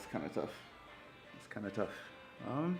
that's kind of tough. It's kind of tough. Oh.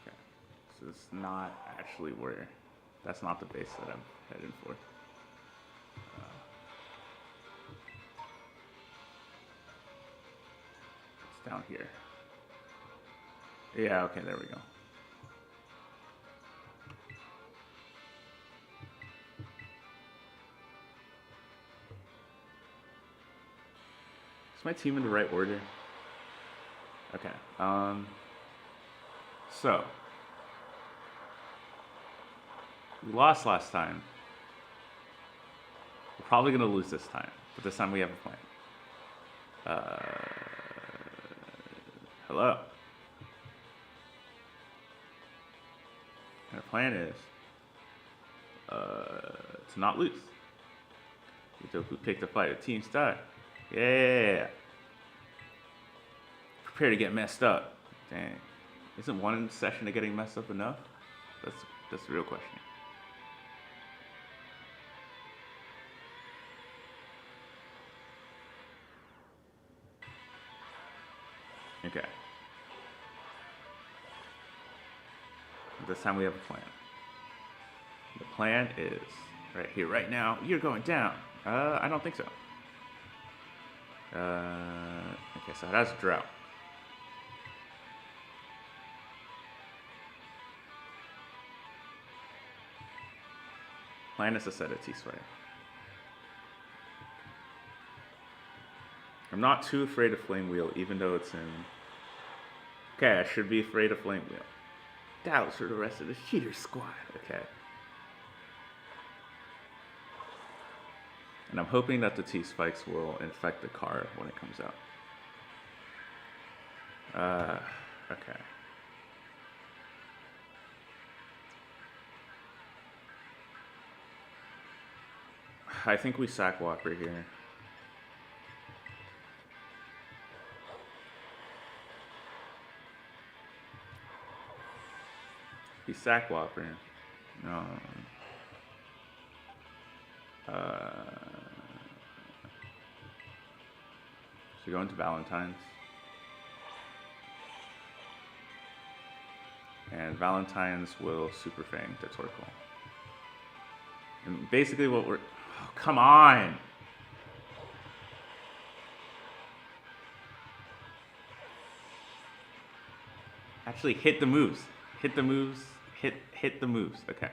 Okay. So it's not actually where. That's not the base that I'm heading for. It's down here. Yeah, okay, there we go. Is my team in the right order? Okay. So we lost last time. We're probably gonna lose this time, but this time we have a plan. Hello. And our plan is to not lose. We take the fight. The team start. Yeah. Prepare to get messed up. Dang. Isn't one session of getting messed up enough? That's the real question. Okay. This time we have a plan. The plan is right here, right now. You're going down. I don't think so. Okay, so that's drought. Plan is to set a T-Sway. I'm not too afraid of Flame Wheel, even though it's in... Okay, I should be afraid of Flame Wheel. Doubts for the rest of the cheater squad. Okay. And I'm hoping that the T-Spikes will infect the car when it comes out. Okay. I think we sack Whopper here. He sack Whopper. No. So going to Valentine's. And Valentine's will Super Fang to Torkoal. And basically what we're... Oh, come on! Actually, hit the moves. Hit the moves. Hit the moves. Okay.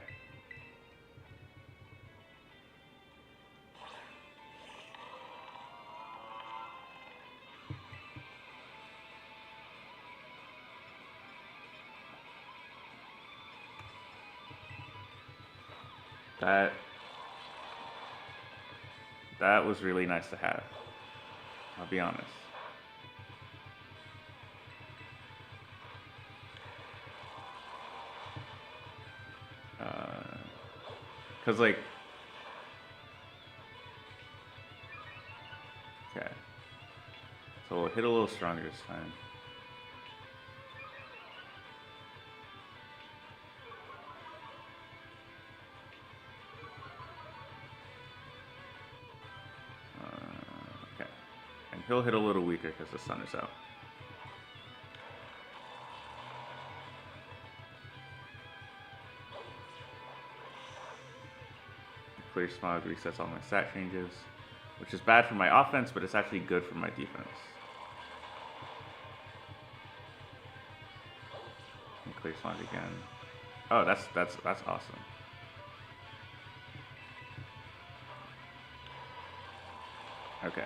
That was really nice to have. I'll be honest. Cause like, okay. So we'll hit a little stronger this time. Okay. And he'll hit a little weaker because the sun is out. Clear Smog resets all my stat changes, which is bad for my offense, but it's actually good for my defense. And Clear Smog again. Oh, that's awesome. Okay.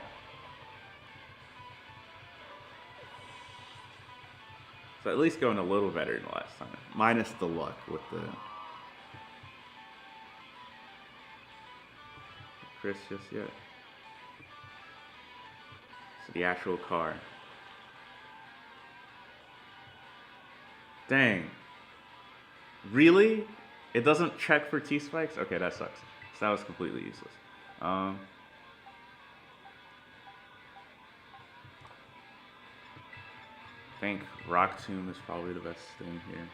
So at least going a little better than last time. Minus the luck with the Chris just yet. So the actual car. Dang. Really? It doesn't check for T-spikes? Okay, that sucks. So that was completely useless. I think Rock Tomb is probably the best thing here.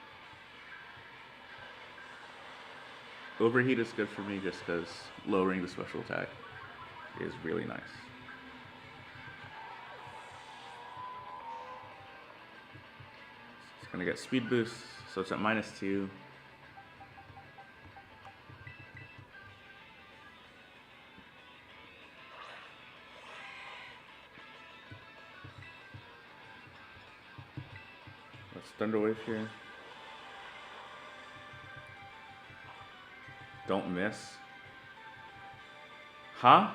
Overheat is good for me just because lowering the special attack is really nice. It's gonna get speed boost, so it's at -2. Let's Thunder Wave here. Don't miss. Huh?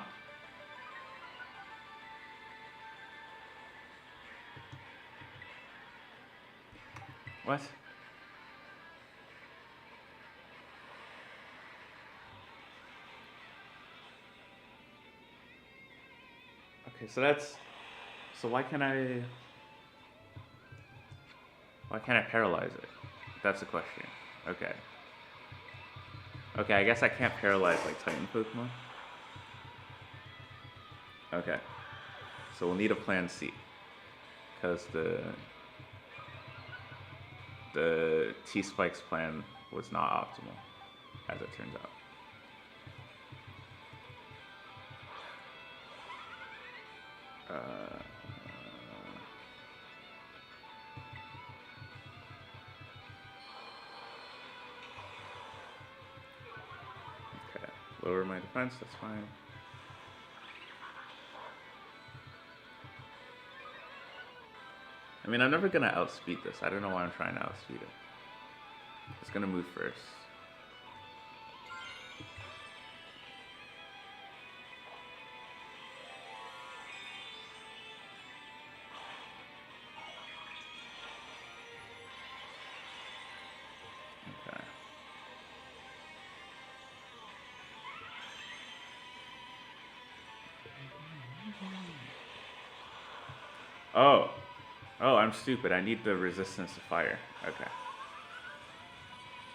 What? Okay, so that's... So why can't I paralyze it? That's the question. Okay. Okay, I guess I can't paralyze like Titan Pokemon. Okay. So we'll need a plan C. Because the T-Spikes plan was not optimal, as it turns out. Okay, lower my defense, that's fine. I mean, I'm never gonna outspeed this. I don't know why I'm trying to outspeed it. It's gonna move first. Okay. Oh, I'm stupid. I need the resistance to fire. Okay.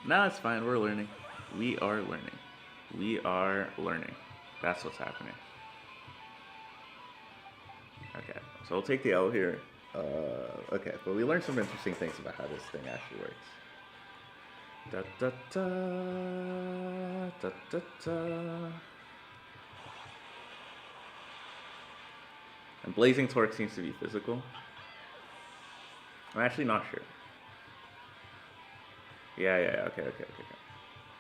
No, it's fine. We're learning. We are learning. We are learning. That's what's happening. Okay, so we'll take the L here. Okay, but we learned some interesting things about how this thing actually works. Da da da da da da. And Blazing Torque seems to be physical. I'm actually not sure. Yeah. Okay.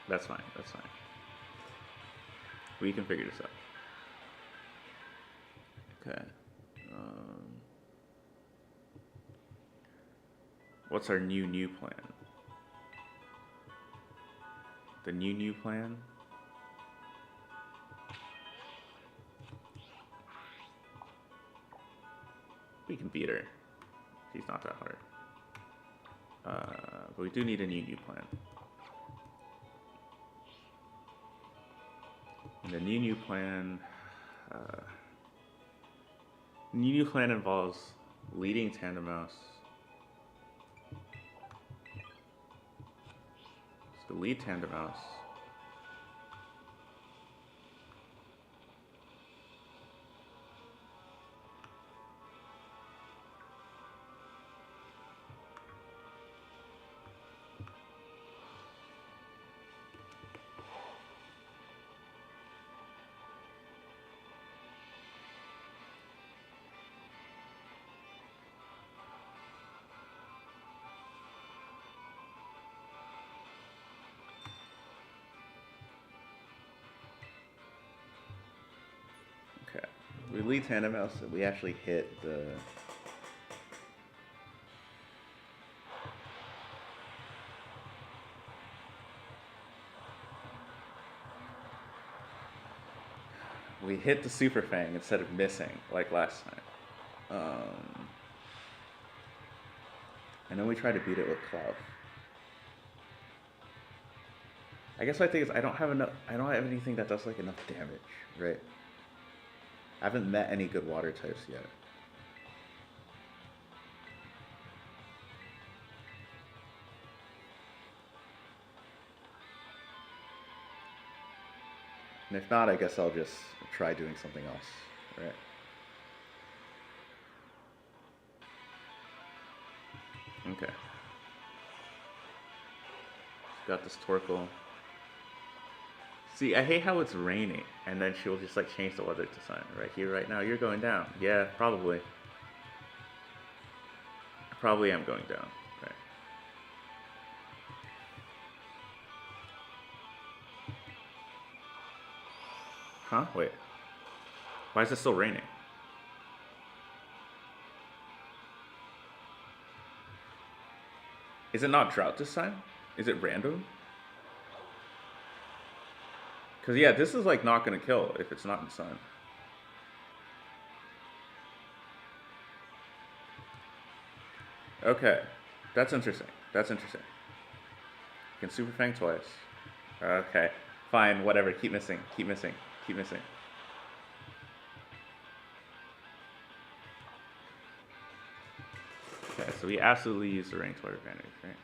That's fine. That's fine. We can figure this out. Okay. What's our new plan? The new plan? We can beat her. She's not that hard. But we do need a new plan. And the new plan... new plan involves leading Tandem Mouse. So lead Tandem Mouse. Okay. We lead Tandem Mouse, and we actually hit the... We hit the Super Fang instead of missing, like last time. And then we try to beat it with Cloud. I guess my thing is I don't have anything that does like enough damage, right? I haven't met any good water types yet. And if not, I guess I'll just try doing something else, right? Okay. Got this Torkoal. See, I hate how it's raining, and then she'll just like change the weather to sun. Right here, right now, you're going down. Yeah, probably. I probably am going down, right? Huh? Wait. Why is it still raining? Is it not drought this time? Is it random? Because, yeah, this is, like, not going to kill if it's not in the sun. Okay. That's interesting. That's interesting. You can Super Fang twice. Okay. Fine, whatever. Keep missing. Keep missing. Keep missing. Okay, so we absolutely use the range to our advantage, right?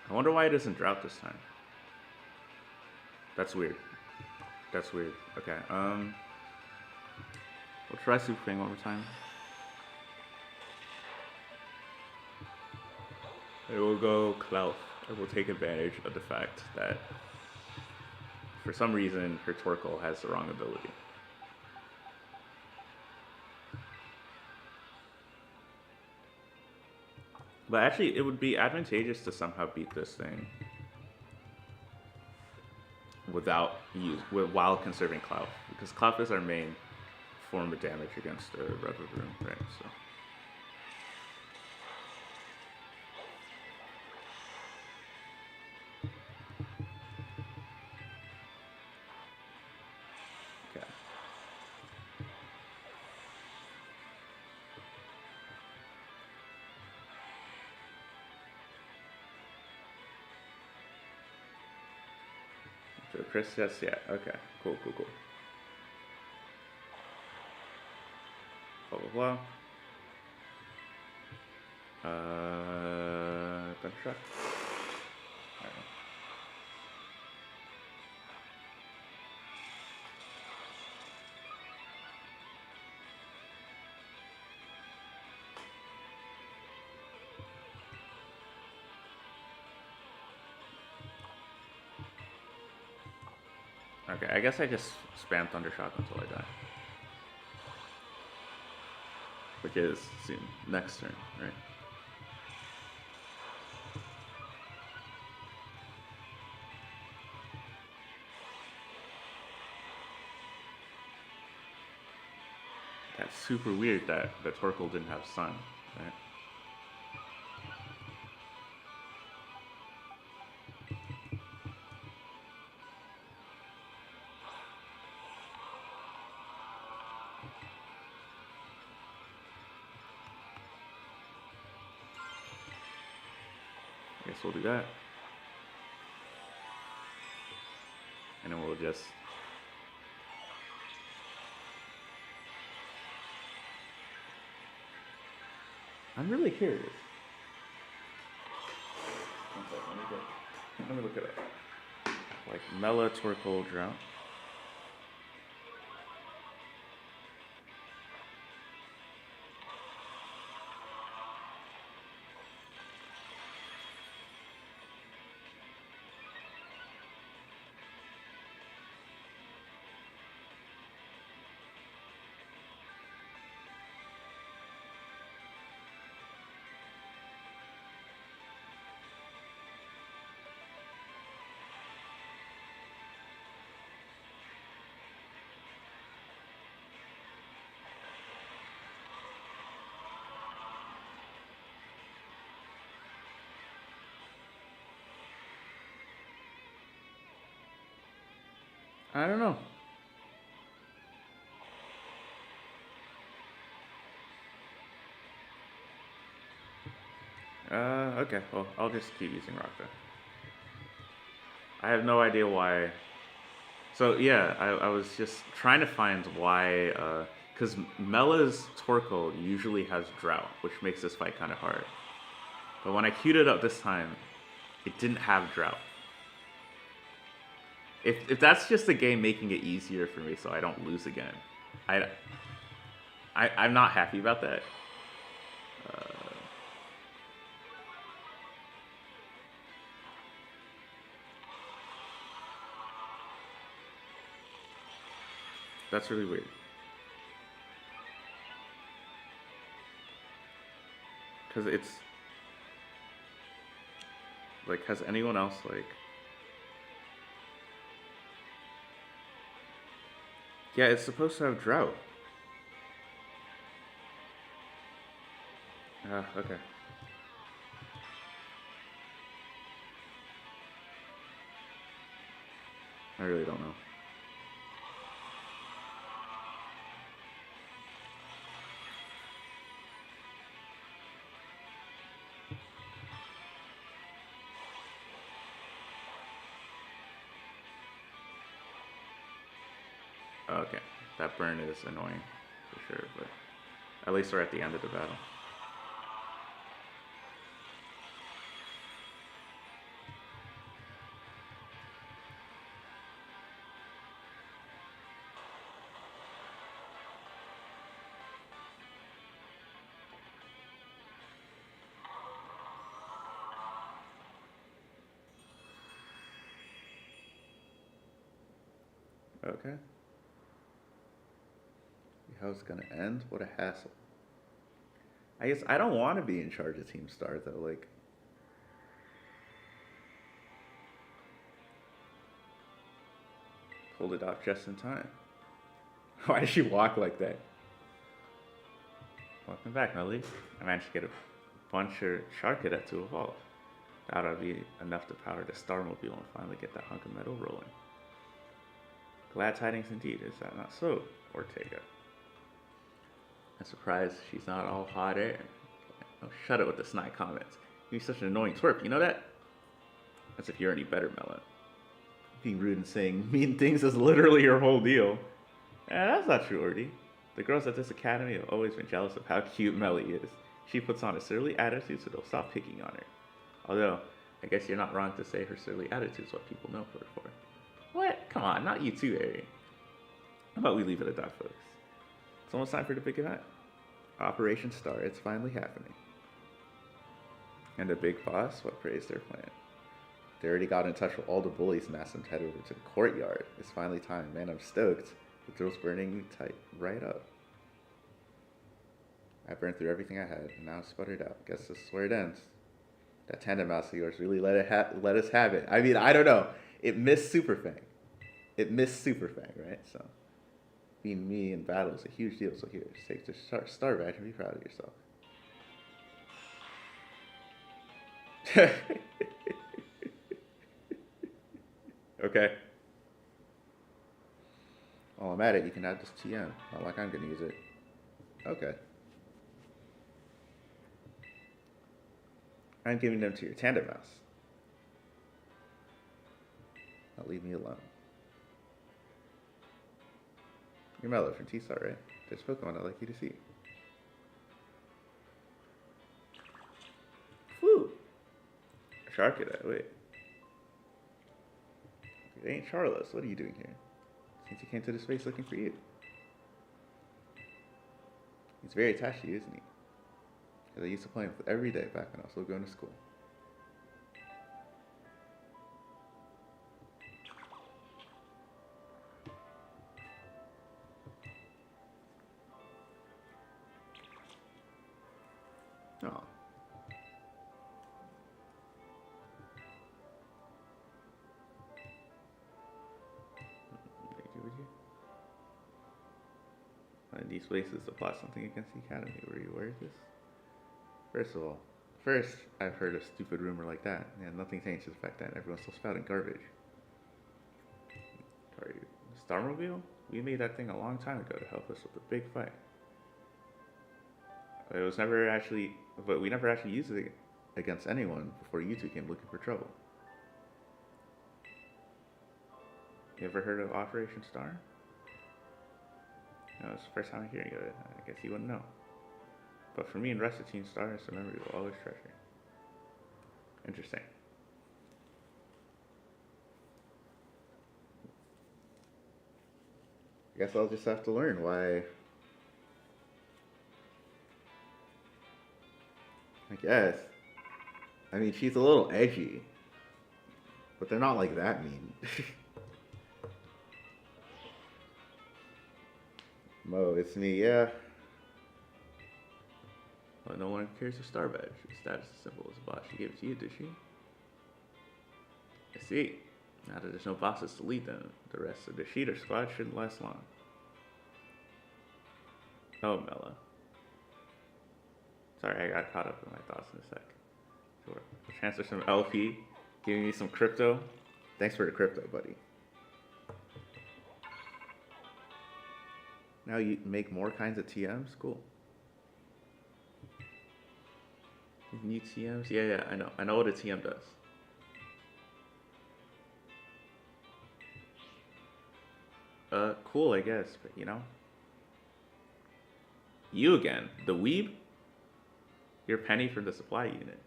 I wonder why it doesn't drought this time. That's weird. That's weird. Okay, we'll try Super Fang one more time. It will go Clout. It will take advantage of the fact that for some reason her Torkoal has the wrong ability. But actually, it would be advantageous to somehow beat this thing while conserving Clout, because Clout is our main form of damage against the Revivroom, right? So. Okay. So Chris, yes, yeah, okay, cool. Blah, blah, blah. Thundershock? Okay, I guess I just spam Thundershock until I die. which is soon. Next turn, right? That's super weird that the Torkoal didn't have Sun, right? I guess we'll do that. And then we'll just... I'm really curious. One second, let me look it up. Like Mela, Torkoal, Drought. I don't know. Okay, well, I'll just keep using Rock then. I have no idea why. So, yeah, I was just trying to find why, because Mela's Torkoal usually has Drought, which makes this fight kind of hard. But when I queued it up this time, it didn't have Drought. If that's just the game making it easier for me so I don't lose again, I'm not happy about that. That's really weird. Because it's... Like, has anyone else, like... Yeah, it's supposed to have Drought. Okay. I really don't know. Okay, that burn is annoying, for sure, but at least we're at the end of the battle. Okay. How it's gonna end? What a hassle. I guess I don't want to be in charge of Team Star though. Like, pulled it off just in time. Why did she walk like that? Welcome back, Melody. I managed to get a bunch of Sharkada to evolve. That'll be enough to power the Starmobile and finally get that hunk of metal rolling. Glad tidings indeed. Is that not so, Ortega? I'm surprised she's not all hot air. Oh, shut it with the snide comments. You're such an annoying twerp, you know that? As if you're any better, Melon. Being rude and saying mean things is literally your whole deal. That's not true, Orty. The girls at this academy have always been jealous of how cute Melly is. She puts on a surly attitude so they'll stop picking on her. Although, I guess you're not wrong to say her surly attitude is what people know her for. What? Come on, not you too, Ari. How about we leave it at that, folks? It's almost time for the big event. Operation Star, it's finally happening. And the big boss, what praised their plan? They already got in touch with all the bullies and asked them to head over to the courtyard. It's finally time, man, I'm stoked. The thrill's burning me tight right up. I burned through everything I had, and now it's sputtered out. Guess this is where it ends. That tandem mouse of yours really let us have it. I mean, I don't know. It missed Super Fang. Right? So, being me in battle is a huge deal. So here, take the star badge and be proud of yourself. Okay. While I'm at it, you can add this TM. Not like I'm gonna use it. Okay. I'm giving them to your tandem mouse. Now leave me alone. You're Mellow from T-Star, right? There's Pokemon I'd like you to see. Whew. Sharkada, wait. It ain't Charlos. What are you doing here? Since he came to this space looking for you. He's very attached to you, isn't he? Because I used to play him every day back when I was still going to school. Oh. In these places to plot something against the Academy. Were you aware of this? First of all, I've heard a stupid rumor like that, and nothing changed the fact that everyone's still spouting garbage. Starmobile? We made that thing a long time ago to help us with the big fight. But we never actually used it against anyone before you two came looking for trouble. You ever heard of Operation Star? No, it's the first time I'm hearing of it. I guess you wouldn't know. But for me and the rest of Team Star, it's a memory we'll always treasure. Interesting. I guess I'll just have to learn why. I guess. I mean, she's a little edgy. But they're not like that mean. Mo, it's me, yeah. Well, no one carries a star badge. The status is simple as a boss. She gave it to you, did she? I see. Now that there's no bosses to lead them, the rest of the Sheeter squad shouldn't last long. Oh, Mela. Sorry, I got caught up in my thoughts in a sec. Sure. Transfer some LP, giving me some crypto. Thanks for the crypto, buddy. Now you make more kinds of TMs? Cool. New TMs? Yeah, I know. I know what a TM does. Cool, I guess, but you know. You again, the weeb? You're Penny from the supply unit.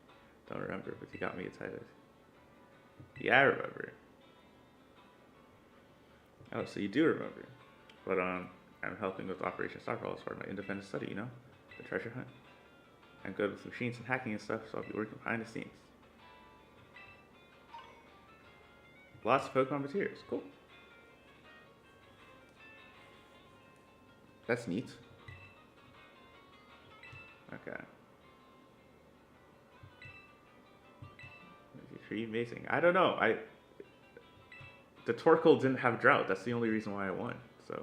Don't remember, but you got me excited. Yeah, I remember. Oh, so you do remember. But, I'm helping with Operation Starcrawl as part of my independent study, you know? The treasure hunt. I'm good with machines and hacking and stuff, so I'll be working behind the scenes. Lots of Pokemon materials, cool. That's neat. Okay. Pretty amazing. I don't know. The Torkoal didn't have drought. That's the only reason why I won. So.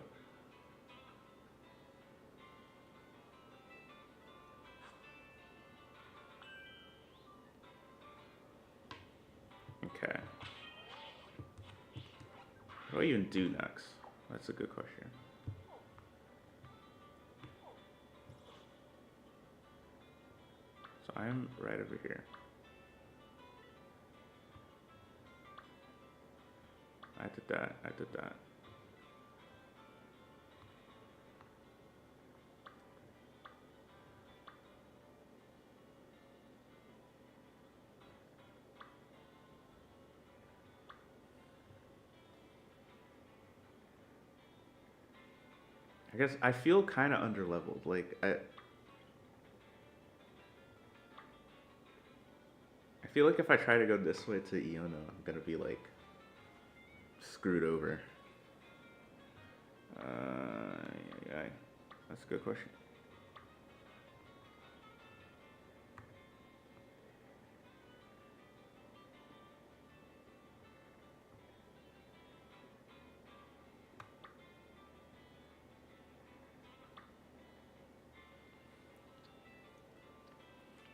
Okay. What do I even do next? That's a good question. So I'm right over here. I did that. I guess I feel kind of underleveled. Like, I feel like if I try to go this way to Iona, I'm gonna be like screwed over. Yeah, that's a good question.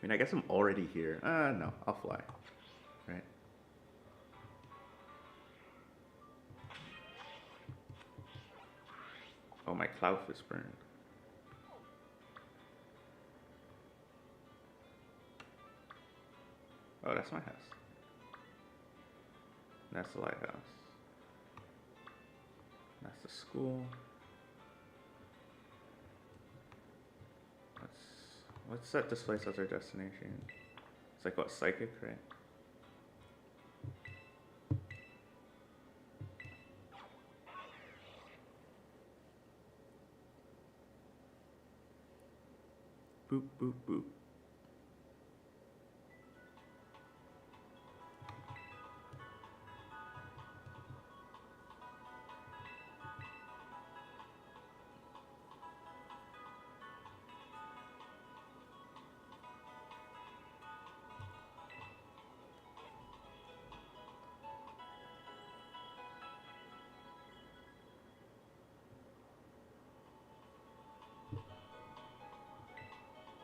I mean, I guess I'm already here. No, I'll fly. Right? Oh, my Cloudfish is burned. Oh, that's my house. That's the lighthouse. That's the school. Let's set this place as our destination. It's like what, psychic, right? Boop, boop, boop.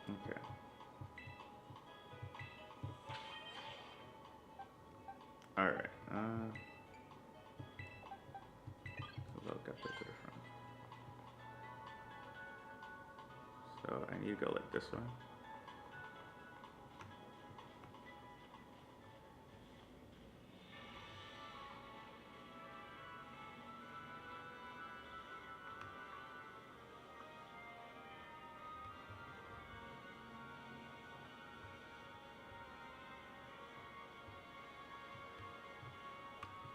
Okay. All right. So they'll get the dirt from. So I need to go like this way.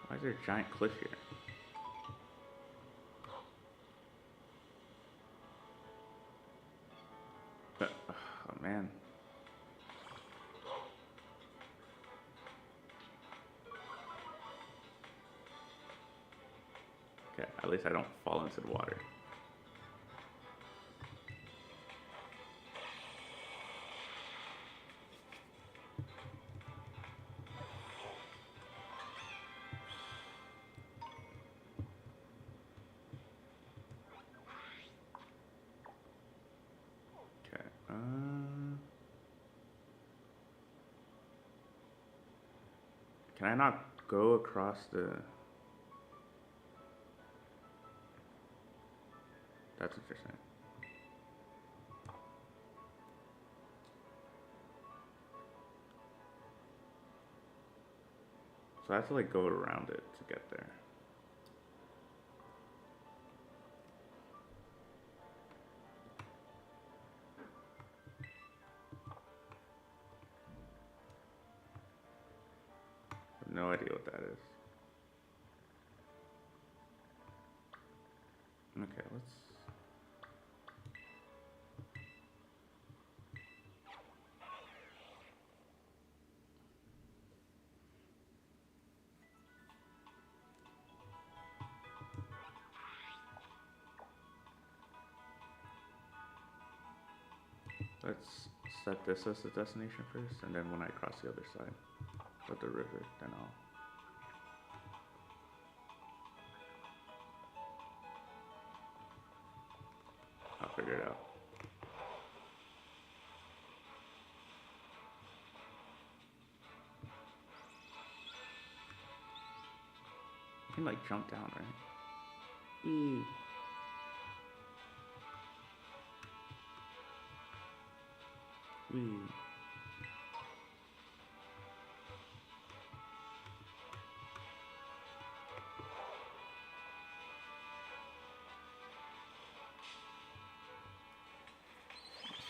Why is there a giant cliff here? Oh man. Okay, at least I don't fall into the water. Okay. Can I not go across the... That's interesting. So I have to like go around it to get there. I have no idea what that is. Okay, let's... Let's set this as the destination first, and then when I cross the other side of the river, then I'll figure it out. You can like jump down, right? Whee. Whee.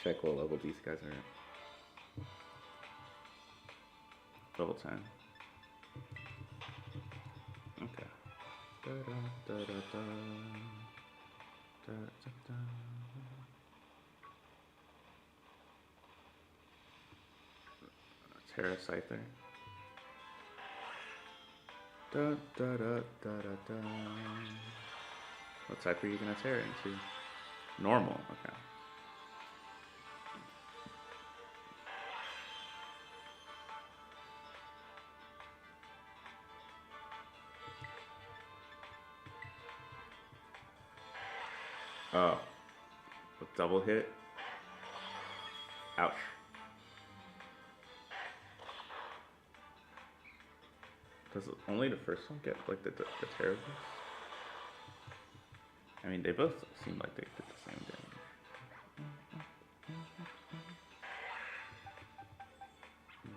Check what level these guys are at. Level 10. Okay. Da, da, da, da, da. Da, da, da. Terra Scyther. Da, da, da, da, da, da. What type are you gonna tear into? Normal, okay. Oh, with double hit. Ouch. Does only the first one get like the terribles? I mean, they both seem like they did the same thing.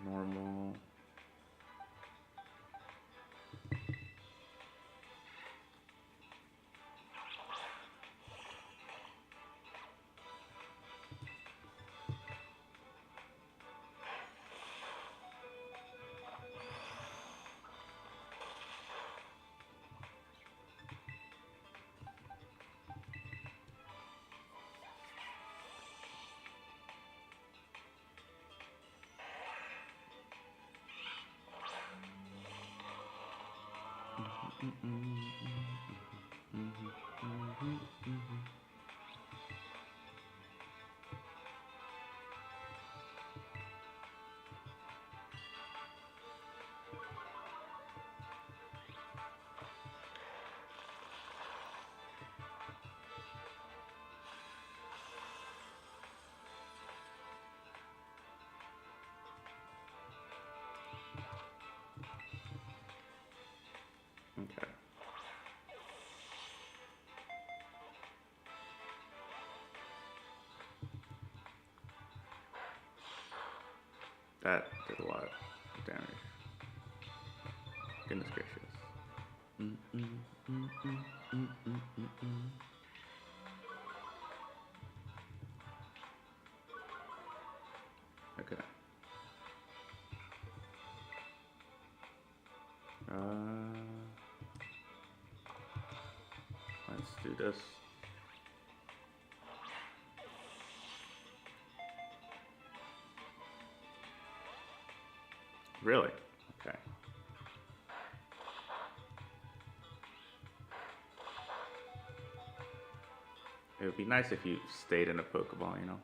Normal. Okay. That did a lot of damage. Goodness gracious. Okay. Let's do this. Really? Okay. It would be nice if you stayed in a Pokeball, you know?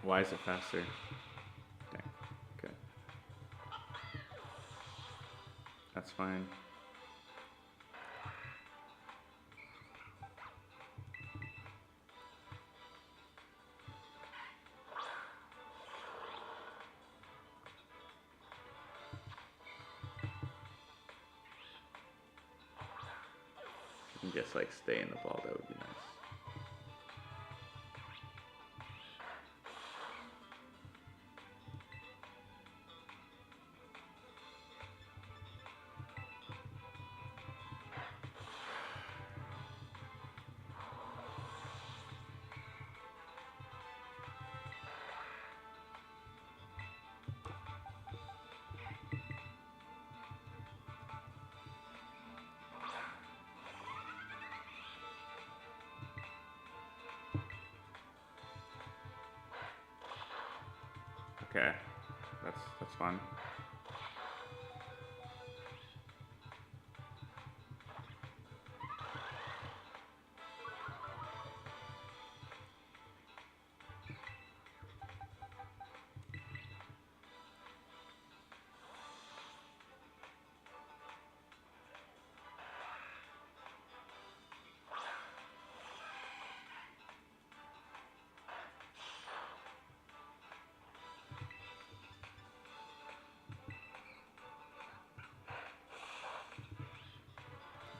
Why is it faster? Dang. Okay. That's fine. You can just like stay in the ball, that would be nice. Okay, that's fun.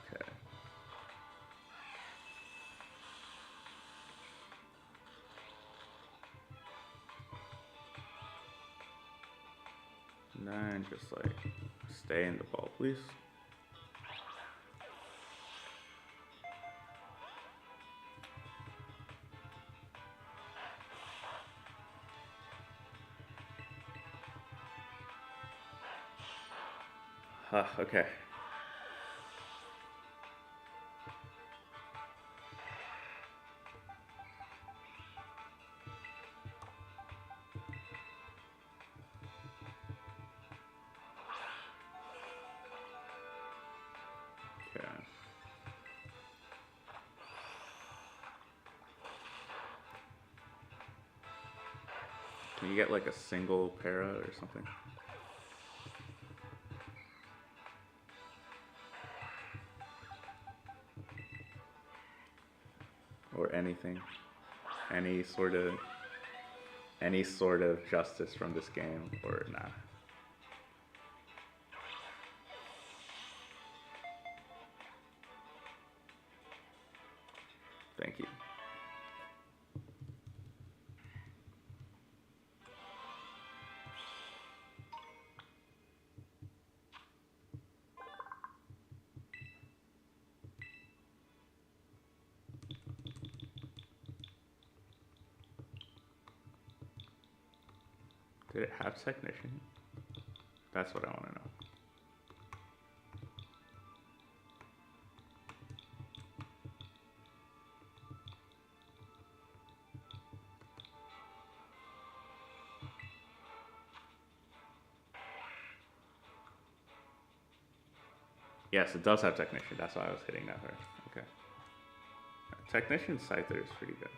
Okay. And then just like stay in the ball, please. Okay. Can you get like a single para or something? Or anything? Any sort of justice from this game, or nah? Thank you. Did it have technician? That's what I want to know. Yes, it does have technician. That's why I was hitting that hard. Okay. Technician Scyther is pretty good.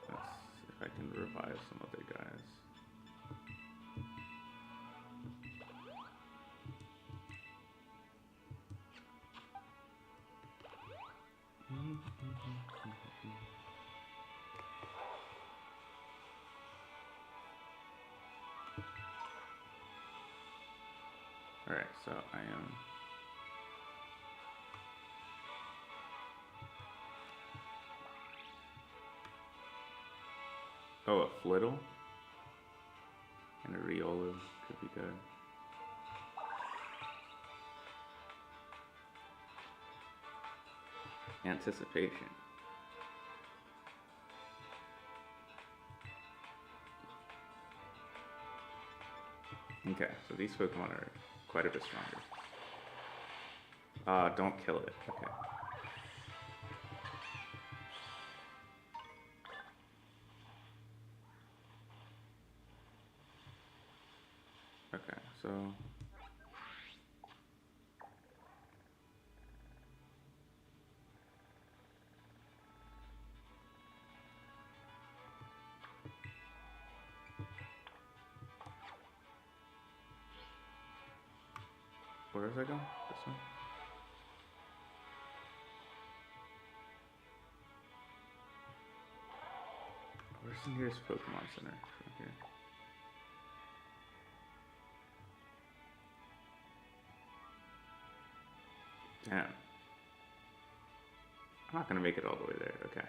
Let's see if I can revive some other guys. Alright, so I am... Oh, a Flittle? And a Riolu could be good. Anticipation. Okay, so these Pokemon are quite a bit stronger. Don't kill it. Okay. Okay, so... Where does I go? This one? Where's the nearest Pokemon Center from here? Damn. I'm not gonna make it all the way there, okay.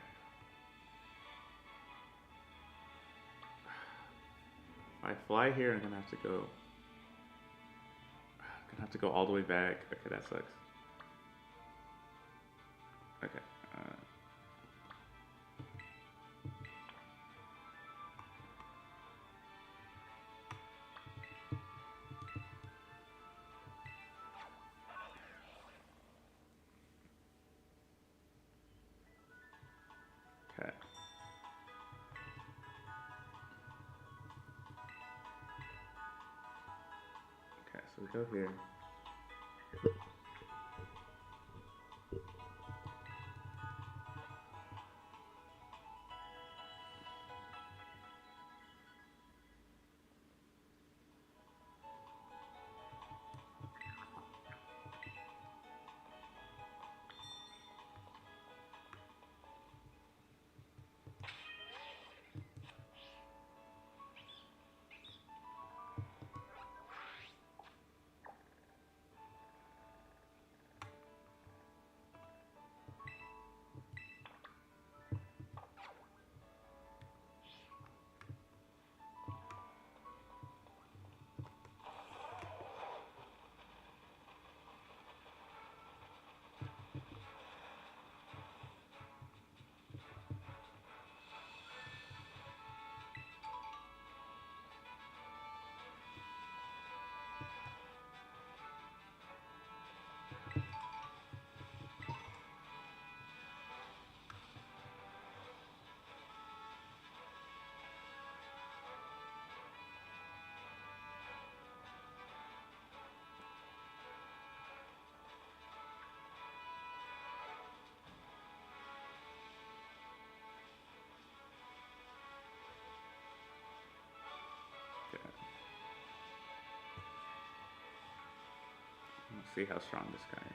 If I fly here, I'm gonna have to go... I'm gonna have to go all the way back. Okay, that sucks. Okay. Okay. Okay, so we go here. see how strong this guy is.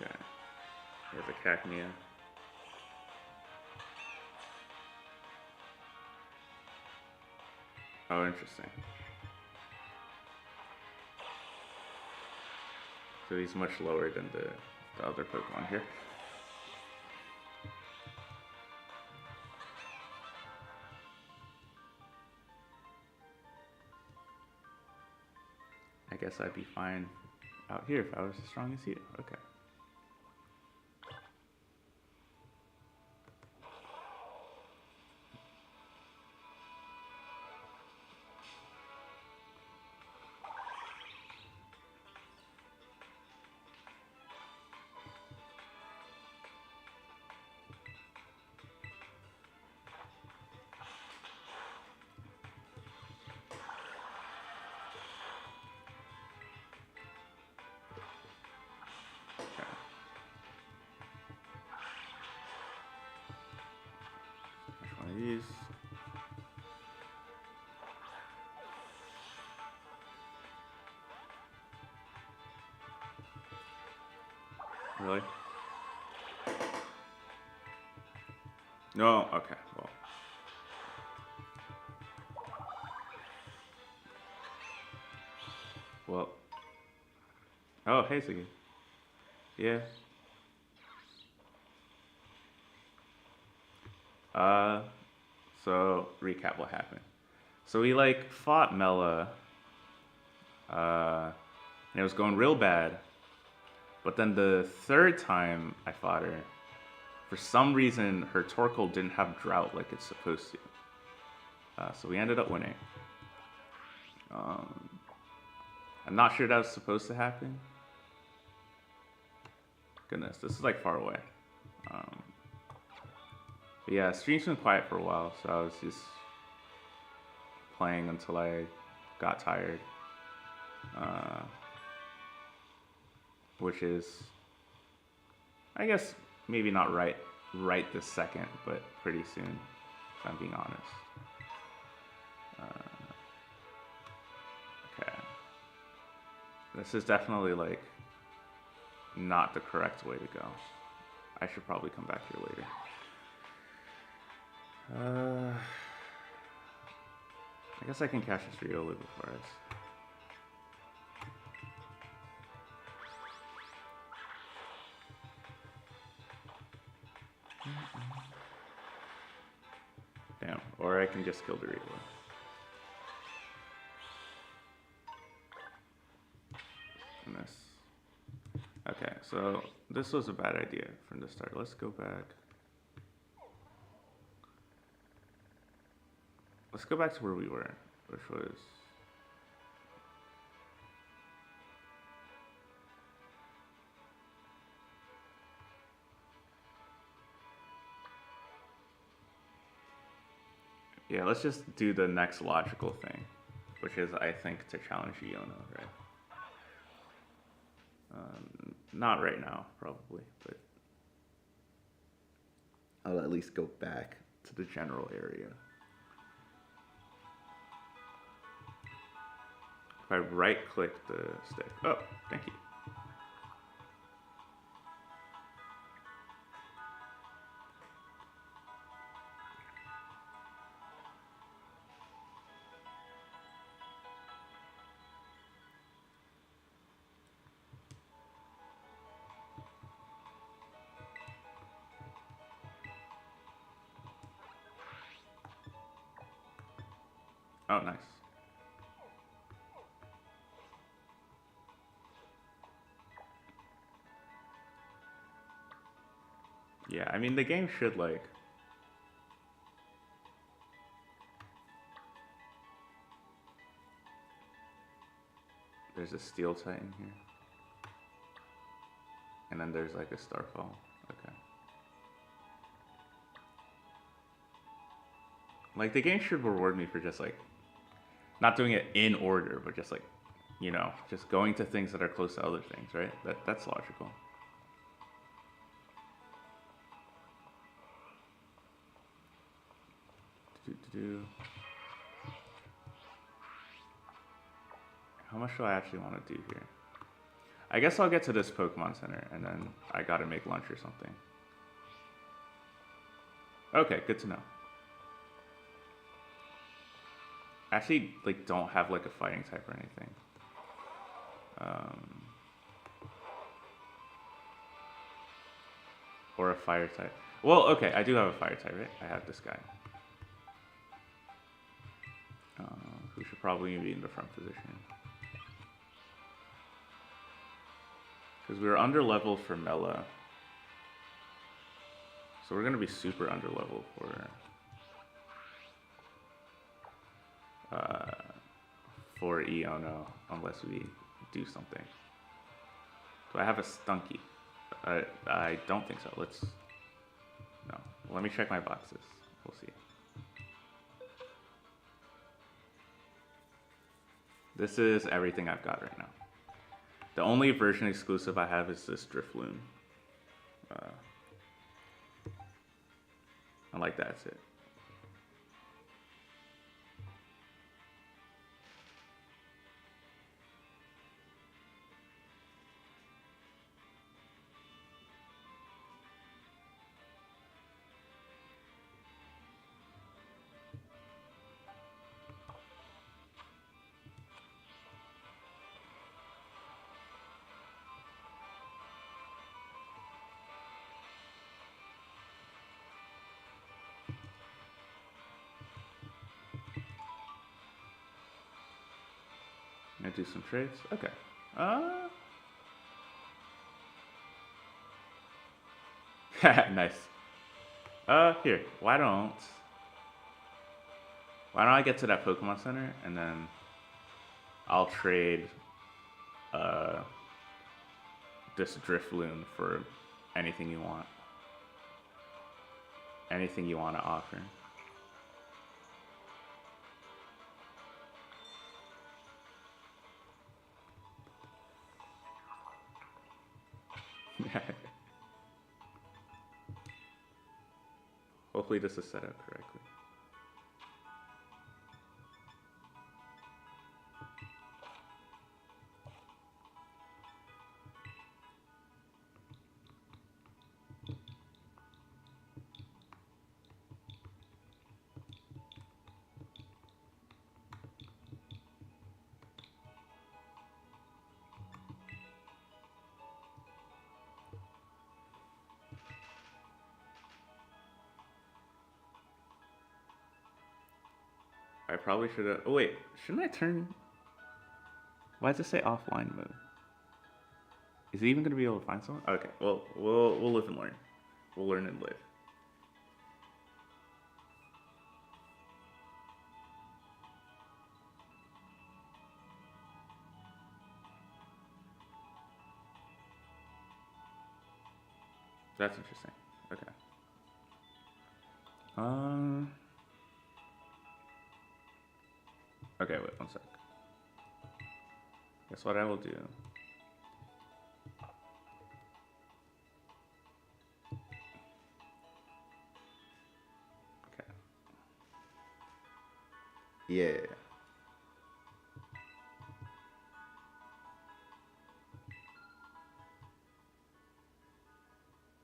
Okay. There's a Cacnea. Oh, interesting. So he's much lower than the other Pokemon here. I guess I'd be fine out here if I was as strong as you. Okay. These. Really? No, okay, well. Well. Oh, hey, Ziggy. Yeah. So recap what happened. So we like fought Mela, and it was going real bad. But then the third time I fought her, for some reason her Torkoal didn't have drought like it's supposed to. So we ended up winning. I'm not sure that was supposed to happen. Goodness, this is like far away. But yeah, stream's been quiet for a while, so I was just playing until I got tired. Which is, I guess, maybe not right this second, but pretty soon, if I'm being honest. Okay. This is definitely, like, not the correct way to go. I should probably come back here later. I guess I can catch this Riolu before us. Damn, or I can just kill the Riolu. And this. Okay, so this was a bad idea from the start. Let's go back. Let's go back to where we were, which was... Yeah, let's just do the next logical thing, which is, I think, to challenge Iono, right? Not right now, probably, but I'll at least go back to the general area. If I right-click the stick... Oh, thank you. Oh, nice. Yeah, I mean, the game should, like... There's a Steel Titan here. And then there's, like, a Starfall. Okay. Like, the game should reward me for just, like... Not doing it in order, but just, like, you know, just going to things that are close to other things, right? That's logical. do. How much do I actually want to do here? I guess I'll get to this Pokemon Center, and then I gotta make lunch or something. Okay, good to know. Actually, like, don't have like a fighting type or anything. Or a fire type. Well, okay, I do have a fire type, right? I have this guy. Who should probably be in the front position. Because we were under level for Mela. So we're going to be super under level for Iono, unless we do something. Do I have a Stunky? I don't think so. No. Let me check my boxes. We'll see. This is everything I've got right now. The only version exclusive I have is this Drifloon. And like that's it. Gonna do some trades. Okay. Nice. Here. Why don't I get to that Pokemon Center and then I'll trade this Drifloon for anything you want. Anything you want to offer. Hopefully this is set up correctly. I probably should have. Oh wait, shouldn't I turn? Why does it say offline mode? Is he even gonna be able to find someone? Okay, well we'll live and learn. We'll learn and live. That's interesting. Okay. Okay, wait 1 sec. Guess what I will do? Okay. Yeah.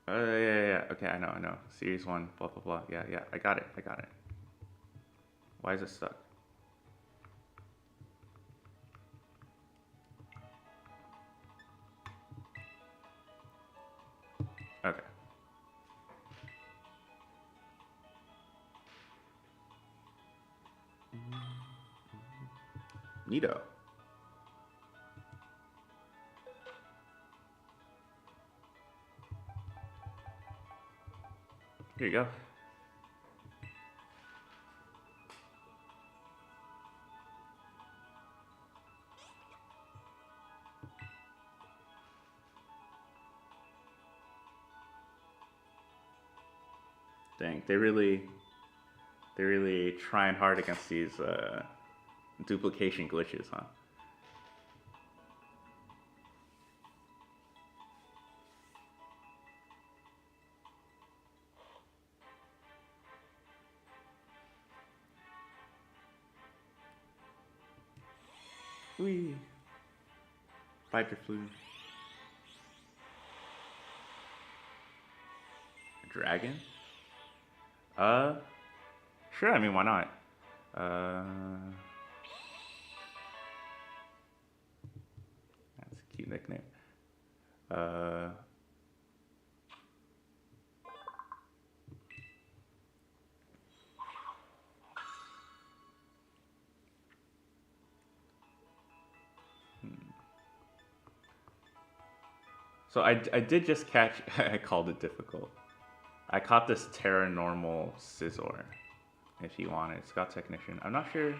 Yeah. Okay, I know. Series 1, blah, blah, blah. Yeah. I got it. Why is it stuck? Okay. Neato. Here you go. Dang, they're really trying hard against these duplication glitches, huh? Whee! Fight your flu. A dragon? Sure, I mean, why not? That's a cute nickname. So I did just catch, I called it difficult. I caught this Terra Normal Scizor, if you want it. Scout Technician. I'm not sure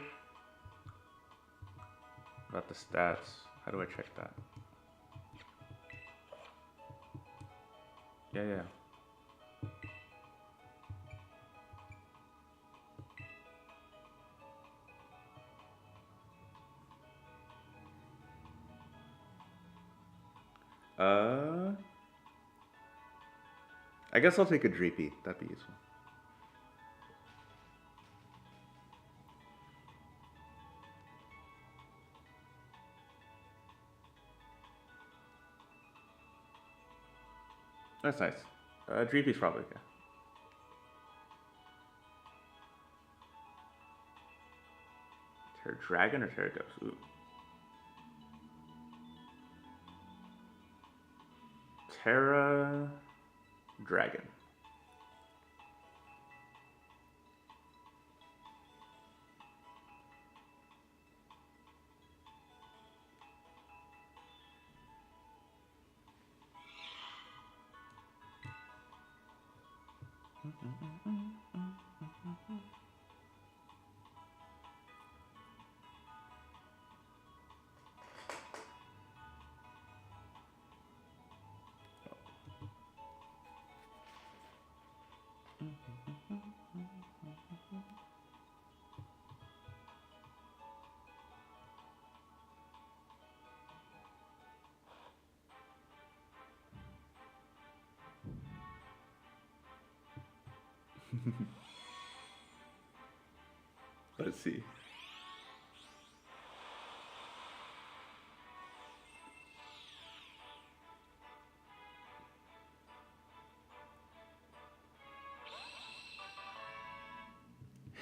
about the stats. How do I check that? Yeah. I guess I'll take a Dreepy. That'd be useful. That's nice. Dreepy's probably okay. Terra Dragon or Terra Ghost? Ooh. Terra Dragon. Let's see.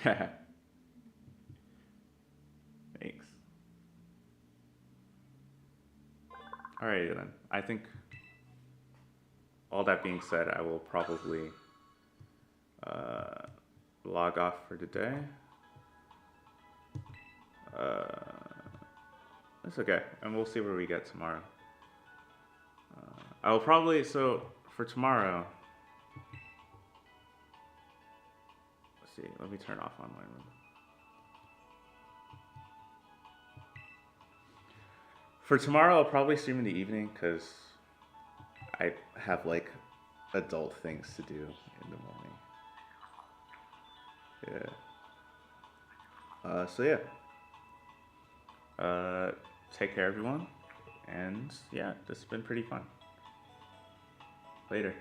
Thanks. Alrighty then. I think all that being said, I will probably log off for today. That's okay, and we'll see where we get tomorrow. I will probably, so for tomorrow, let's see, let me turn off online room. For tomorrow, I'll probably stream in the evening because I have like adult things to do in the morning. Yeah. So yeah. Take care, everyone. And yeah, this has been pretty fun. Later.